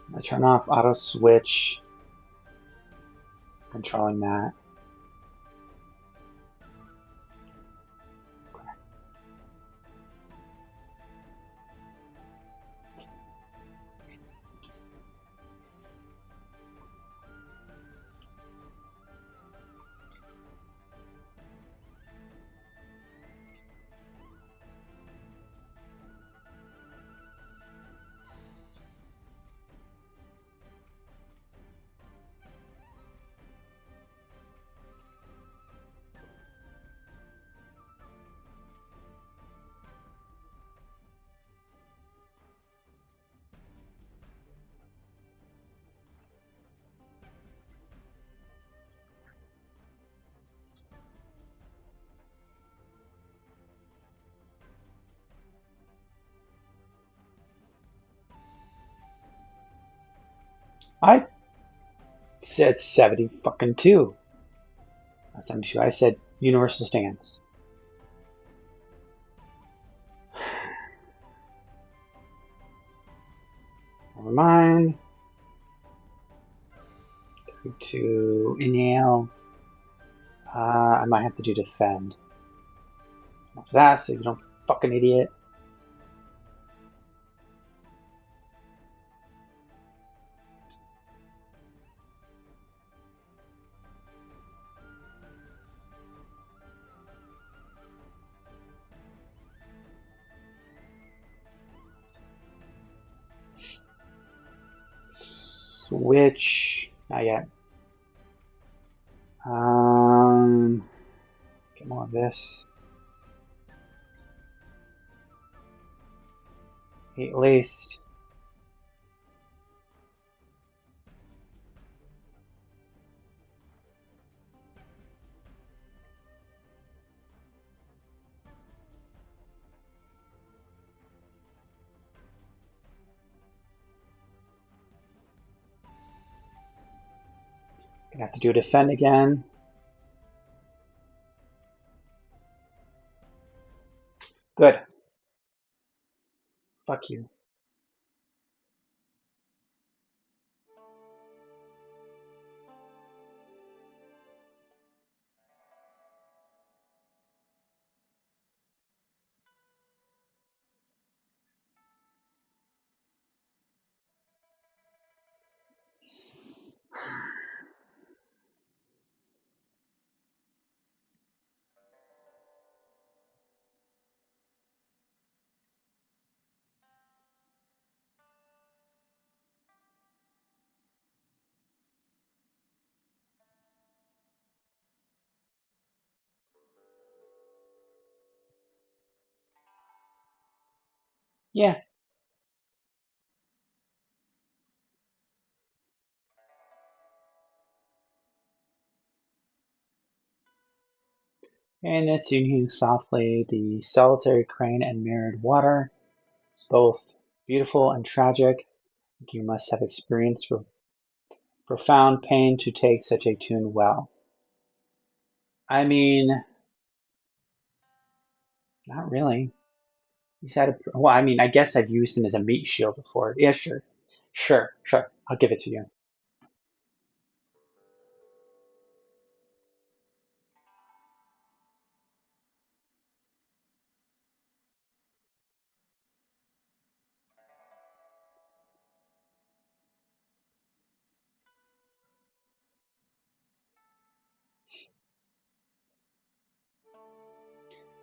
Speaker 1: I'm gonna turn off auto switch. Controlling that. I said 70 fucking 2. Not 72. I said universal stance. Never mind. Go to inhale. I might have to do defend. After that, so you don't fucking idiot. Switch. Not yet. Get more of this. 8 laced. Gonna have to do a defend again. Good. Fuck you. Yeah. And that's Union softly. The solitary crane and mirrored water. It's both beautiful and tragic. You must have experienced profound pain to take such a tune well. I mean, not really. He's had a, well, I mean, I guess I've used him as a meat shield before. Yeah, sure. Sure. I'll give it to you.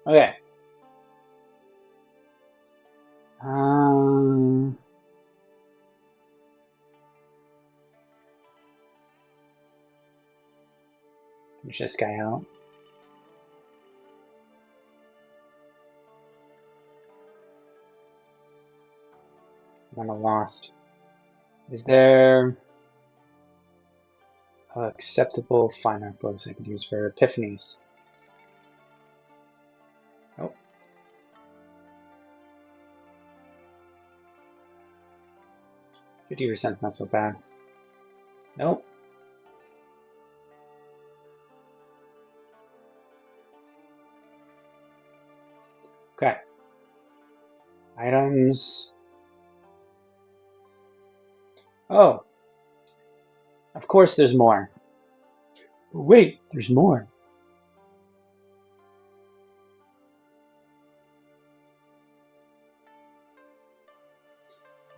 Speaker 1: Okay. Um, Finish this guy out. I'm lost. Is there acceptable fine art books I could use for epiphanies? Nope. 50% is not so bad. Nope. Okay. Items. Oh, of course there's more. Wait, there's more.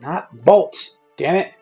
Speaker 1: Not bolts. Damn it.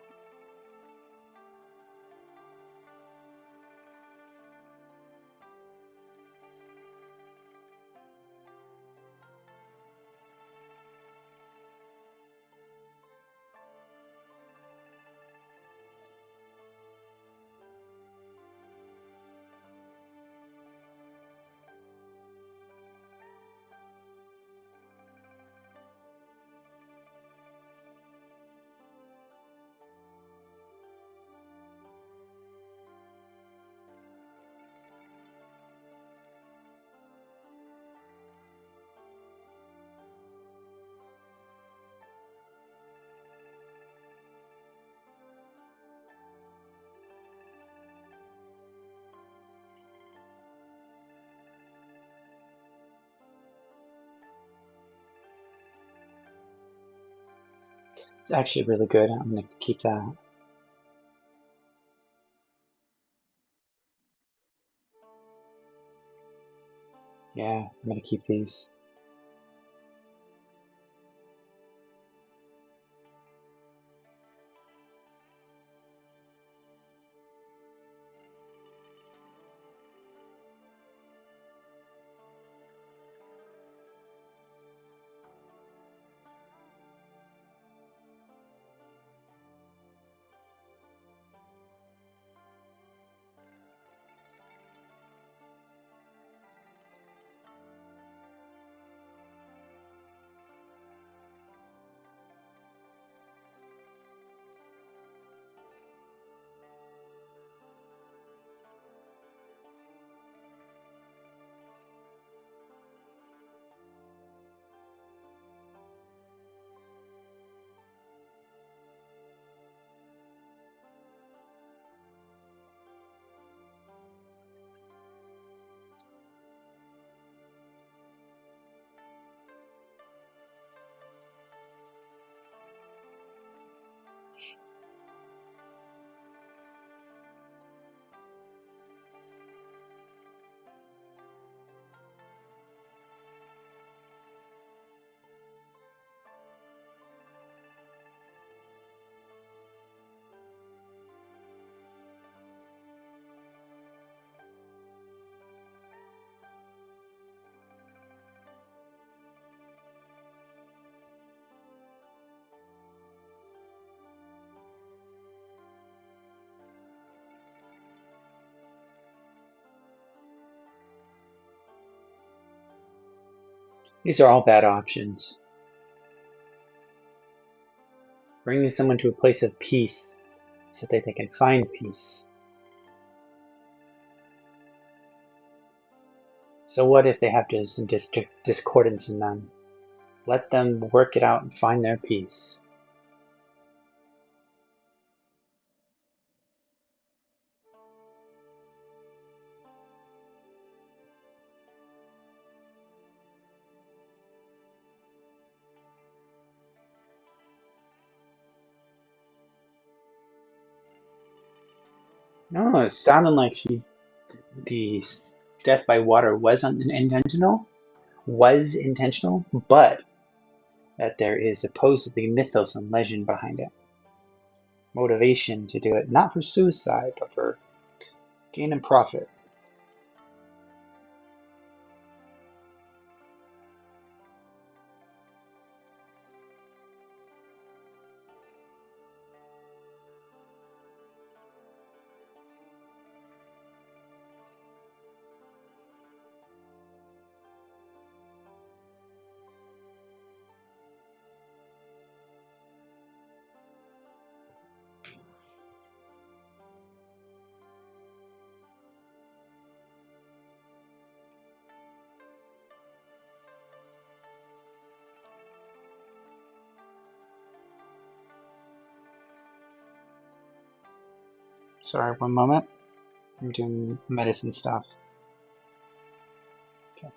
Speaker 1: It's actually really good. I'm gonna keep that. Yeah, I'm gonna keep these. These are all bad options. Bringing someone to a place of peace so that they can find peace. So what if they have some discordance in them? Let them work it out and find their peace. No, it sounded like the death by water was intentional, but that there is supposedly mythos and legend behind it. Motivation to do it, not for suicide, but for gain and profit. Sorry, one moment. I'm doing medicine stuff. Okay.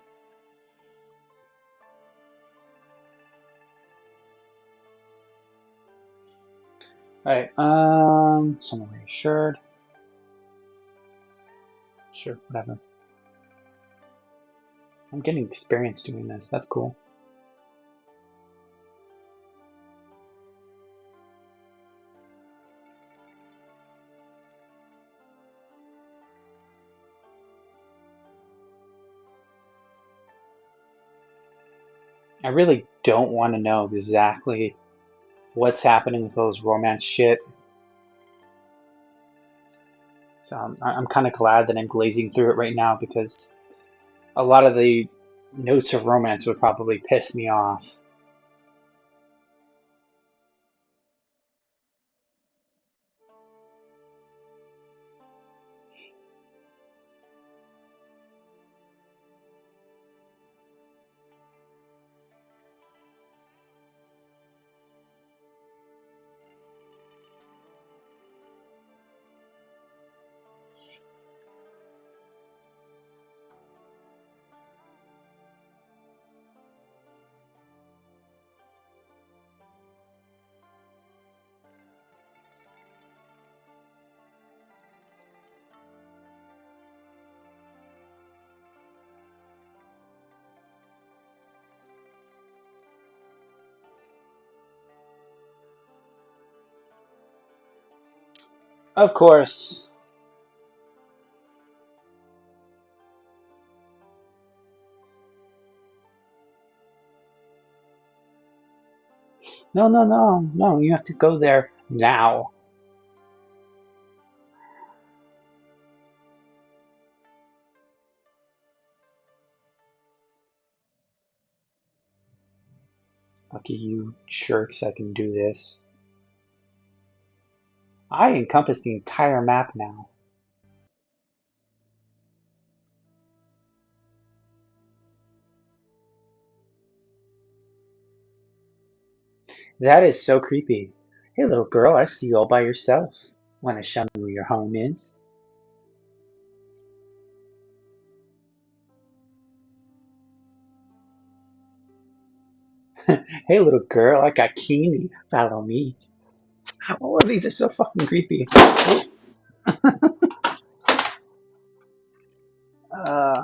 Speaker 1: Alright, someone reassured. Sure, whatever. I'm getting experience doing this. That's cool. I really don't want to know exactly what's happening with those romance shit. So I'm kind of glad that I'm glazing through it right now because a lot of the notes of romance would probably piss me off. Of course. No, no, no, no. You have to go there now. Lucky you jerks, I can do this. I encompass the entire map now. That is so creepy. Hey, little girl, I see you all by yourself. Want to show me where your home is? Hey, little girl, I got candy. Follow me. All of these are so fucking creepy. Uh,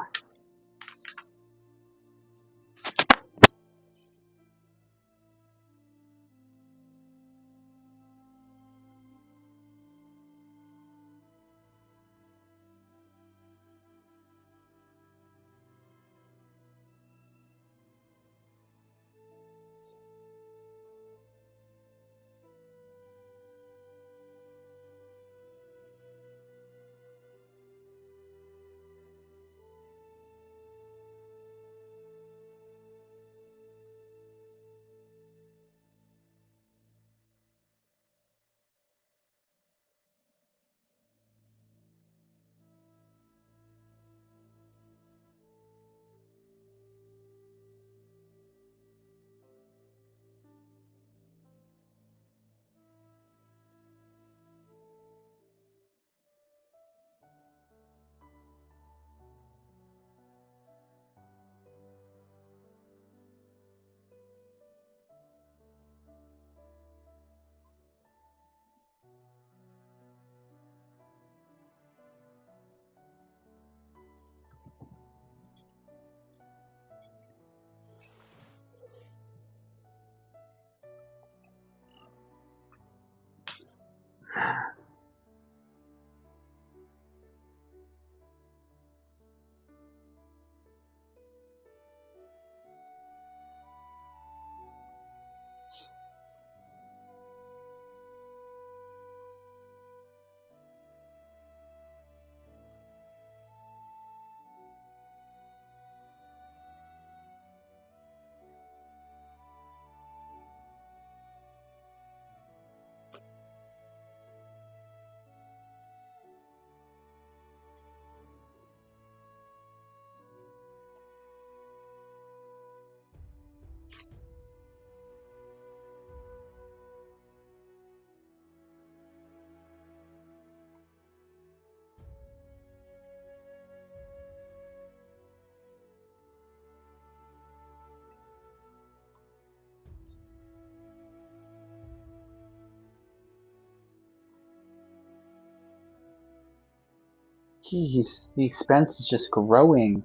Speaker 1: Jeez, the expense is just growing.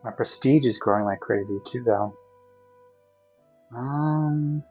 Speaker 1: My prestige is growing like crazy too, though. Um,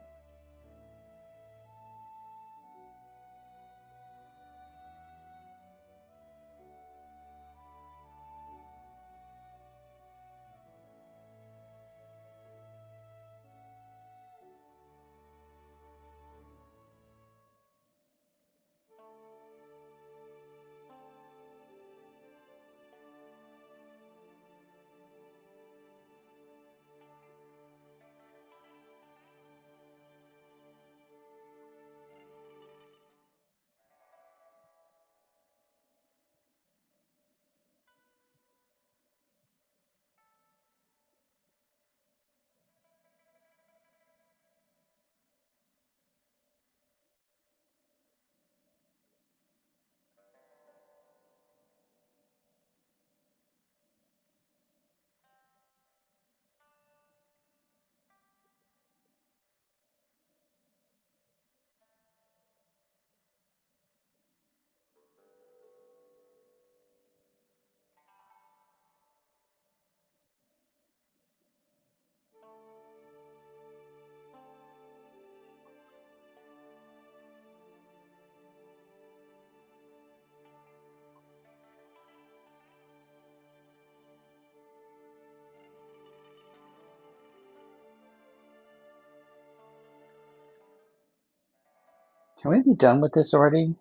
Speaker 1: can we be done with this already?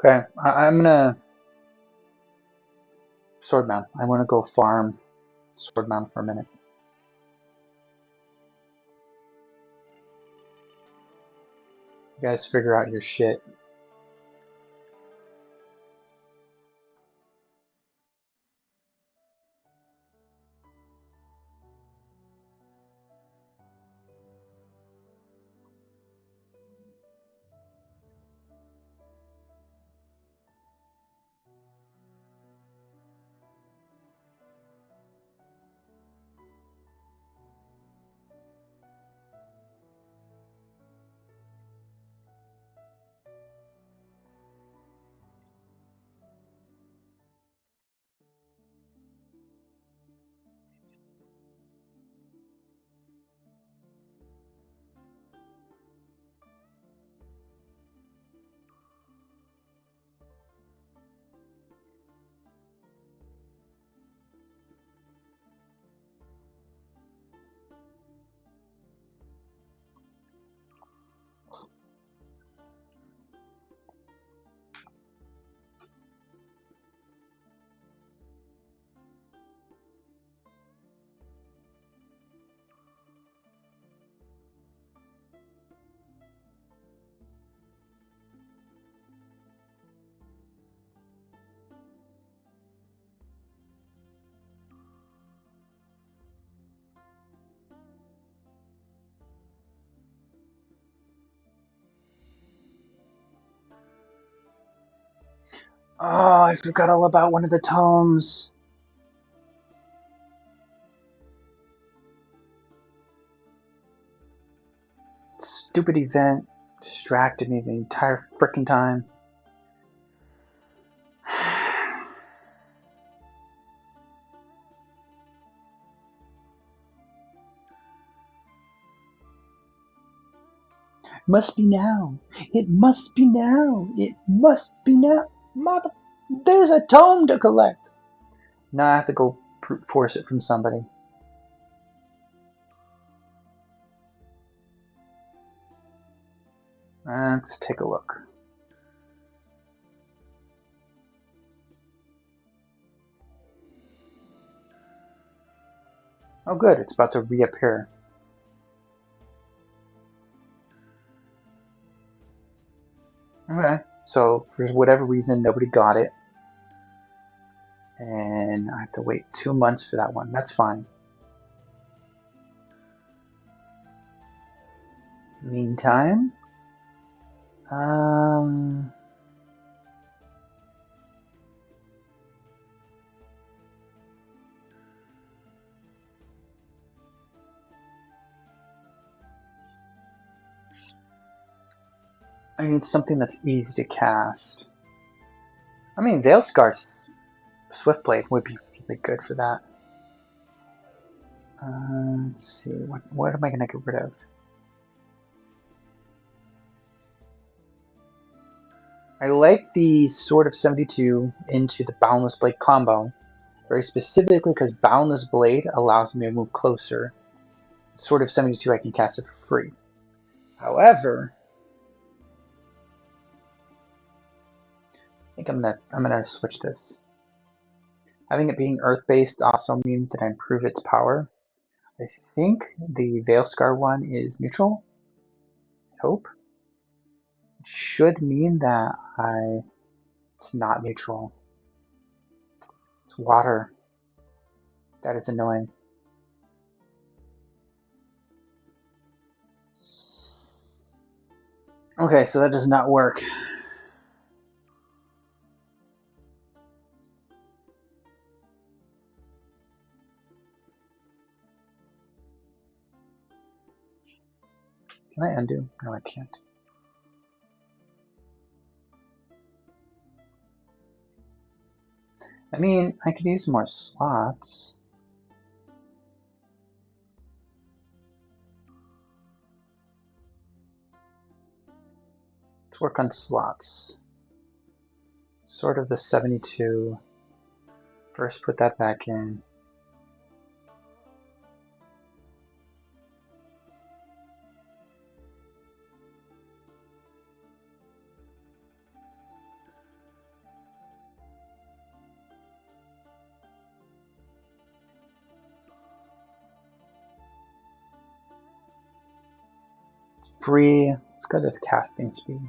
Speaker 1: Okay, I'm gonna sword mount. I want to go farm sword mount for a minute. You guys figure out your shit. Oh, I forgot all about one of the tomes. Stupid event distracted me the entire freaking time. Must be now. It must be now. It must be now. Mother, there's a tome to collect. Now I have to go brute force it from somebody. Let's take a look. Oh good, it's about to reappear. Okay, so for whatever reason nobody got it. And I have to wait 2 months for that one. That's fine. Meantime, um, I need something that's easy to cast. I mean, Veilscar's Swiftblade would be really good for that. Let's see, what am I going to get rid of? I like the Sword of 72 into the Boundless Blade combo, very specifically because Boundless Blade allows me to move closer. Sword of 72 I can cast it for free. However, I think I'm gonna switch this. Having it being Earth-based also means that I improve its power. I think the Veilscar one is neutral. I hope. It should mean that it's not neutral. It's water. That is annoying. Okay, so that does not work. Can I undo? No, I can't. I mean, I could use more slots. Let's work on slots. Sort of the 72. First put that back in. Free. Let's go to casting speed.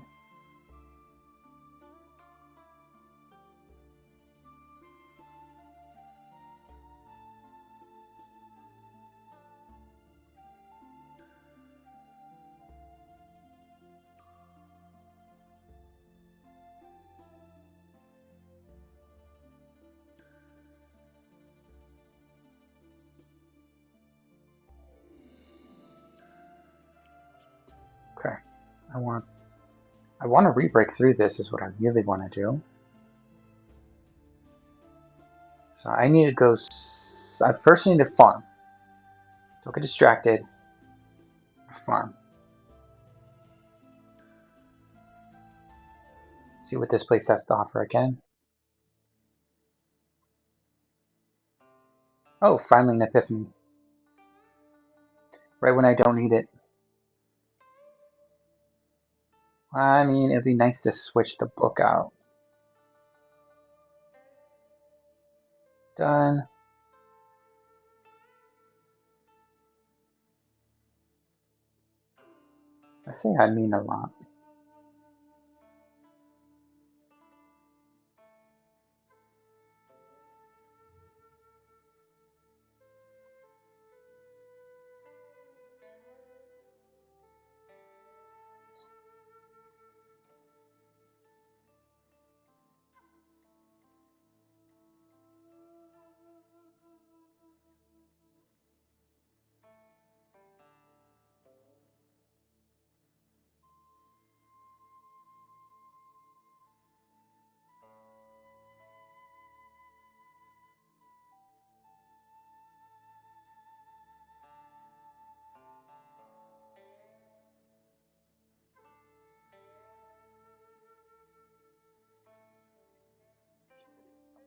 Speaker 1: Okay. I want to re-break through this is what I really want to do. So I need to go. I first need to farm. Don't get distracted. Farm. See what this place has to offer again. Oh, finally an epiphany. Right when I don't need it. I mean, it'd be nice to switch the book out. Done. I say I mean a lot.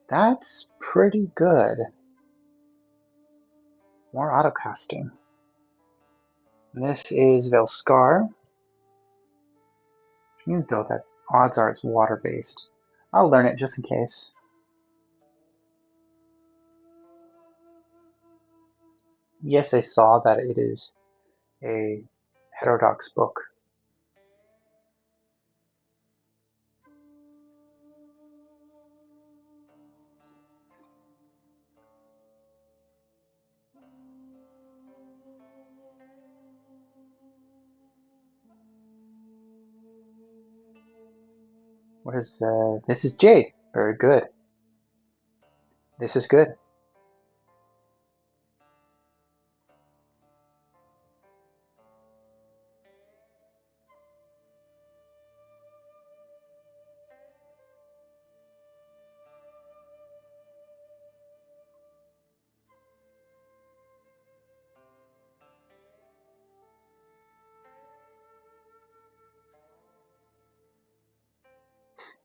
Speaker 1: That's pretty good. More autocasting. This is Velskar. Means though that odds are it's water based. I'll learn it just in case. Yes, I saw that it is a heterodox book. What is this is Jade. Very good. This is good.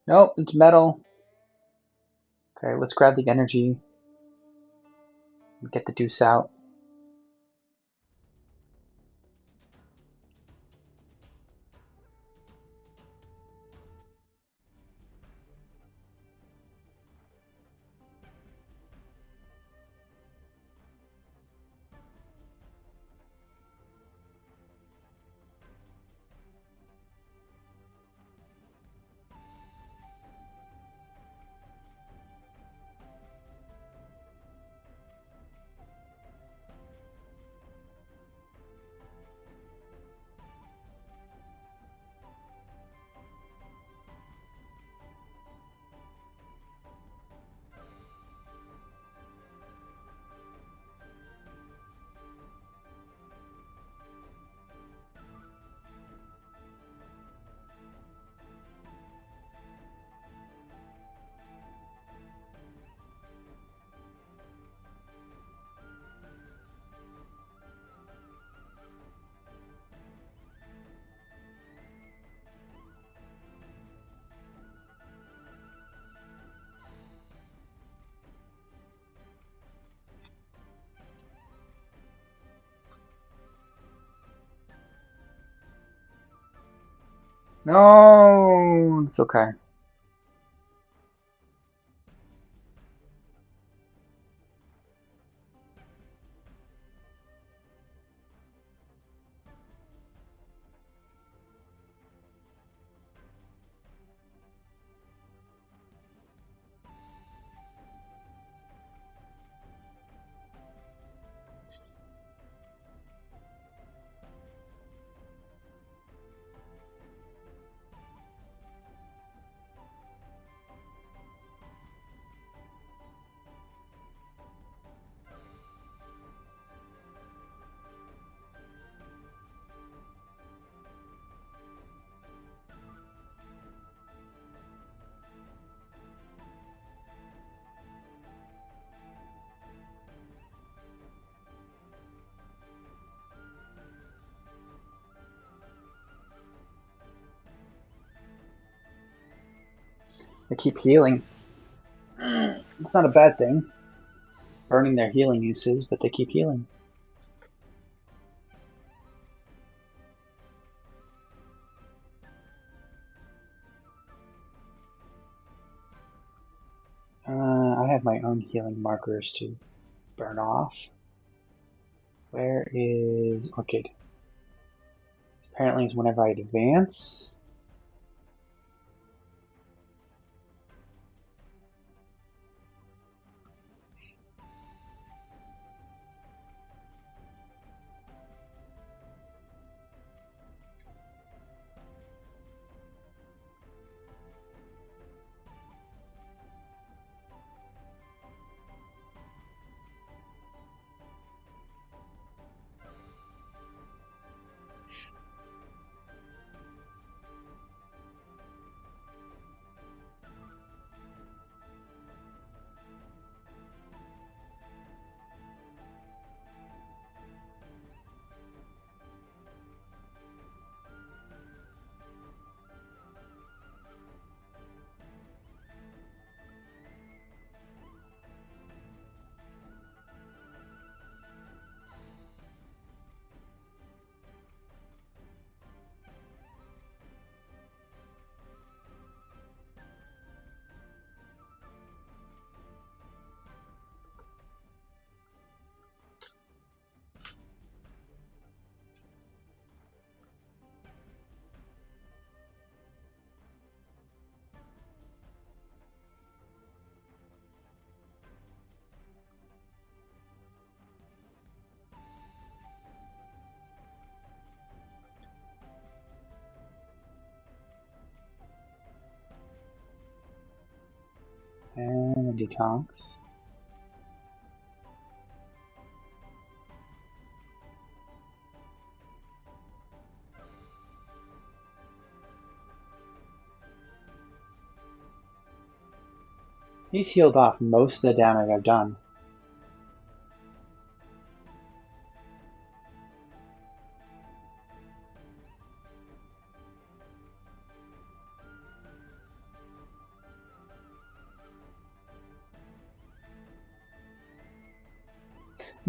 Speaker 1: Nope, it's metal. Okay, let's grab the energy and get the deuce out. No, it's okay. They keep healing. It's not a bad thing. Burning their healing uses, but they keep healing. I have my own healing markers to burn off. Where is Orchid? Apparently it's whenever I advance. And a detox. He's healed off most of the damage I've done.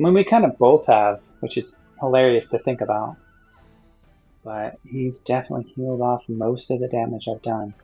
Speaker 1: mean, we kind of both have, which is hilarious to think about. But he's definitely healed off most of the damage I've done.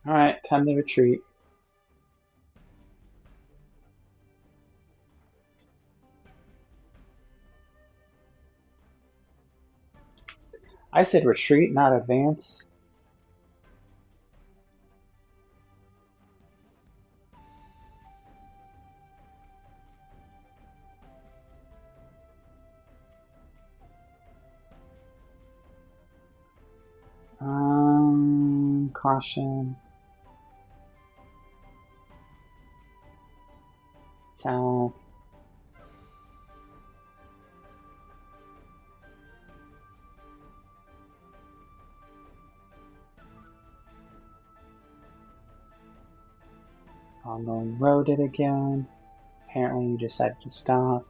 Speaker 1: Alright, time to retreat. I said retreat, not advance. Caution. Attack. Ongoing road it again. Apparently you decided to stop.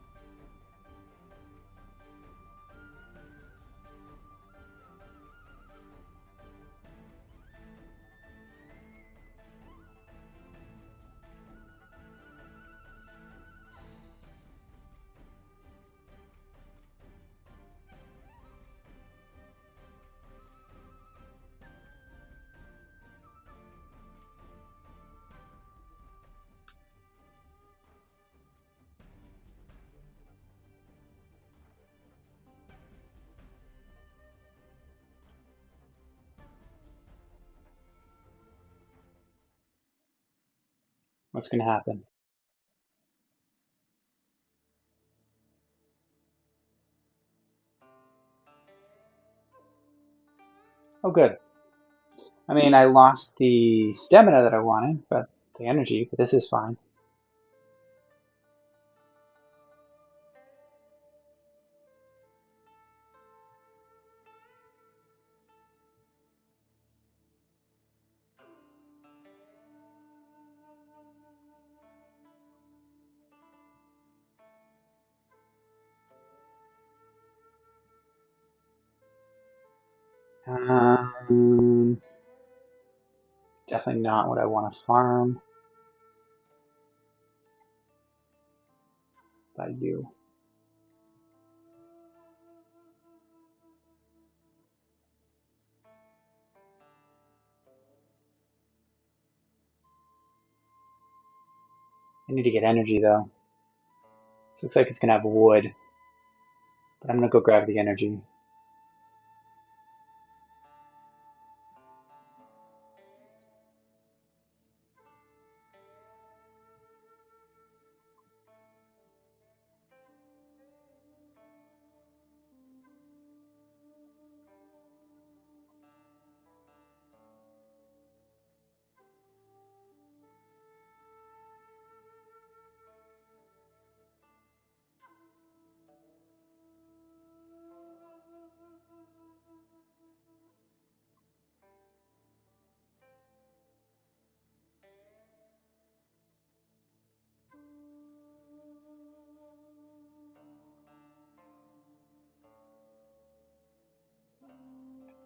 Speaker 1: What's gonna happen? Oh good. I mean, I lost the stamina that I wanted, but the energy, but this is fine. It's definitely not what I want to farm by you. I need to get energy though. This looks like it's gonna have wood, but I'm gonna go grab the energy.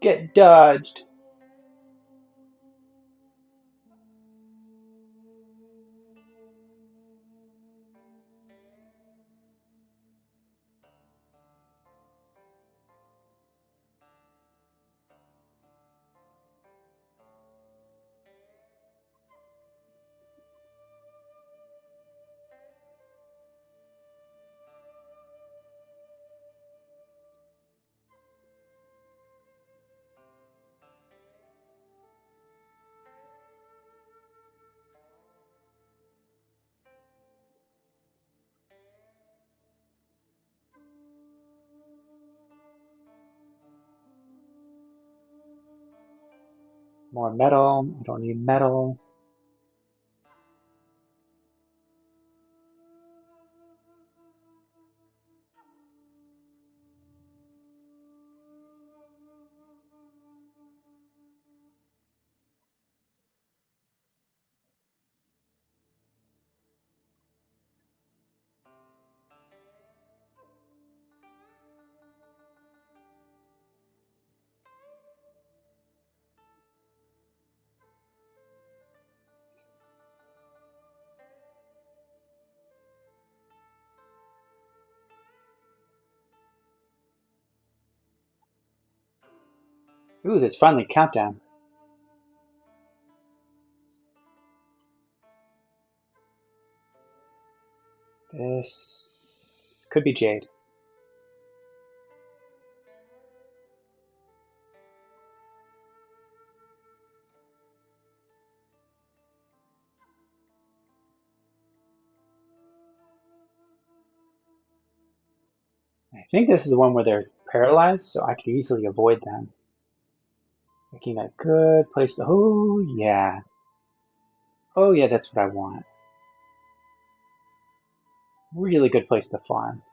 Speaker 1: Get dodged. More metal. I don't need metal. Ooh, there's finally countdown. This could be Jade. I think this is the one where they're paralyzed, so I could easily avoid them. Making a good place to. Oh, yeah. Oh, yeah, that's what I want. Really good place to farm.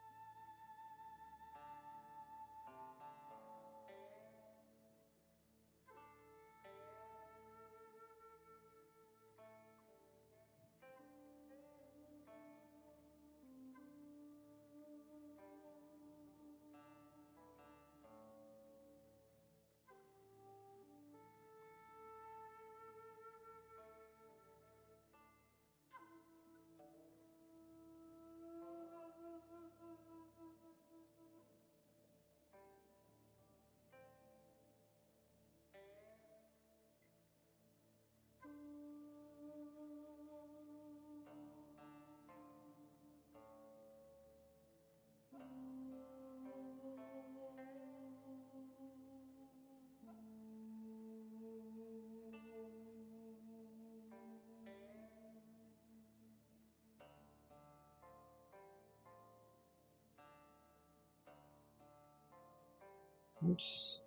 Speaker 1: Oops.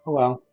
Speaker 1: Oh well.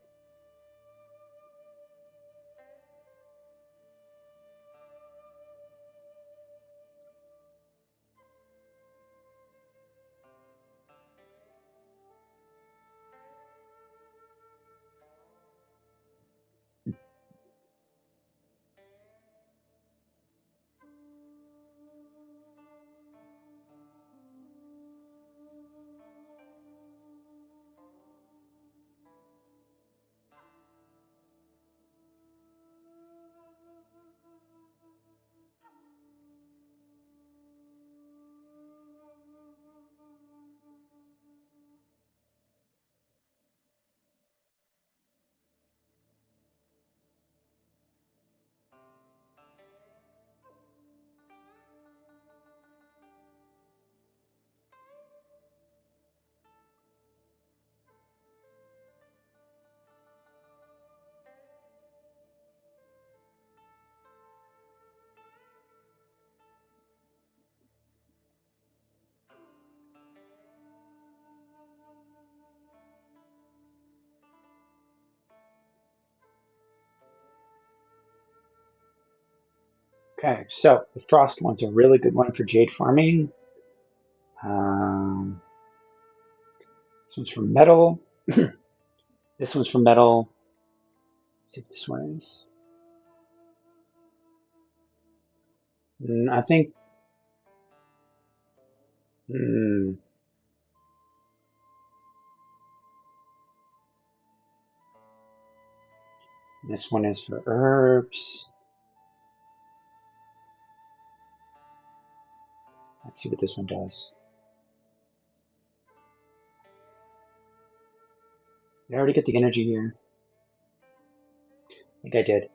Speaker 1: Okay, so the frost one's a really good one for jade farming. Um, this one's for metal. This one's for metal. Let's see what this one is. I think. Mm, This one is for herbs. Let's see what this one does. Did I already get the energy here? I think I did.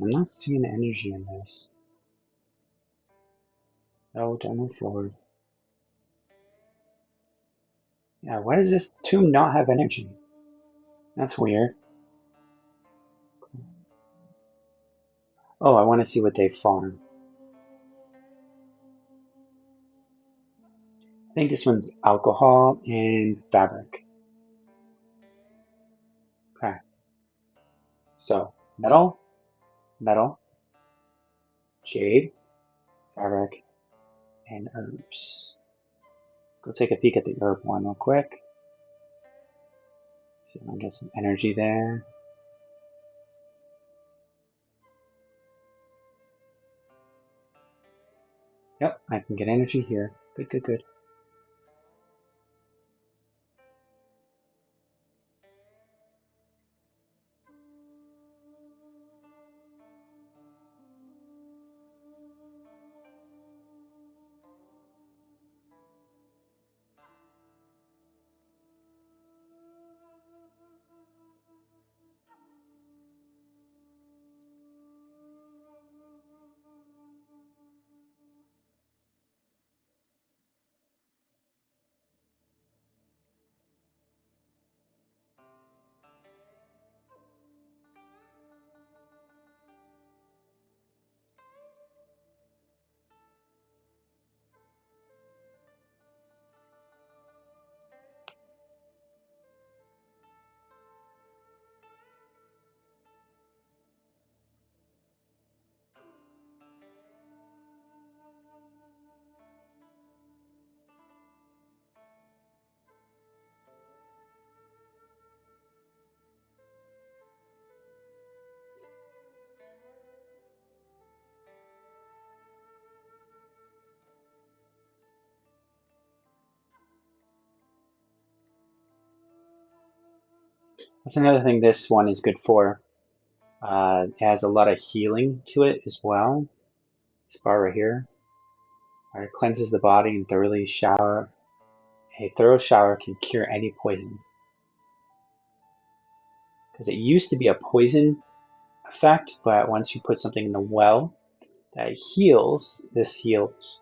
Speaker 1: I'm not seeing energy in this. Oh, don't move forward. Yeah, why does this tomb not have energy? That's weird. Oh, I want to see what they farm. I think this one's alcohol and fabric. Okay, so metal, metal, jade, fabric, and herbs. Go take a peek at the herb one real quick. See if I can get some energy there. Yep, I can get energy here. Good, good, good. That's another thing this one is good for. It has a lot of healing to it as well. This bar right here. It cleanses the body and thoroughly shower. A thorough shower can cure any poison. Because it used to be a poison effect, but once you put something in the well that heals, this heals.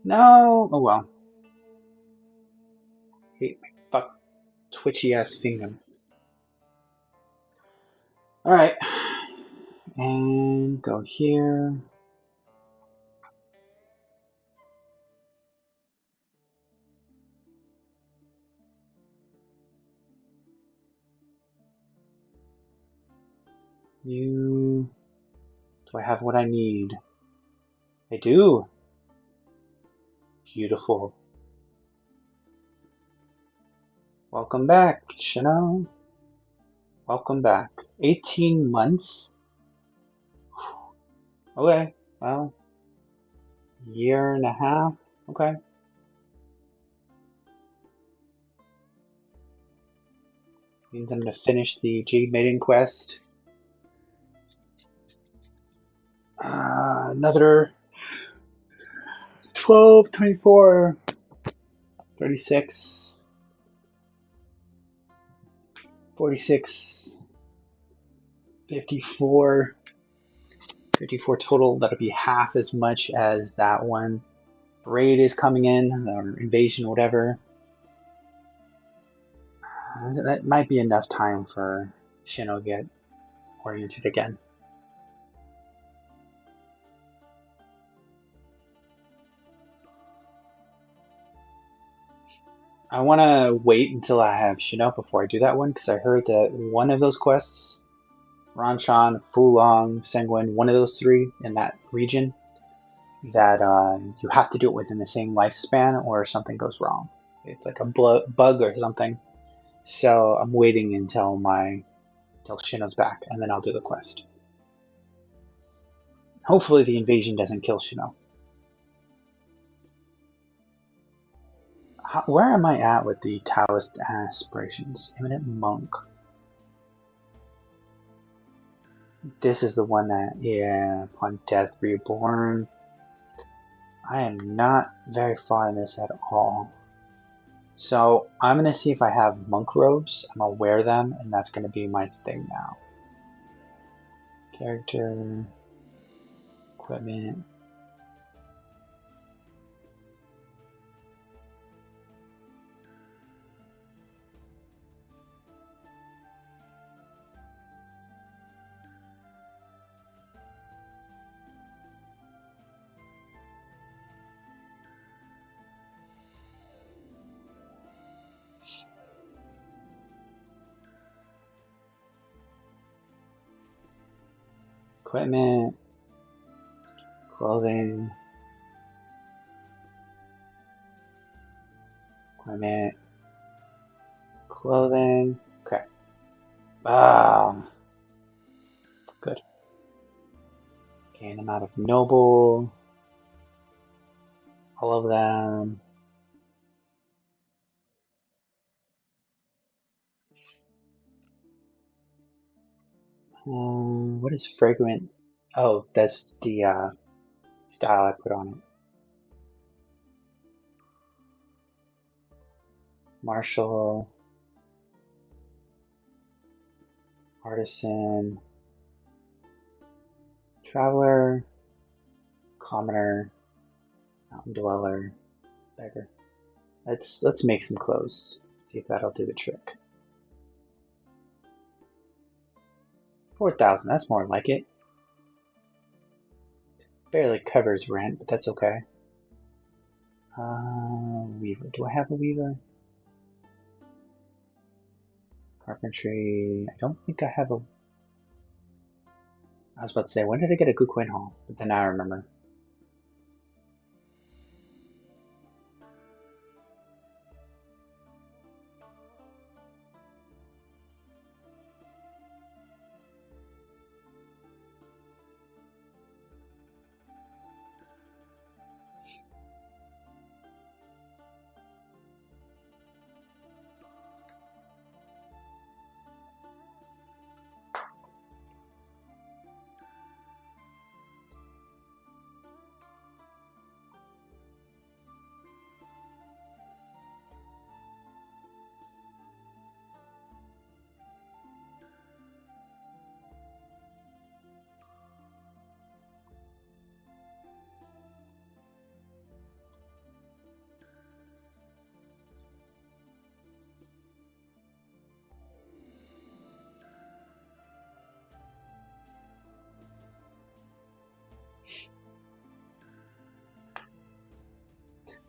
Speaker 1: No, oh well. Hate my fuck twitchy ass finger. Alright, and go here. You. Do I have what I need? I do. Beautiful. Welcome back, Chanel. Welcome back. 18 months? Okay, well, year and a half. Okay. Means I'm gonna finish the Jade Maiden quest. Another 12, 24, 36, 46, 54. 54 total. That'll be half as much as that one. Raid is coming in, or invasion, whatever. That might be enough time for Shino to get oriented again. I want to wait until I have Shino before I do that one, because I heard that one of those quests, Ranshan, Fulong, Senguin, one of those three in that region, that you have to do it within the same lifespan or something goes wrong. It's like a bug or something. So I'm waiting until Shino's back, and then I'll do the quest. Hopefully the invasion doesn't kill Shino. Where am I at with the Taoist aspirations? Eminent Monk. This is the one that, yeah, upon death reborn. I am not very far in this at all. So I'm going to see if I have monk robes. I'm going to wear them, and that's going to be my thing now. Character, equipment. Equipment, clothing, equipment, clothing. Okay. Good. Gain amount of noble. All of them. What is fragrant? Oh, that's the style I put on it. Martial, artisan, traveler, commoner, mountain dweller, beggar. Let's make some clothes. See if that'll do the trick. 4,000. That's more like it. Barely covers rent, but that's okay. Weaver. Do I have a weaver? Carpentry. I don't think I have a. I was about to say, when did I get a good coin haul? But then I remember.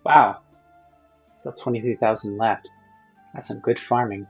Speaker 1: Wow. Still 23,000 left. That's some good farming.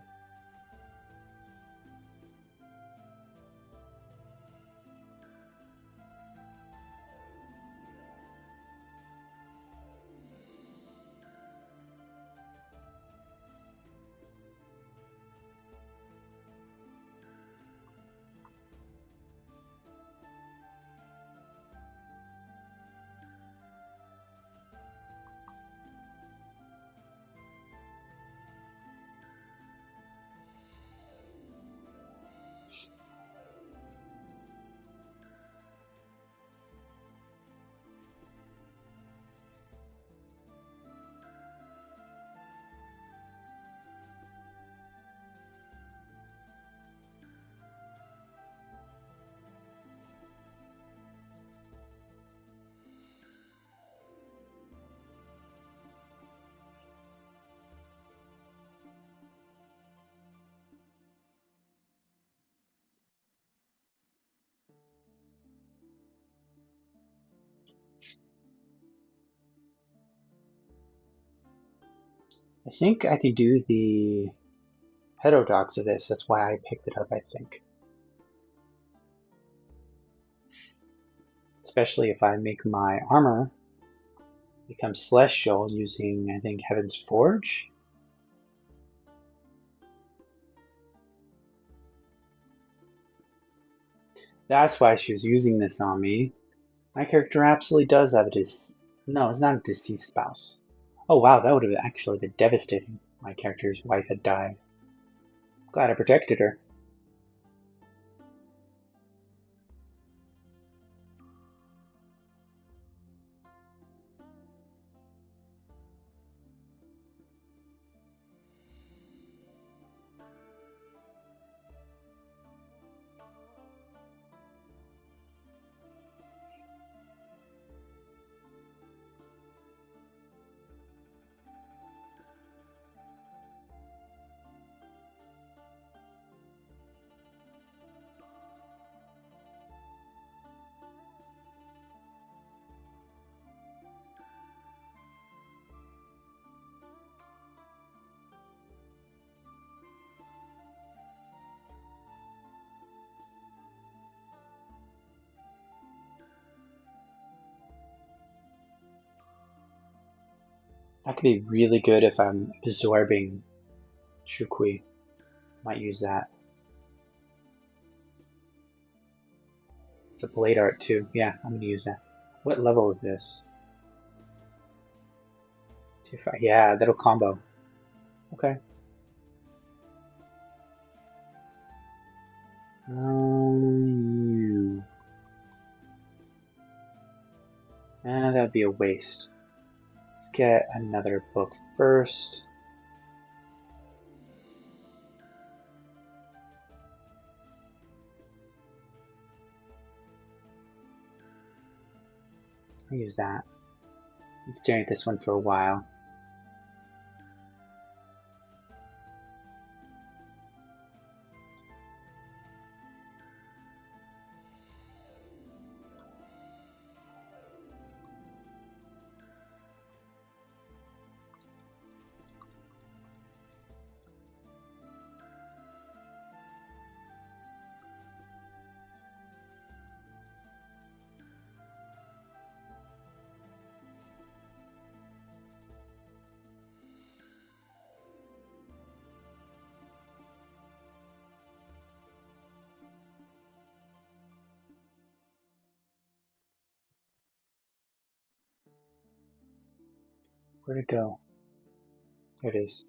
Speaker 1: I think I can do the heterodox of this. That's why I picked it up, I think. Especially if I make my armor become celestial using, I think, Heaven's Forge. That's why she was using this on me. My character absolutely does have a no, it's not a deceased spouse. Oh wow, that would have actually been devastating. My character's wife had died. Glad I protected her. That could be really good if I'm absorbing Shukui. Might use that. It's a blade art too. Yeah, I'm gonna use that. What level is this? 2-5. Yeah, that'll combo. Okay. You. That'd be a waste. Let's get another book first. I'll use that. I'm staring at this one for a while. Where'd it go? There it is.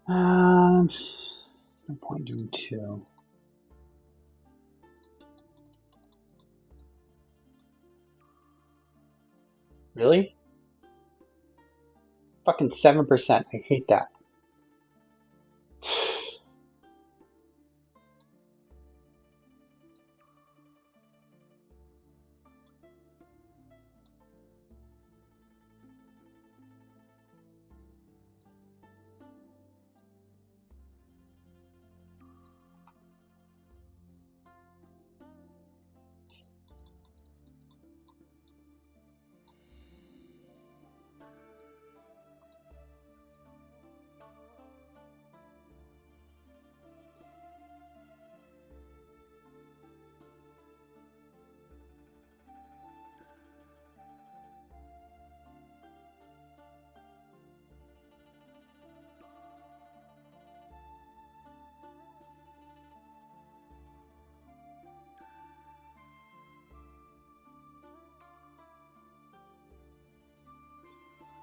Speaker 1: There's no point doing two. Really? Fucking 7%. I hate that.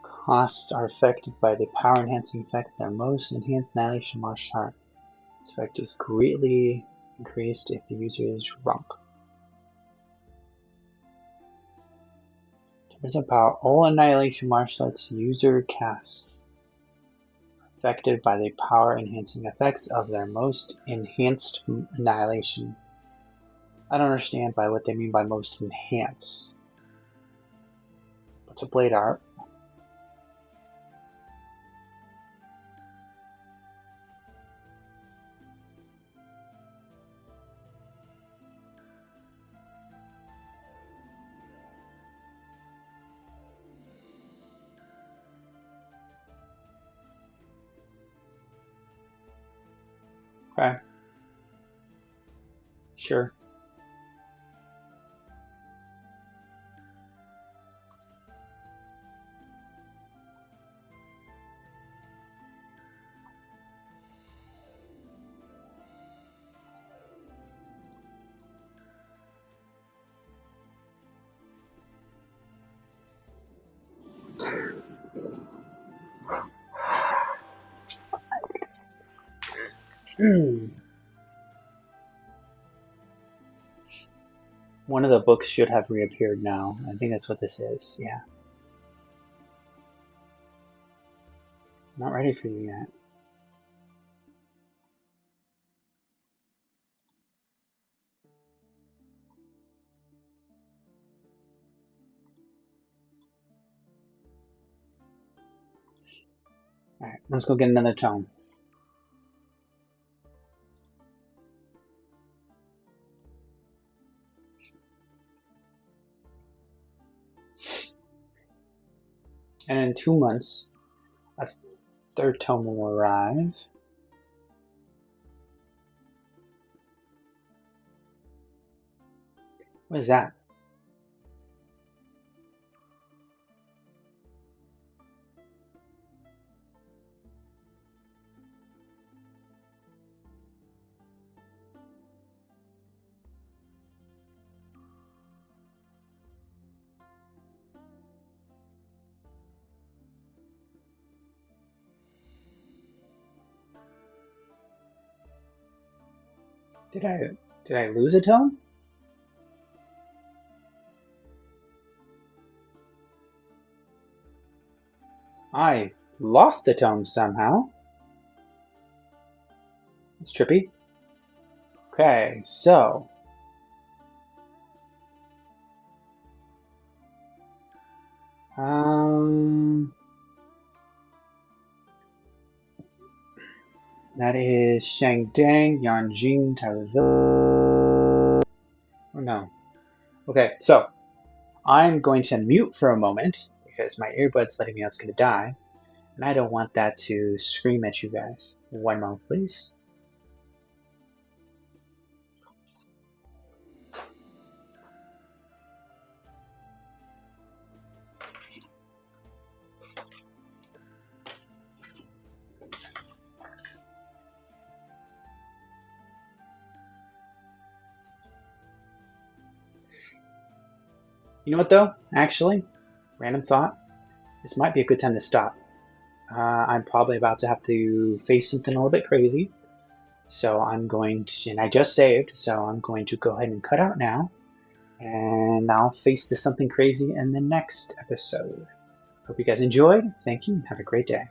Speaker 1: Costs are affected by the power enhancing effects that most enhanced annihilation martial art. This effect is greatly increased if the user is drunk. 10% power. All annihilation martial arts user casts affected by the power enhancing effects of their most enhanced annihilation. I don't understand by what they mean by most enhanced. What's a blade art? Okay. Sure. One of the books should have reappeared now. I think that's what this is. Yeah. Not ready for you yet. Alright, let's go get another tome. And in 2 months, a third tome will arrive. What is that? Did I lose a tome? I lost the tome somehow. It's trippy. Okay, so that is Shangdang, Yanjing, Taiwu. Oh no. Okay, so I'm going to mute for a moment because my earbud's letting me know it's going to die, and I don't want that to scream at you guys. 1 moment, please. You know what though? Actually, random thought. This might be a good time to stop. I'm probably about to have to face something a little bit crazy. So I'm going to, and I just saved, so I'm going to go ahead and cut out now. And I'll face to something crazy in the next episode. Hope you guys enjoyed. Thank you and have a great day.